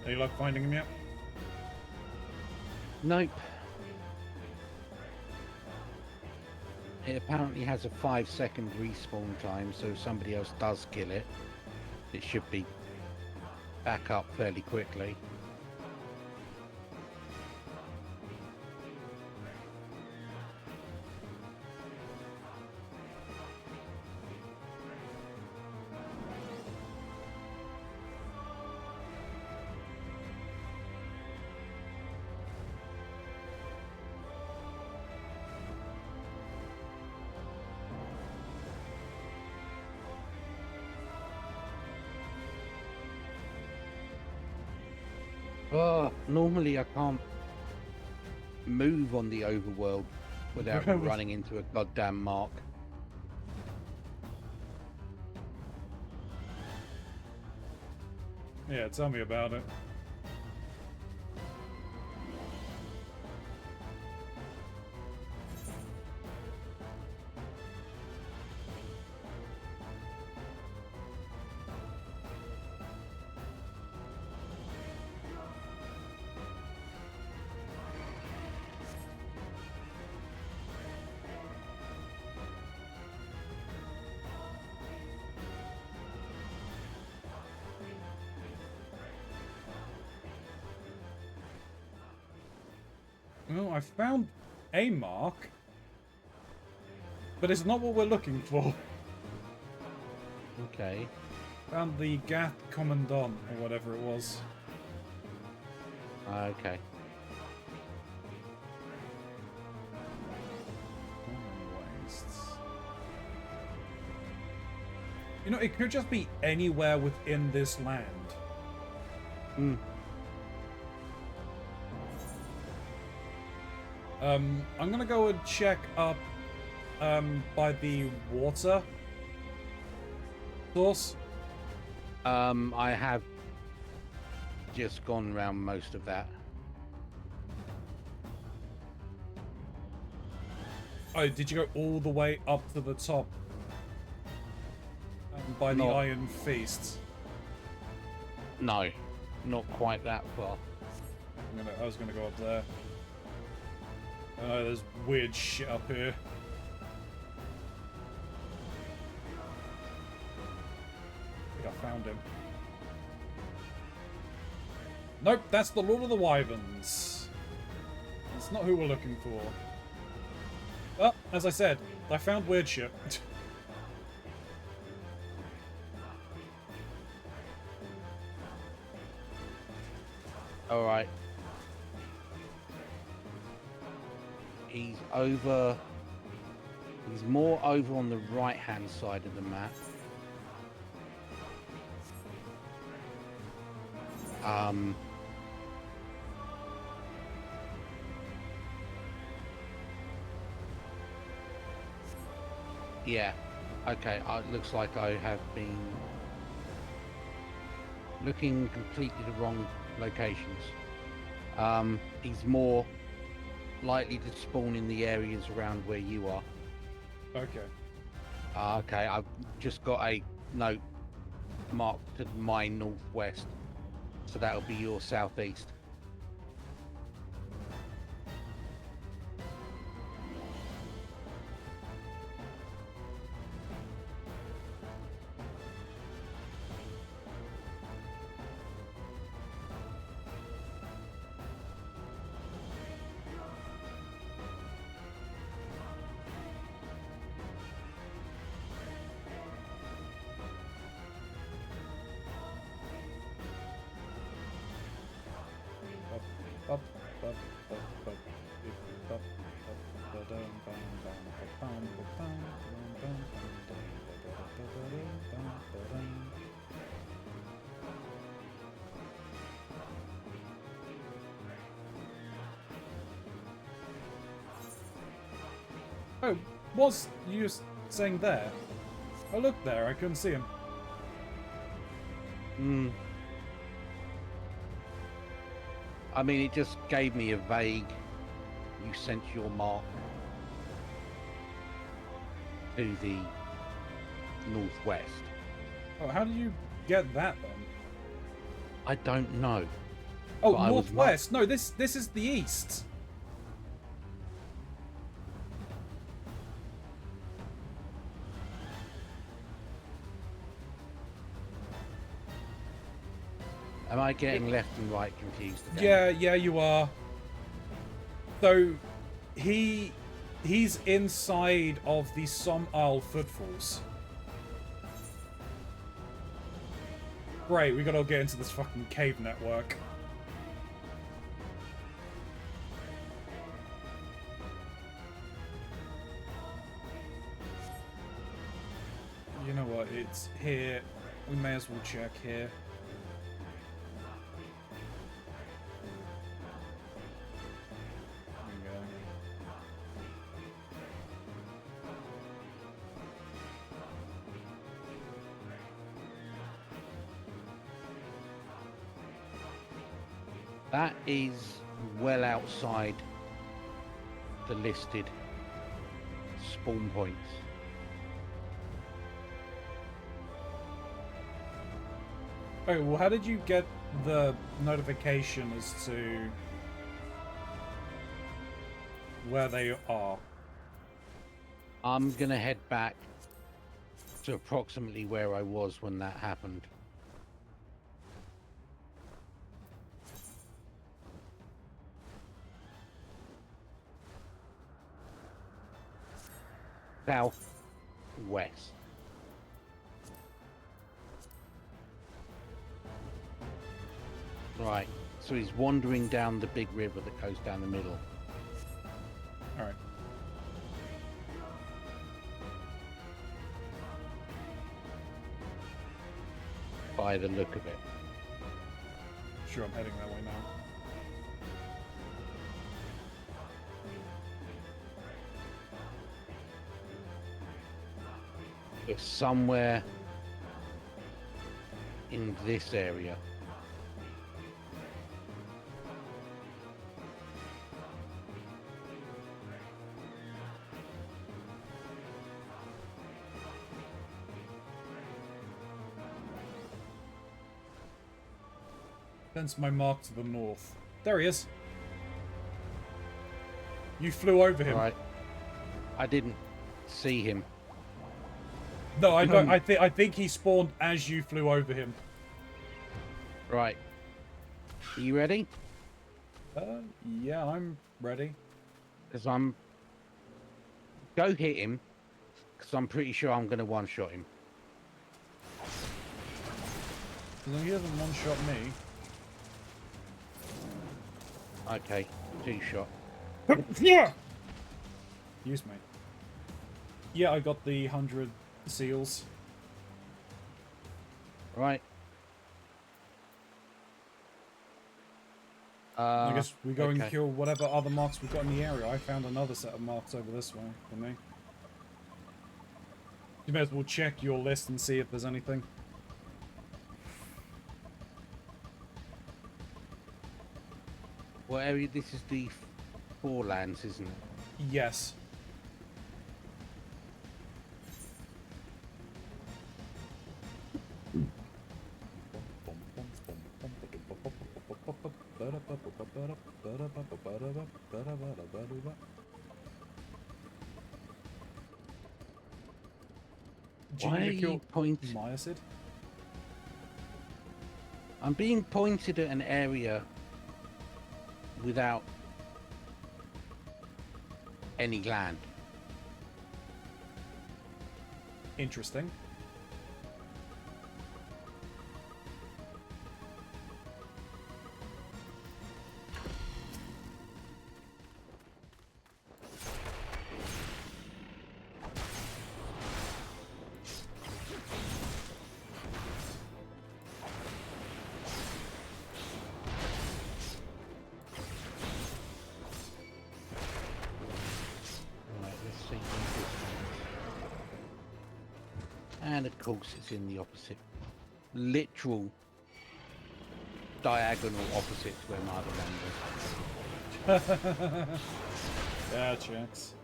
Any luck finding him yet? Nope. It apparently has a 5-second respawn time, so if somebody else does kill it, it should be back up fairly quickly. Normally I can't move on the overworld without running into a goddamn mark. Yeah, tell me about it. Well, I found a mark, but it's not what we're looking for. Okay. Found the Gath Commandant, or whatever it was. Okay. You know, it could just be anywhere within this land. Hmm. I'm gonna go and check up by the water source. I have just gone around most of that. Oh, did you go all the way up to the top? By the Not- Iron Feast? No, not quite that far. I was gonna go up there. There's weird shit up here. I think I found him. Nope, that's the Lord of the Wyverns. That's not who we're looking for. Well, as I said, I found weird shit. Alright. He's over... He's more over on the right-hand side of the map. Yeah. Okay, it looks like I have been looking completely the wrong locations. He's more likely to spawn in the areas around where you are. Okay. Okay, I've just got a note marked to my northwest, so that'll be your southeast. Oh, was you saying there? Oh, look there, I couldn't see him. I mean, it just gave me a vague, you sent your mark to the northwest. Oh, how did you get that then? I don't know. Oh, But I was northwest. No, this is the east. Am I getting left and right confused again? Yeah, you are. So, he's inside of the Som Isle footfalls. Great, we gotta get into this fucking cave network. You know what? It's here. We may as well check here. That is well outside the listed spawn points. Oh, well, how did you get the notification as to where they are? I'm gonna head back to approximately where I was when that happened. Southwest. Right, so he's wandering down the big river that goes down the middle. Alright. By the look of it. Sure, I'm heading that way now. It's somewhere in this area. Thence my mark to the north. There he is. You flew over him. Right. I didn't see him. No, I don't. I think he spawned as you flew over him. Right. Are you ready? Yeah, I'm ready. Because I'm... Go hit him. Because I'm pretty sure I'm going to one-shot him. Because he doesn't one-shot me. Okay, two-shot. Yeah! Excuse me. Yeah, I got the 100 seals. Right. I guess we go and okay. kill whatever other marks we've got in the area. I found another set of marks over this way for me. You may as well check your list and see if there's anything. What area? This is the Forelands, isn't it? Yes. Why are you pointing? Myacid? I'm being pointed at an area without any land. Interesting. And of course it's in the opposite, literal diagonal opposite to where my other one was. Yeah, checks.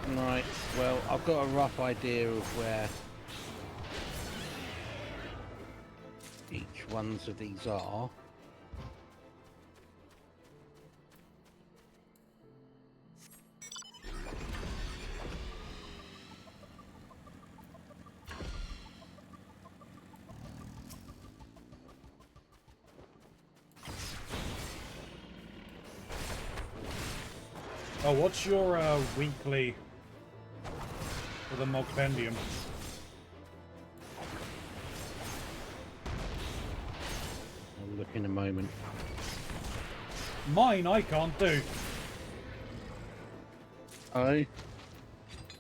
Right, well, I've got a rough idea of where each ones of these are. Oh, what's your weekly for the Mogbendium? I'll look in a moment. Mine I can't do. Oh?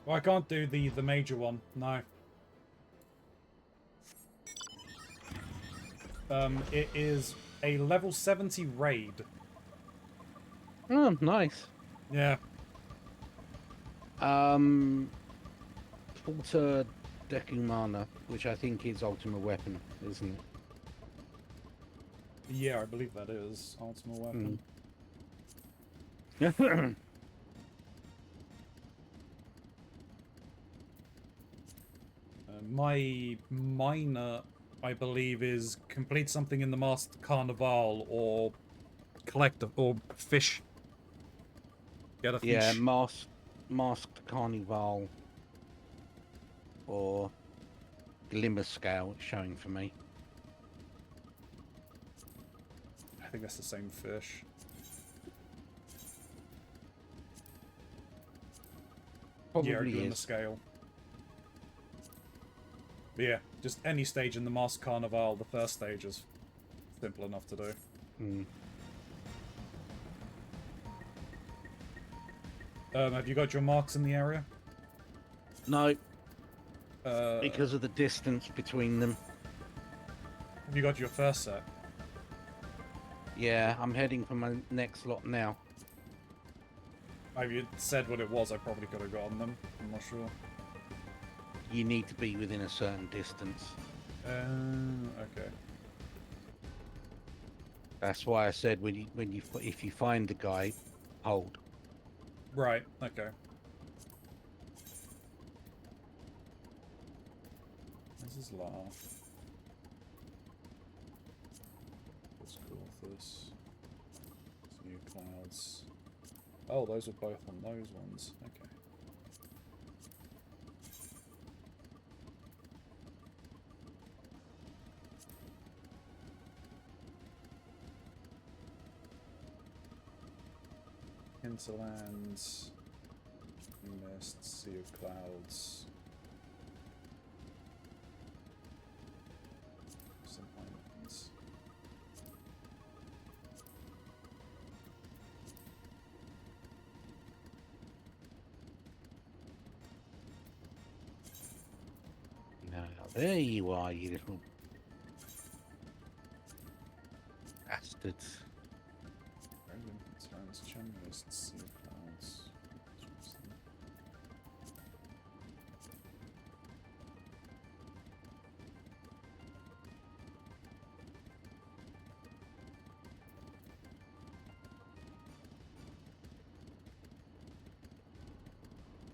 Well, I can't do the major one, no. It is a level 70 raid. Oh, nice. Yeah. Alter Decumana, which I think is Ultimate Weapon, isn't Yeah, I believe that is Ultimate Weapon. it? My minor, I believe, is complete something in the Masked Carnival or collect or fish. Get a fish. Yeah, Masked Carnival or Glimmer Scale, it's showing for me. I think that's the same fish. Probably yeah, Glimmer is. Scale. But yeah, just any stage in the Masked Carnival, the first stage is simple enough to do. Have you got your marks in the area? No, because of the distance between them. Have you got your first set? Yeah, I'm heading for my next lot now. If you said what it was, I probably could have gotten them. I'm not sure. You need to be within a certain distance. Okay. That's why I said if you find the guy, hold. Right, okay. This is laugh. Let's go with this. New clouds. Oh, those are both on those ones. Okay. Hinterlands. Mist, Sea of Clouds. Some islands. Now, there you are, you little bastards. Hinterlands, Mist, Sea of Clouds.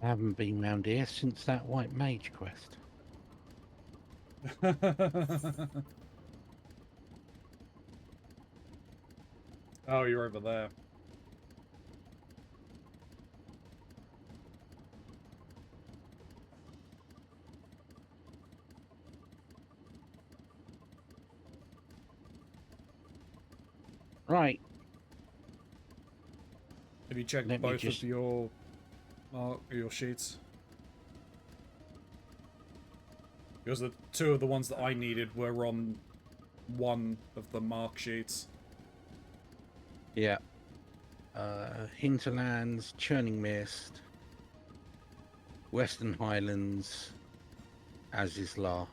I haven't been round here since that White Mage quest. Oh, you're over there. Right. Have you checked Let me both just- of your sheets? Because the two of the ones that I needed were on one of the mark sheets. Yeah. Hinterlands, Churning Mist, Western Highlands, Azizla.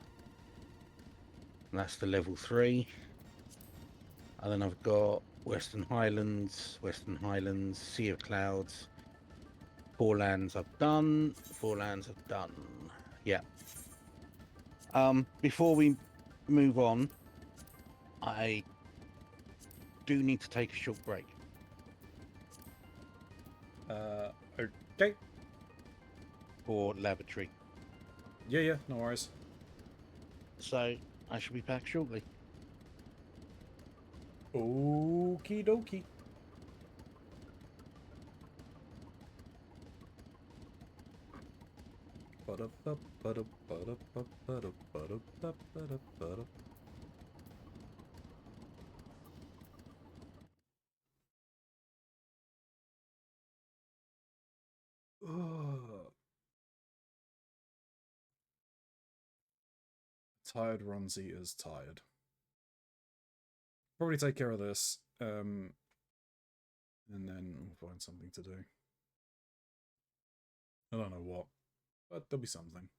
And that's the level 3. And then I've got Western Highlands, Sea of Clouds. Forelands I've done. Forelands I've done. Yeah. Before we move on, I do need to take a short break. Okay. transport lavatory. Yeah, no worries. So I shall be back shortly. Okie dokie. Tired Ronzi is tired. Probably take care of this, and then we'll find something to do. I don't know what, but there'll be something.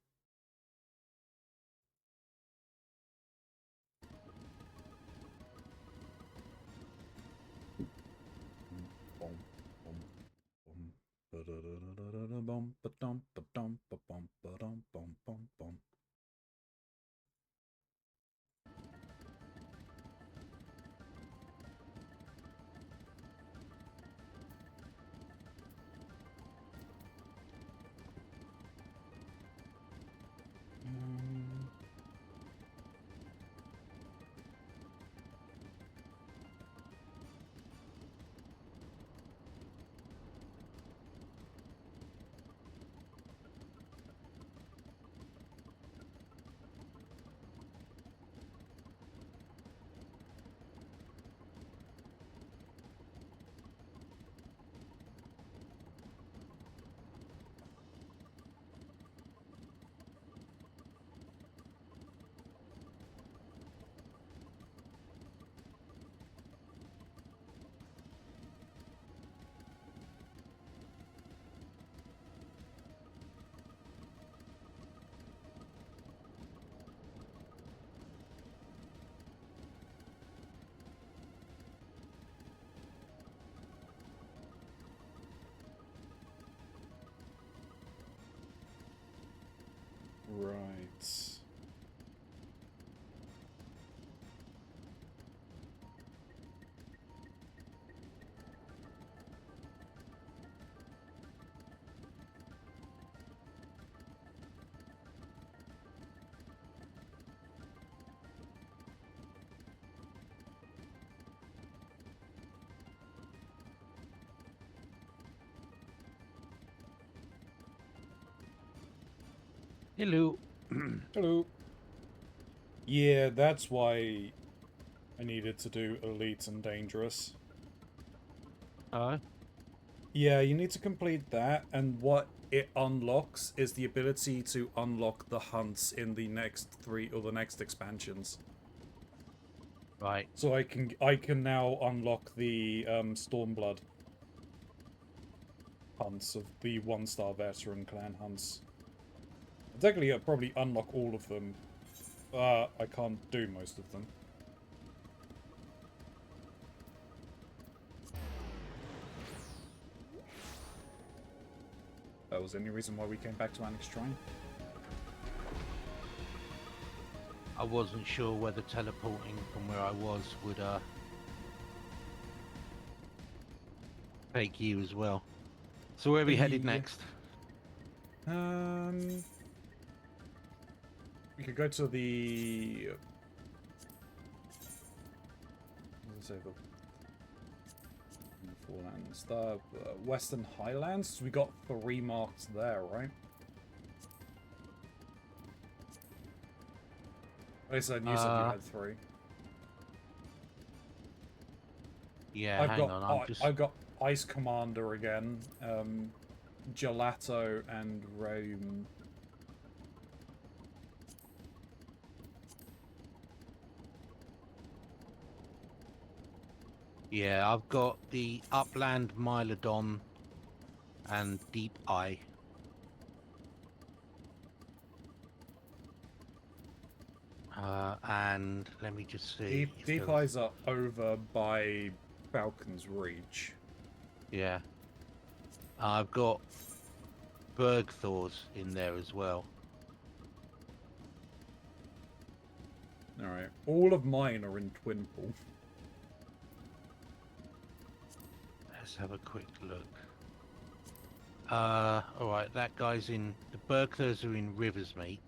Right. Hello. Hello. Yeah, that's why I needed to do Elite and Dangerous. Yeah, you need to complete that, and what it unlocks is the ability to unlock the hunts in the next 3 or the next expansions. Right. So I can now unlock the Stormblood hunts of the 1-star veteran clan hunts. Technically, I'll probably unlock all of them. I can't do most of them. That was the only reason why we came back to Annex Shrine. I wasn't sure whether teleporting from where I was would take you as well. So where are we headed next? We could go to the... What does it say? The Forelands. The Western Highlands. We got 3 marked there, right? I said you said you had 3. Yeah, hang on. I've got Ice Commander again, Gelato and Rome. Yeah, I've got the Upland Mylodon and Deep Eye. And let me just see. Deep Eyes are over by Falcon's Reach. Yeah. I've got Bergthors in there as well. Alright. All of mine are in Twinpool. Let's have a quick look. Alright, that guy's in... The burglars are in Riversmeet.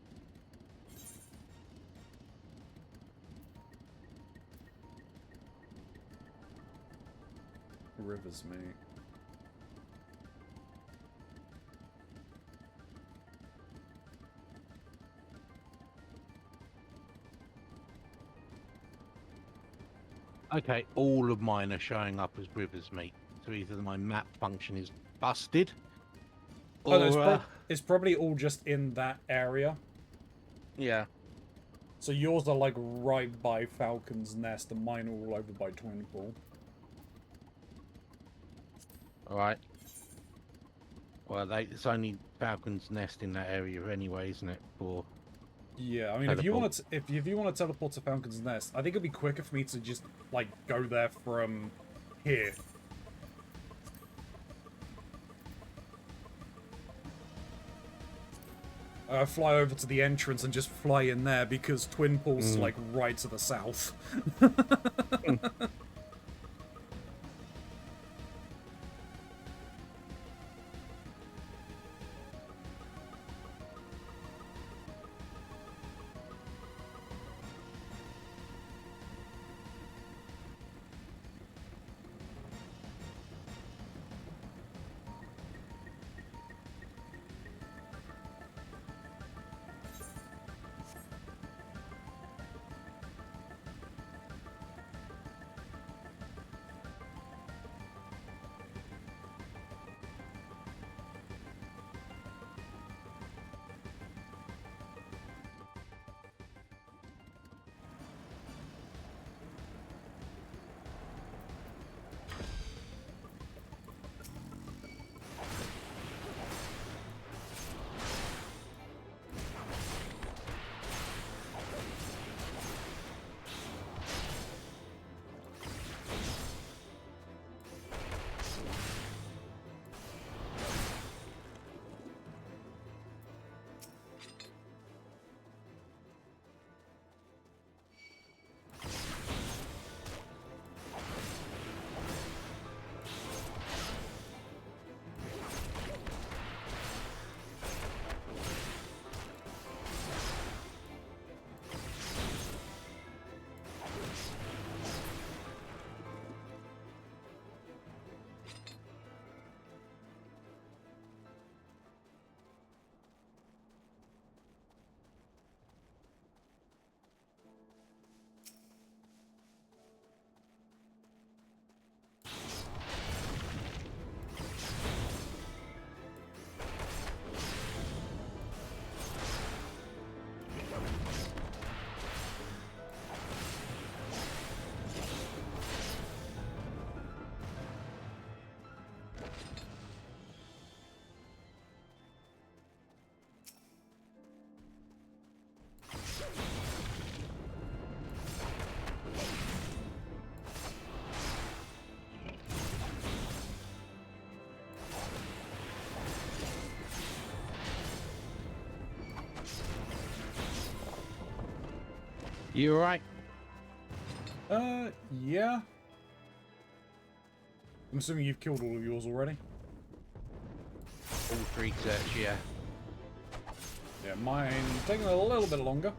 Rivers, mate. Okay, all of mine are showing up as Riversmeet. So either my map function is busted, or... Oh, no, it's probably all just in that area. yeah. So yours are like right by Falcon's Nest, and mine are all over by Twinpool. Alright. Well, it's only Falcon's Nest in that area anyway, isn't it? For Yeah, I mean, if you want to, if you want to teleport to Falcon's Nest, I think it'd be quicker for me to just like go there from here. Fly over to the entrance and just fly in there because Twinpool's like right to the south. You alright? Yeah. I'm assuming you've killed all of yours already? All three sets, yeah. Yeah, mine taking a little bit longer.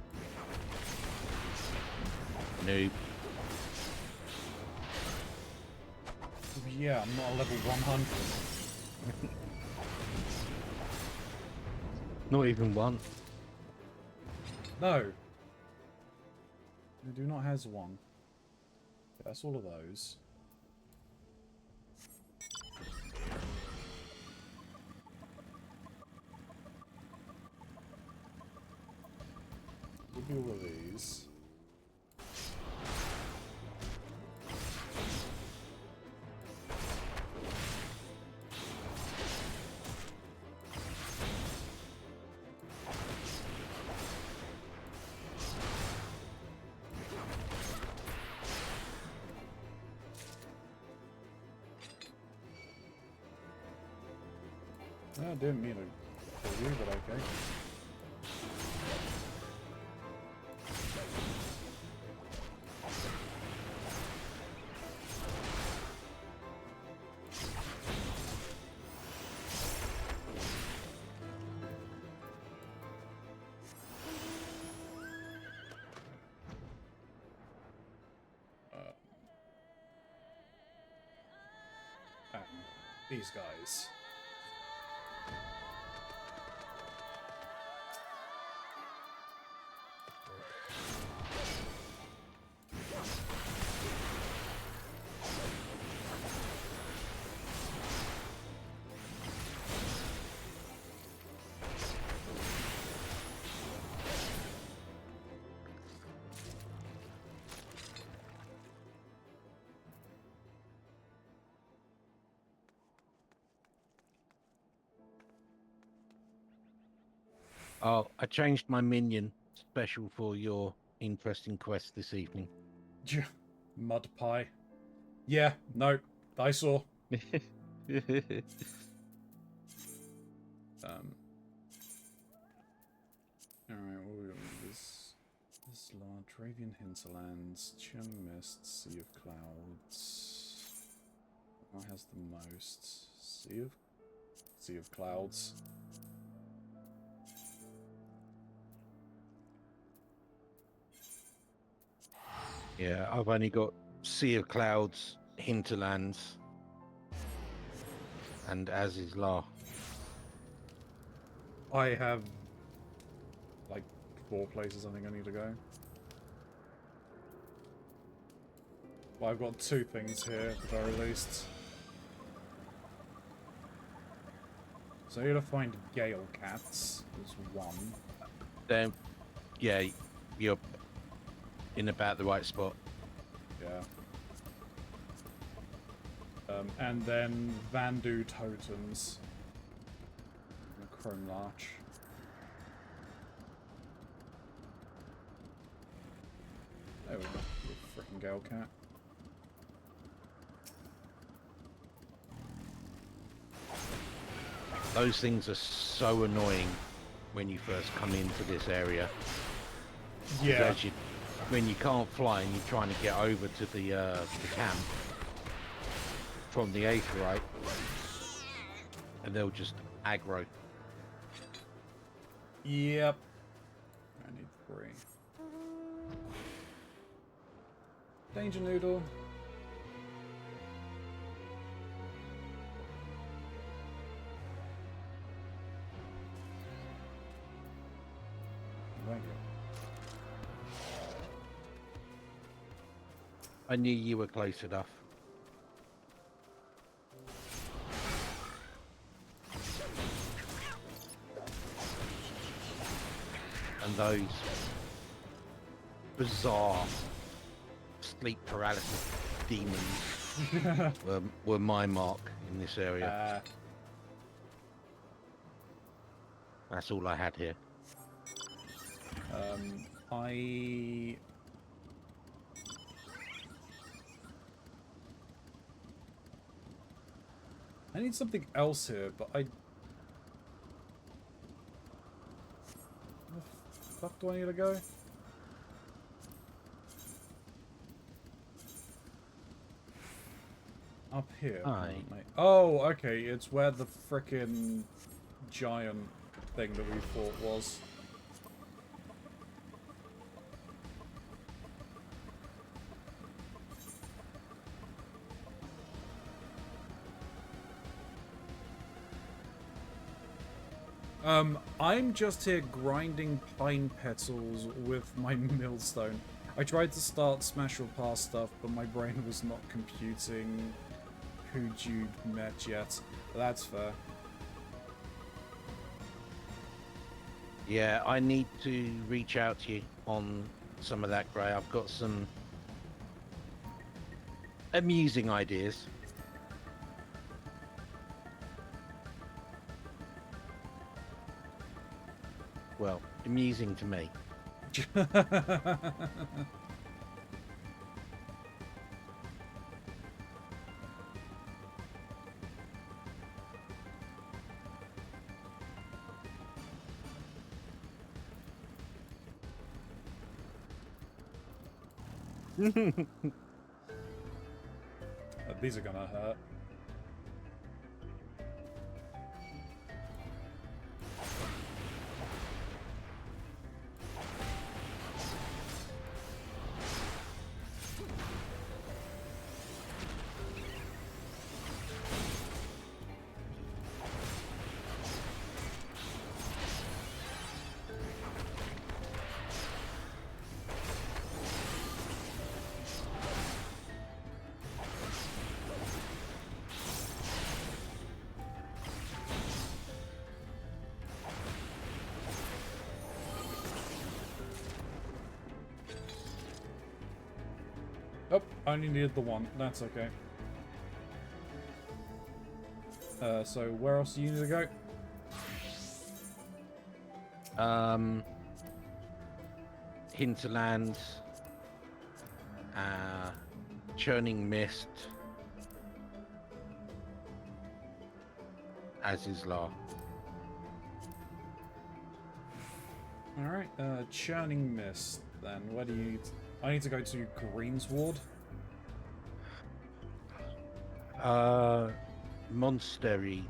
Noob. Yeah, I'm not a level 100. Not even one. No. I do not has one. Yeah, that's all of those. We'll do all of these. I didn't mean to kill you, but okay. these guys. Oh, I changed my minion special for your interesting quest this evening. Mud pie. Yeah, no, I saw. Alright, what we got? This large Travian hinterlands, chilling mists, sea of clouds. What has the most? Sea of clouds. Yeah, I've only got Sea of Clouds, Hinterlands, and As Is La. I have like 4 places I think I need to go. Well, I've got 2 things here at the very least. So I need to find Gale Cats is 1. Then, yeah, you're in about the right spot. Yeah. And then Vandu Totems. And a Chrome Larch. There we go. Frickin' Gale Cat. Those things are so annoying when you first come into this area. Yeah. When you can't fly and you're trying to get over to the camp from the Aetheryte, and they'll just aggro. Yep. I need 3. Danger Noodle. Thank you. I knew you were close enough. And those bizarre sleep paralysis demons were my mark in this area. That's all I had here. I need something else here, but Where the fuck do I need to go? Up here. Aye. Oh, okay. It's where the frickin' giant thing that we fought was. I'm just here grinding pine petals with my millstone. I tried to start Smash or Pass stuff, but my brain was not computing who Jude met yet. That's fair. Yeah, I need to reach out to you on some of that, Gray. I've got some amusing ideas. Well, amusing to me. These are gonna hurt. Oh, I only needed the one. That's okay. So where else do you need to go? Hinterland, Churning Mist, as is law. Alright, Churning Mist, then. Where do you need... I need to go to Greensward. Monstery.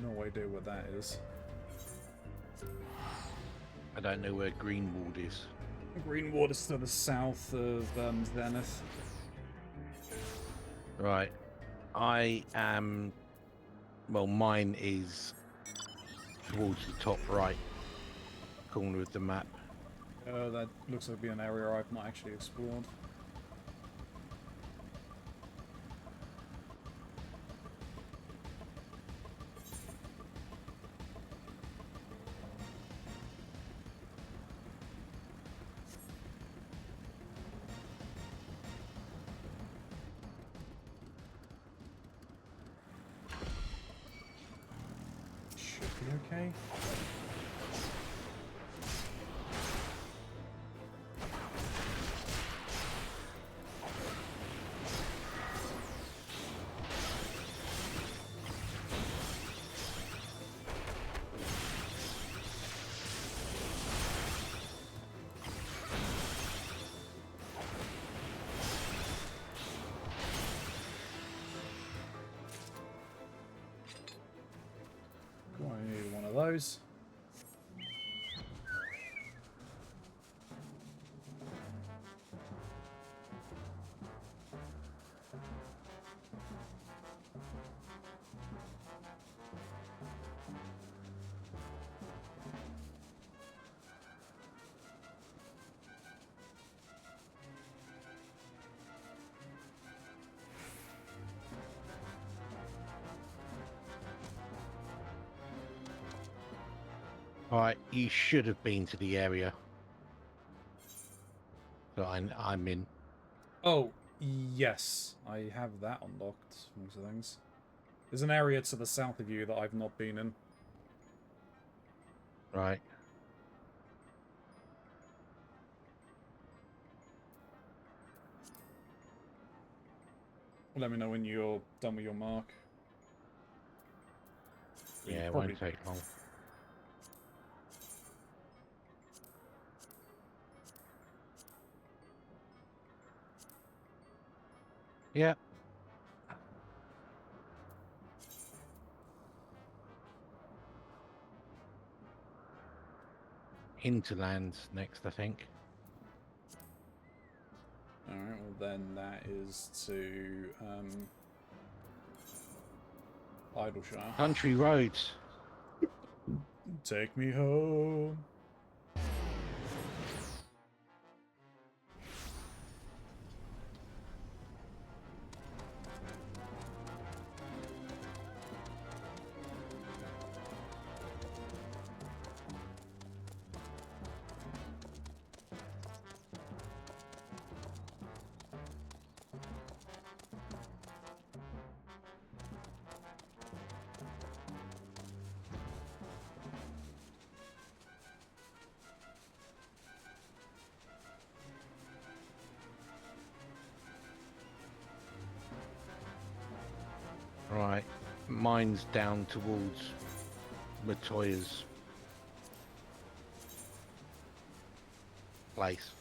No idea what that is. I don't know where Greenwald is. Greenward is to the south of Zenith. Right. I am... Well, mine is towards the top right corner of the map. That looks like be an area I've not actually explored. Should be okay. Cool, I need one of those. Alright, you should have been to the area that I'm in. Oh, yes. I have that unlocked, amongst other things. There's an area to the south of you that I've not been in. Right. Let me know when you're done with your mark. Yeah, it Probably... won't take long. Yeah. Hinterlands next, I think. Alright, well then that is to Idleshire. Country roads. Take me home. Right. Mine's down towards Matoya's place.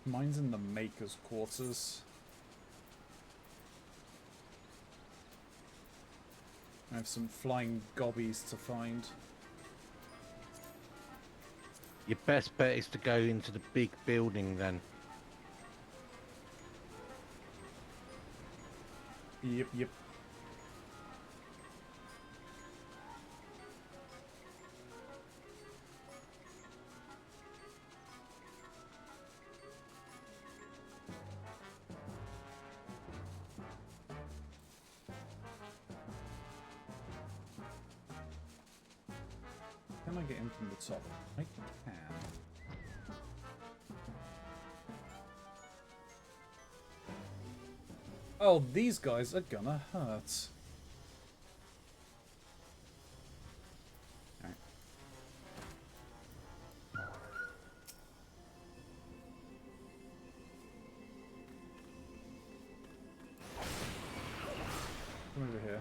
Mine's in the Maker's quarters. I have some flying gobbies to find. Your best bet is to go into the big building then. Yep. Can I get in from the top? I can. Oh, these guys are gonna hurt. Alright. Come over here.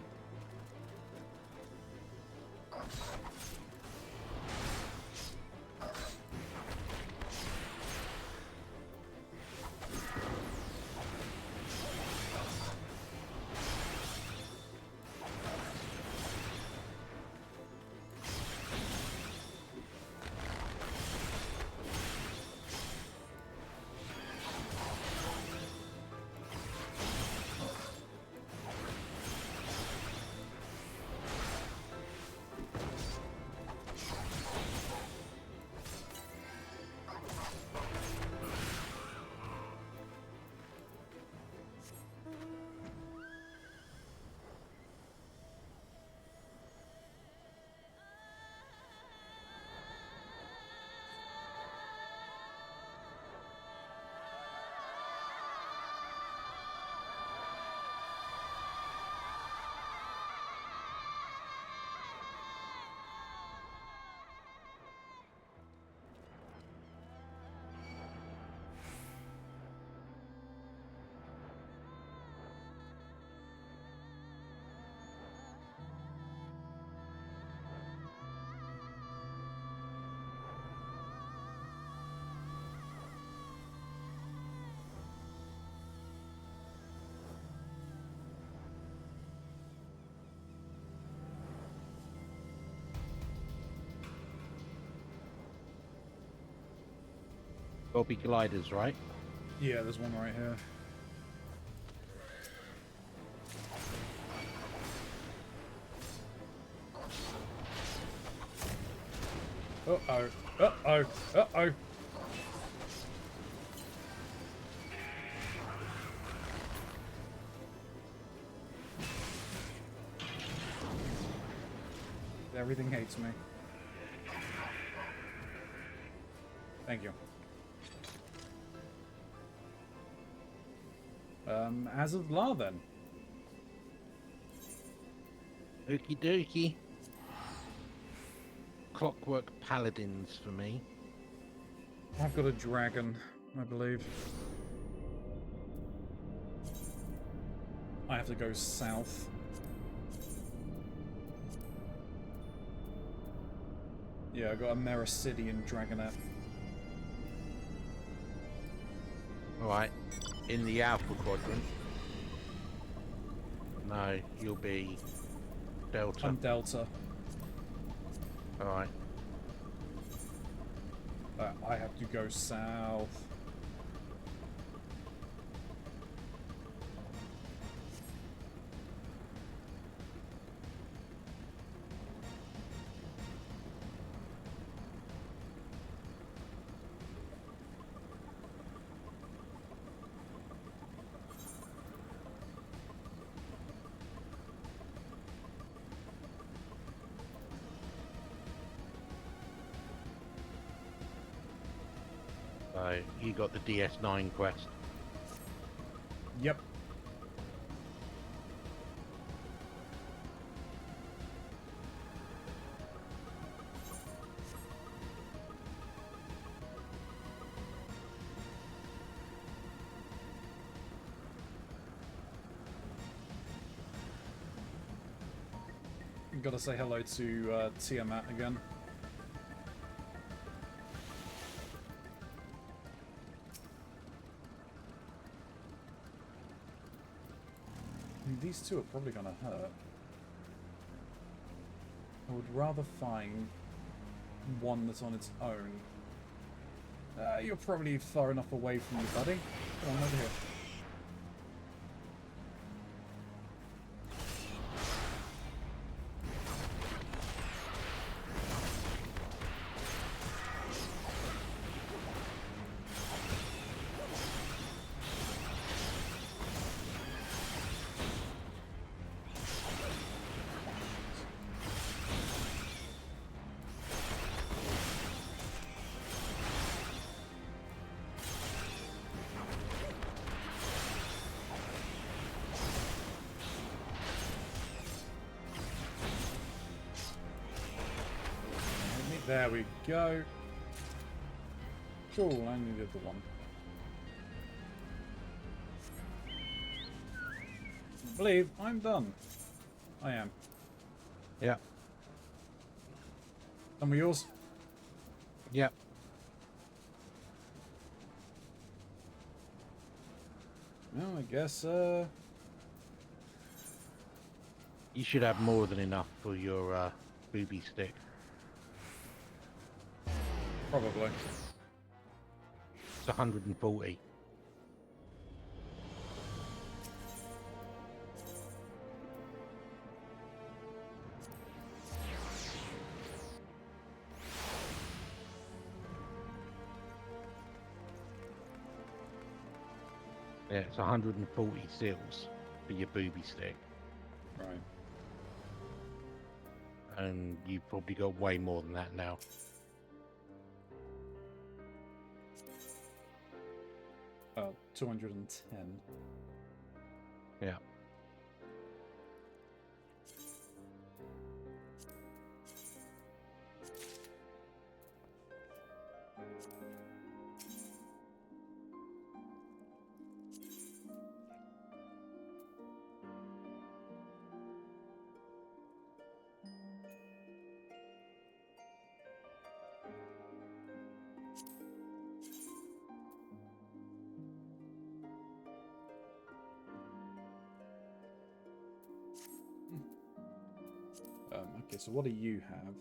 There'll be gliders, right? Yeah, there's one right here. Uh-oh. Uh-oh. Uh-oh. Everything hates me. Thank you. As of La then. Okie dokie. Clockwork paladins for me. I've got a dragon, I believe. I have to go south. Yeah, I got a Mericidian dragonette. Alright. In the Alpha Quadrant. No, you'll be Delta. I'm Delta. Alright. I have to go south. So, you got the DS9 quest. Yep. Gotta say hello to Tiamat again. These two are probably gonna hurt. I would rather find one that's on its own. You're probably far enough away from me, buddy. Come on, over here. There we go. Cool, I only did the one. I believe I'm done. I am. Yeah. Done with yours? Yeah. Well, I guess, You should have more than enough for your booby stick. probably. It's 140. Yeah, it's 140 seals for your booby stick. Right. And you've probably got way more than that now. Oh, 210. Yeah. Okay, so what do you have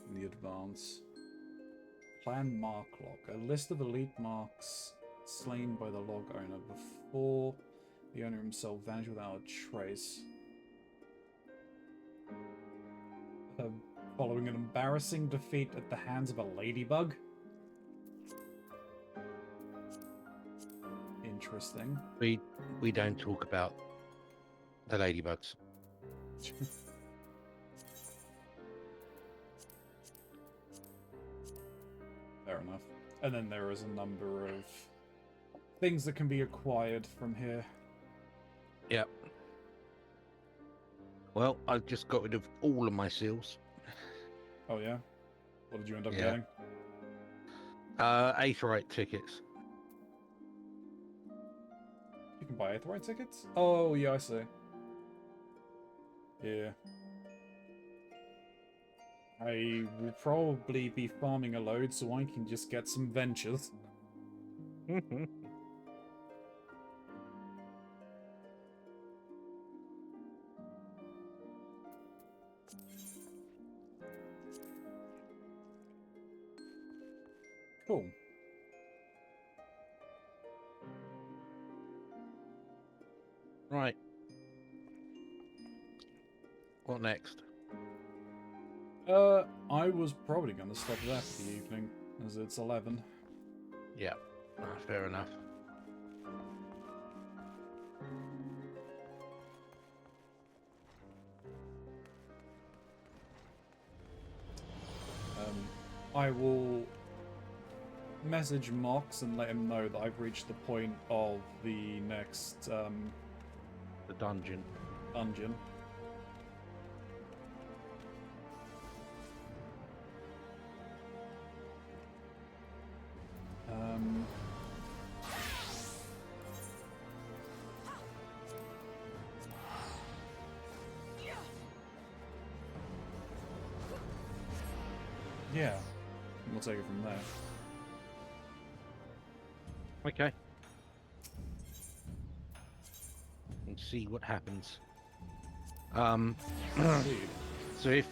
in the advance? Clan Mark Log. A list of elite marks slain by the log owner before the owner himself vanished without a trace. Following an embarrassing defeat at the hands of a ladybug? Interesting. We don't talk about the ladybugs. Fair enough. And then there is a number of things that can be acquired from here. Yep. Well, I've just got rid of all of my seals. Oh yeah? What did you end up Yeah. getting? Aetheryte tickets. You can buy Aetheryte tickets? Oh yeah, I see. Yeah. I will probably be farming a load so I can just get some ventures. Cool. Right. What next? I was probably going to stop there for the evening, as it's 11. Yeah. Fair enough. I will message Mox and let him know that I've reached the point of the next, The dungeon. dungeon. Yeah, we'll take it from there. Okay. And see what happens. Indeed. So if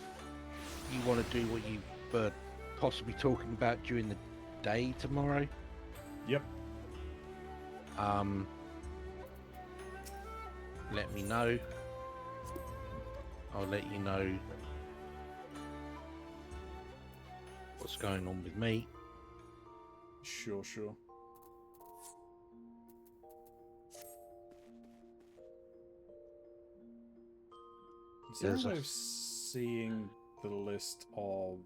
you want to do what you were possibly talking about during the day tomorrow, Yep. let me know. I'll let you know what's going on with me. Sure. Is there a There's a way of seeing the list of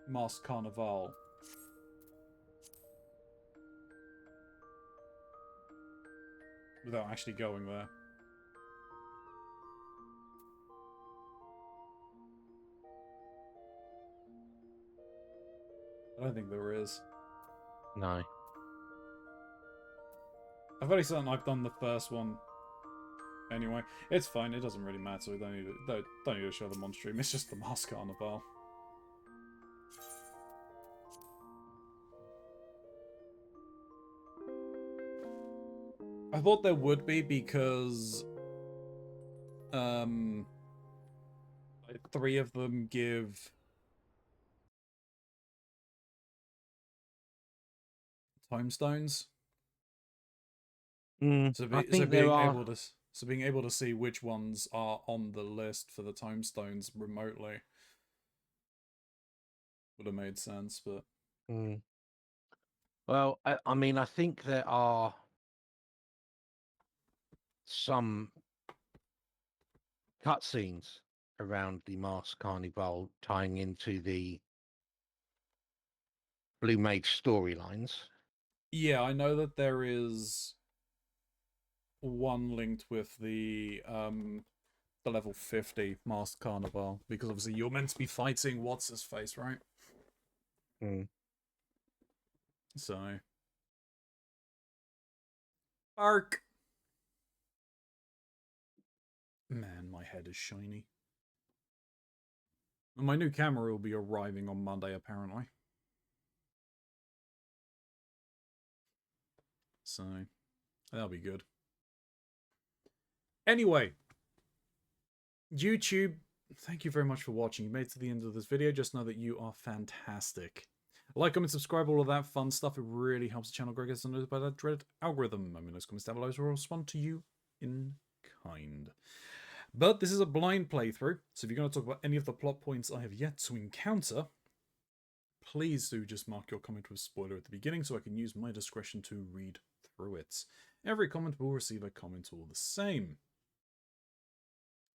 Masked Carnival? Without actually going there. don't think there is. No. I've already said I've done the first one. Anyway, it's fine. It doesn't really matter. We don't need to show them on stream. It's just the Mask Carnival. I thought there would be because three of them give time stones. So being able to see which ones are on the list for the time stones remotely would have made sense, but well, I mean, I think there are some cutscenes around the Mask Carnival tying into the Blue Mage storylines. yeah, I know that there is one linked with the level 50 Masked Carnival, because obviously you're meant to be fighting what's his face, right? So arc. Man, my head is shiny. My new camera will be arriving on Monday, apparently. So that'll be good. Anyway, YouTube, thank you very much for watching. You made it to the end of this video. Just know that you are fantastic. Like, comment, subscribe, all of that fun stuff. It really helps the channel grow. Get noticed by that dreaded algorithm. I mean, those comments down below, so I'll respond to you in kind. But this is a blind playthrough, so if you're going to talk about any of the plot points I have yet to encounter, please do just mark your comment with spoiler at the beginning so I can use my discretion to read through it. Every comment will receive a comment all the same.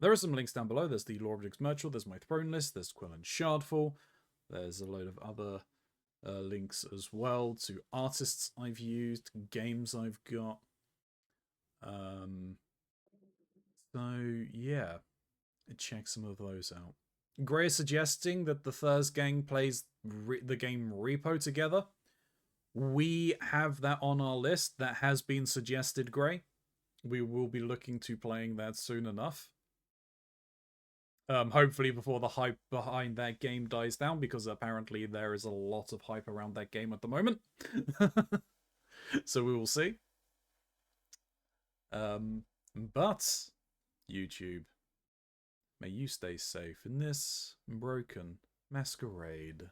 There are some links down below. There's the Lore Objects Merchant, there's my throne list, there's Quill and Shardfall, there's a load of other links as well to artists I've used, games I've got. So yeah, check some of those out. Gray is suggesting that the Thurs gang plays the game Repo together. We have that on our list. That has been suggested, Gray. We will be looking to playing that soon enough. Hopefully before the hype behind that game dies down, because apparently there is a lot of hype around that game at the moment. So we will see. But YouTube, may you stay safe in this broken masquerade.